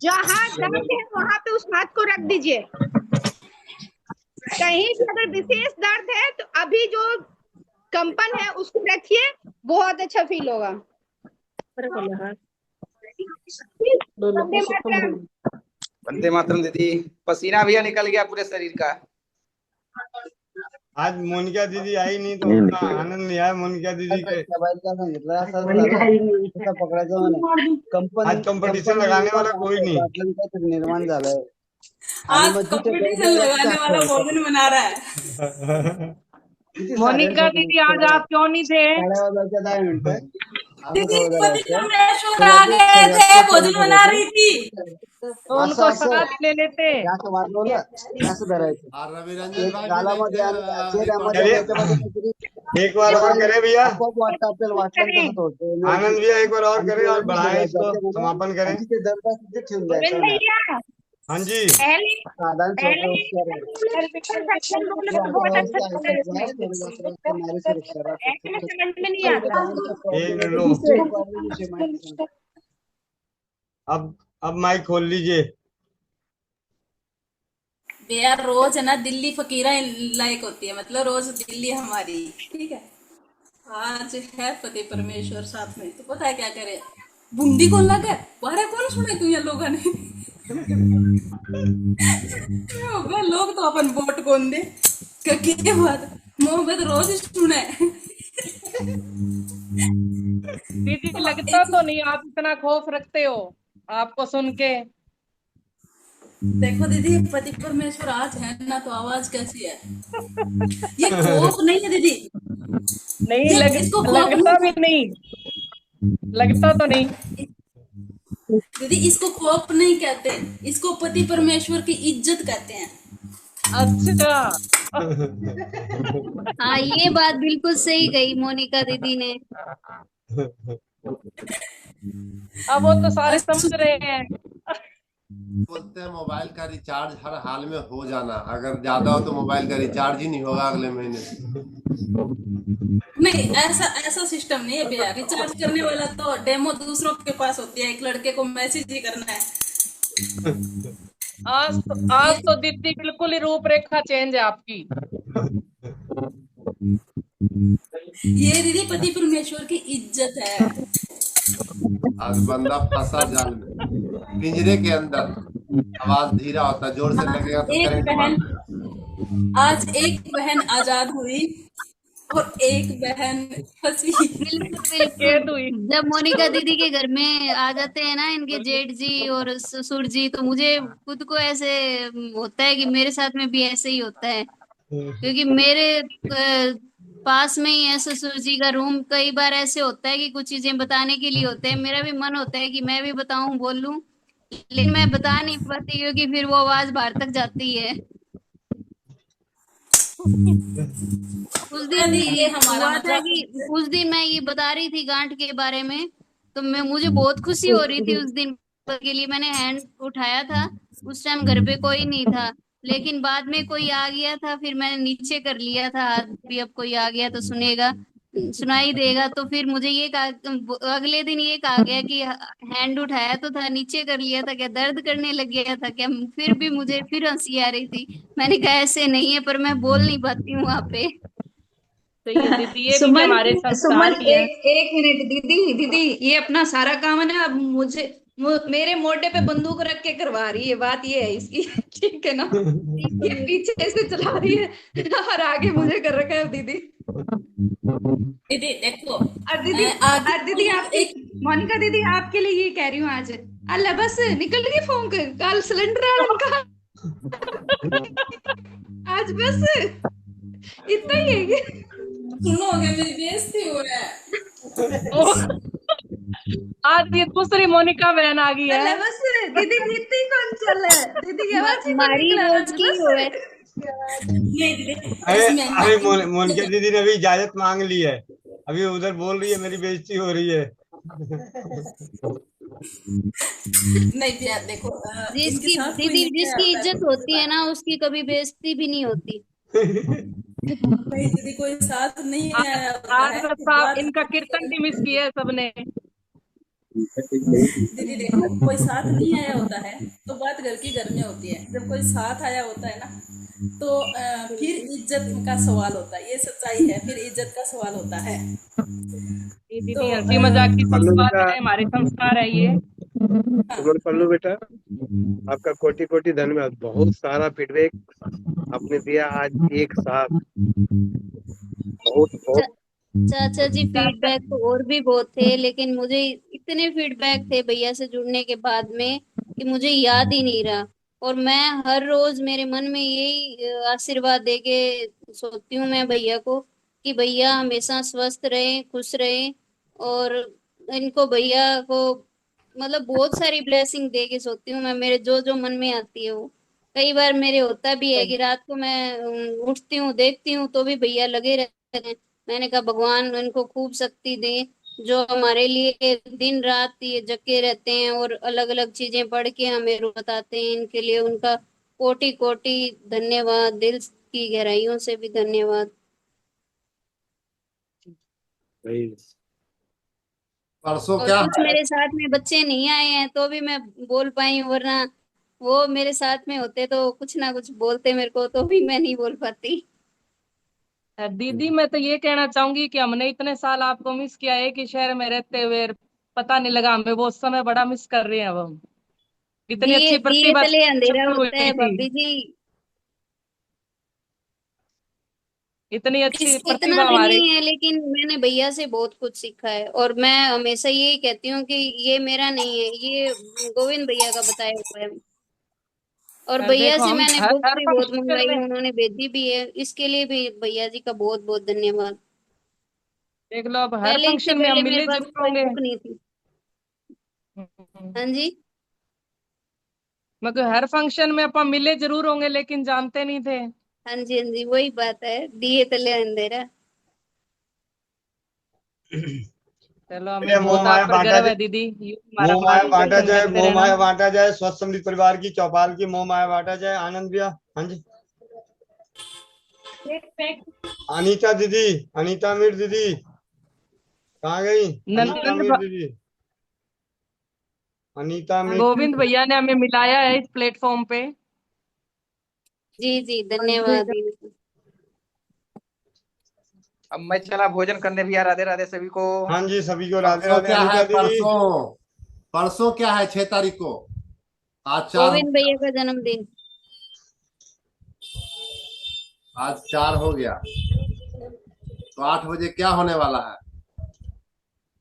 जहाँ दर्द है वहां पे उस हाथ को रख दीजिए। कहीं भी अगर विशेष दर्द है तो अभी जो कंपन है उसको रखिए, बहुत अच्छा फील होगा। वंदे मातरम दीदी। पसीना भैया निकल गया पूरे शरीर का। आज मोनिका दीदी आई नहीं तो उतना आनंद नहीं आया मोनिका दीदी के। आज कंपटीशन लगाने वाला कोई नहीं। निर्माण झालंय। आज कंपटीशन लगाने वाला मोहन बना रहा है। मोनिका दीदी आज आप क्यों नहीं थे? दीदी पति कमलेश्वर आ गए थे, भोजन बना रही थी तो उनको साथ ले लेते। एक बार और करे भैया, आनंद भैया एक बार और करे और बढ़ाए इसको, समापन करें। भैया हाँ जी समझ में नहीं आता। एक लो, अब माइक खोल लीजिए। यार रोज है ना दिल्ली फकीरा लायक होती है, मतलब रोज दिल्ली हमारी, ठीक है। आज है पति परमेश्वर साथ में, तो पता है क्या करे, बूंदी कौन लगा बारह कौन सुने तू ये लोगों ने होगा लोग तो अपन वोट कौन दे के बाद मोहब्बत रोज सुने। दीदी लगता तो नहीं आप इतना खौफ रखते हो आपको सुन के। देखो दीदी पति परमेश्वर आज है ना, तो आवाज कैसी है। ये खौफ नहीं है दीदी, नहीं इसको खौफ लगता भी नहीं, लगता तो नहीं दीदी, इसको खौफ नहीं कहते, इसको पति परमेश्वर की इज्जत कहते हैं। अच्छा हाँ ये बात बिल्कुल सही कही मोनिका दीदी ने। अब वो तो सारे समझ रहे हैं। बोलते हैं मोबाइल का रिचार्ज हर हाल में हो जाना, अगर ज्यादा हो तो मोबाइल का रिचार्ज ही नहीं होगा अगले महीने से। नहीं ऐसा सिस्टम नहीं है भैया, रिचार्ज करने वाला तो डेमो दूसरों के पास होती है, एक लड़के को मैसेज ही करना है। आज तो दीदी बिल्कुल ही रूपरेखा चेंज है आपकी। ये दीदी पति परमेश्वर की इज्जत है। आज बंदा फंसा जाल में, पिंजरे के अंदर, आवाज धीरा होता है, जोर से लगेगा तो करंट मारता। आज एक बहन आजाद हुई और एक बहन फंसी। बिल्कुल जब मोनिका दीदी के घर में आ जाते हैं ना इनके जेठ जी और ससुर जी, तो मुझे खुद को ऐसे होता है कि मेरे साथ में भी ऐसे ही होता है, क्योंकि मेरे पास में ही है ससुर जी का रूम। कई बार ऐसे होता है कि कुछ चीजें बताने के लिए होते हैं, मेरा भी मन होता है कि मैं भी बताऊं बोल लूं, लेकिन मैं बता नहीं पाती क्योंकि फिर वो आवाज बाहर तक जाती है। उस दिन ये हुआ था कि उस दिन मैं ये बता रही थी गांठ के बारे में, तो मुझे बहुत खुशी हो रही थी उस दिन के लिए। मैंने हैंड उठाया था, उस टाइम घर पे कोई नहीं था, लेकिन बाद में कोई आ गया था, फिर मैंने नीचे कर लिया था हाथ भी, अब कोई आ गया तो सुनेगा सुनाई देगा। तो फिर मुझे ये कहा, अगले दिन ये कहा गया कि हैंड उठाया तो था, नीचे कर लिया था, क्या दर्द करने लग गया था क्या। फिर भी मुझे फिर हंसी आ रही थी। मैंने कहा ऐसे नहीं है, पर मैं बोल नहीं पाती हूँ वहां पे। सही है दीदी, ये भी सुमन हमारे सुमन संस्कार ही है। एक मिनट दीदी, दीदी ये अपना सारा काम है ना, अब मेरे मोटे पे बंदूक रख के करवा रही है, बात ये है इसकी। ठीक है ना, ये पीछे से चला रही है और आगे मुझे कर रखा है दीदी। दीदी देखो, और दीदी आप एक मोनिका दीदी आपके लिए ये कह रही हूँ आज, अल्लाह बस निकल रही फोन कर कल सिलेंडर का आज बस इतना ही है। सुनोगे मेरी बेइज्जती हो रहा है। आज ये दूसरी मोनिका बहन आ गई है। अल्लाह बस दीदी इतनी कौन चल है दीदी, आवाज ही हमारी रोज की हो है। अरे मोनिका दीदी ने अभी इजाजत मांग ली है, अभी उधर बोल रही है मेरी बेइज्जती हो रही है। नहीं भैया देखो, जिसकी दीदी जिसकी इज्जत होती है ना उसकी कभी बेइज्जती भी नहीं होती। नहीं दीदी कोई साथ नहीं आया आज इनका कीर्तन भी मिस किया है सबने। दीदी देखो, कोई साथ नहीं आया होता है तो बात घर की घर में होती है, जब कोई साथ आया होता है ना तो फिर इज्जत का सवाल होता है, ये सच्चाई है, फिर इज्जत का सवाल होता है। दीदी हंसी मजाक की संस्कार है, हमारे संस्कार है ये। सुमन पल्लू बेटा, आपका कोटि कोटि धन्यवाद, बहुत सारा फीडबैक आपने दिया आज एक साथ, बहुत चाचा जी फीडबैक तो और भी बहुत थे, लेकिन मुझे इतने फीडबैक थे भैया से जुड़ने के बाद में कि मुझे याद ही नहीं रहा। और मैं हर रोज मेरे मन में यही आशीर्वाद देके सोचती हूँ मैं भैया को कि भैया हमेशा स्वस्थ रहे, खुश रहे, और इनको भैया को मतलब बहुत सारी ब्लेसिंग दे के सोचती हूँ मैं, मेरे जो जो मन में आती है वो। कई बार मेरे होता भी है कि रात को मैं उठती हूँ देखती हूँ तो भी भैया लगे रहते हैं। मैंने कहा भगवान इनको खूब शक्ति दे, जो हमारे लिए दिन रात ये जगे रहते हैं और अलग अलग चीजें पढ़ के हमें बताते हैं, इनके लिए उनका कोटि कोटि धन्यवाद, दिल की गहराइयों से भी धन्यवाद। परसों और क्या कुछ मेरे साथ में बच्चे नहीं आए हैं तो भी मैं बोल पाई हूँ, वरना वो मेरे साथ में होते तो कुछ ना कुछ बोलते मेरे को, तो भी मैं नहीं बोल पाती। दीदी मैं तो ये कहना चाहूंगी कि हमने इतने साल आपको मिस किया है कि शहर में रहते हुए पता नहीं लगा, हमें वो समय बड़ा मिस कर रहे हैं अब हम। इतनी दिए अच्छी दिए प्रतिभा तले अंधेरा शुरू होता हुई है थी, भाभी जी। इतनी अच्छी इतना प्रतिभा भी हमारे। नहीं है, लेकिन मैंने भैया से बहुत कुछ सीखा है, और मैं हमेशा यही कहती हूँ कि ये मेरा नहीं है, ये गोविंद भैया का बताया हुआ है। और और भैया देखो से हम मैंने हर बुक्स हर भी बहुत फंक्शन मंगवाई, में उन्होंने भेजी भी है, इसके लिए भी भैया जी का बहुत बहुत धन्यवाद। देख लो, अब हर पहले इससे फंक्शन में हम पहले मेरे मिले पास जरूर कोई होंगे। बुक नहीं थी। हाँ जी। मगर हर फंक्शन में अपन मिले जरूर होंगे, लेकिन जानते नहीं थे। हाँ जी, हाँ जी, वही बात है, दिए तले अंधेरा। चलो हमें ये मोह बहुत आप माया पर बांटा गर्व है जाए, दीदी, यूं हमारा मोह माया बांटा मार्गदर्शन जाए, करते मोह रहना। माया बांटा जाए, स्वस्थ समृद्ध परिवार की चौपाल की मोह माया बांटा जाए। आनंद भैया। हाँ जी। अनीता दीदी, अनीता मीर दीदी कहाँ गई? अनीता नंदन मीर दीदी, अनीता मीर। गोविंद भैया ने हमें मिलाया है इस प्लेटफॉर्म पे। जी जी, धन्यवाद। अब मैं चला भोजन करने भी, राधे राधे सभी को। हाँ जी, सभी को राधे परसों राधे। क्या है? अनीता दीदी, परसों क्या है? 6 तारीख को। आज 4 हो गोविंद भैया का जन्मदिन। आज 4 हो गया, तो 8 बजे क्या होने वाला है?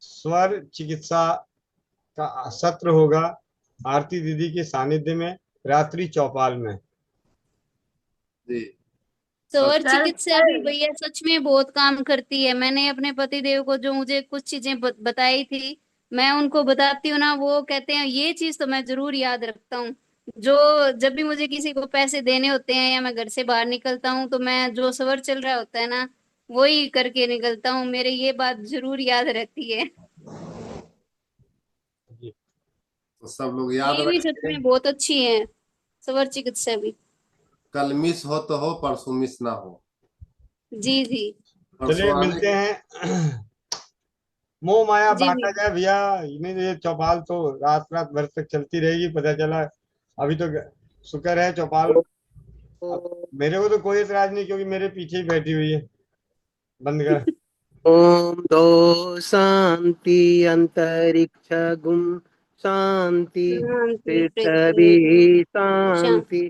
स्वर चिकित्सा का सत्र होगा आरती दीदी के सानिध्य में, रात्रि चौपाल में। जी। स्वर चिकित्सा भी भैया सच में बहुत काम करती है। मैंने अपने पति देव को जो मुझे कुछ चीजें बताई थी, मैं उनको बताती हूँ ना, वो कहते हैं ये चीज तो मैं जरूर याद रखता हूँ। जो जब भी मुझे किसी को पैसे देने होते हैं या मैं घर से बाहर निकलता हूँ, तो मैं जो स्वर चल रहा होता है ना, वही करके निकलता हूँ। मेरे ये बात जरूर याद रहती है। तो सब लोग याद ये भी सच रखेंगे। में बहुत अच्छी है, स्वर चिकित्सा भी। कल मिस हो तो हो, परसों मिस ना हो। जी जी। चलिए परसों आने मिलते हैं। मोह माया जी बांटा जी। जाए भैया। ये चौपाल तो रात रात भर तक चलती रहेगी, पता चला। अभी तो शुक्र है चौपाल, अब मेरे को तो कोई एतराज नहीं, क्योंकि मेरे पीछे ही बैठी हुई है। बंद कर। ओम दो शांति अंतरिक्ष गुम शांति शांति पृथ्वी पृथ्वी शांति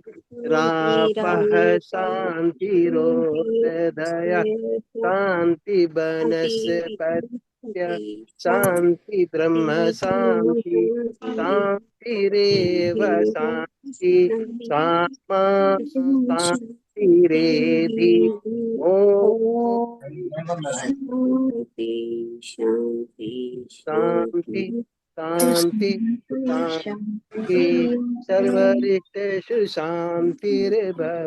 रापः शांति रोदय शांति शांति वनस्पत्य शांति ब्रह्म शांति शांतिरेव शांति सामा शांतिरेधि ओम शांति शांति शांति शांति शांति शांति। सर्वरिष्टेषु शांतिर्भवतु।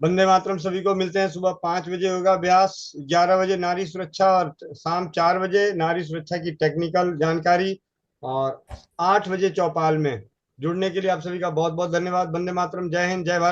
वंदे मातरम। सभी को मिलते हैं। सुबह 5 बजे होगा अभ्यास, 11 बजे नारी सुरक्षा, और शाम 4 बजे नारी सुरक्षा की टेक्निकल जानकारी, और 8 बजे चौपाल में। जुड़ने के लिए आप सभी का बहुत बहुत धन्यवाद। वंदे मातरम। जय हिंद, जय भारत।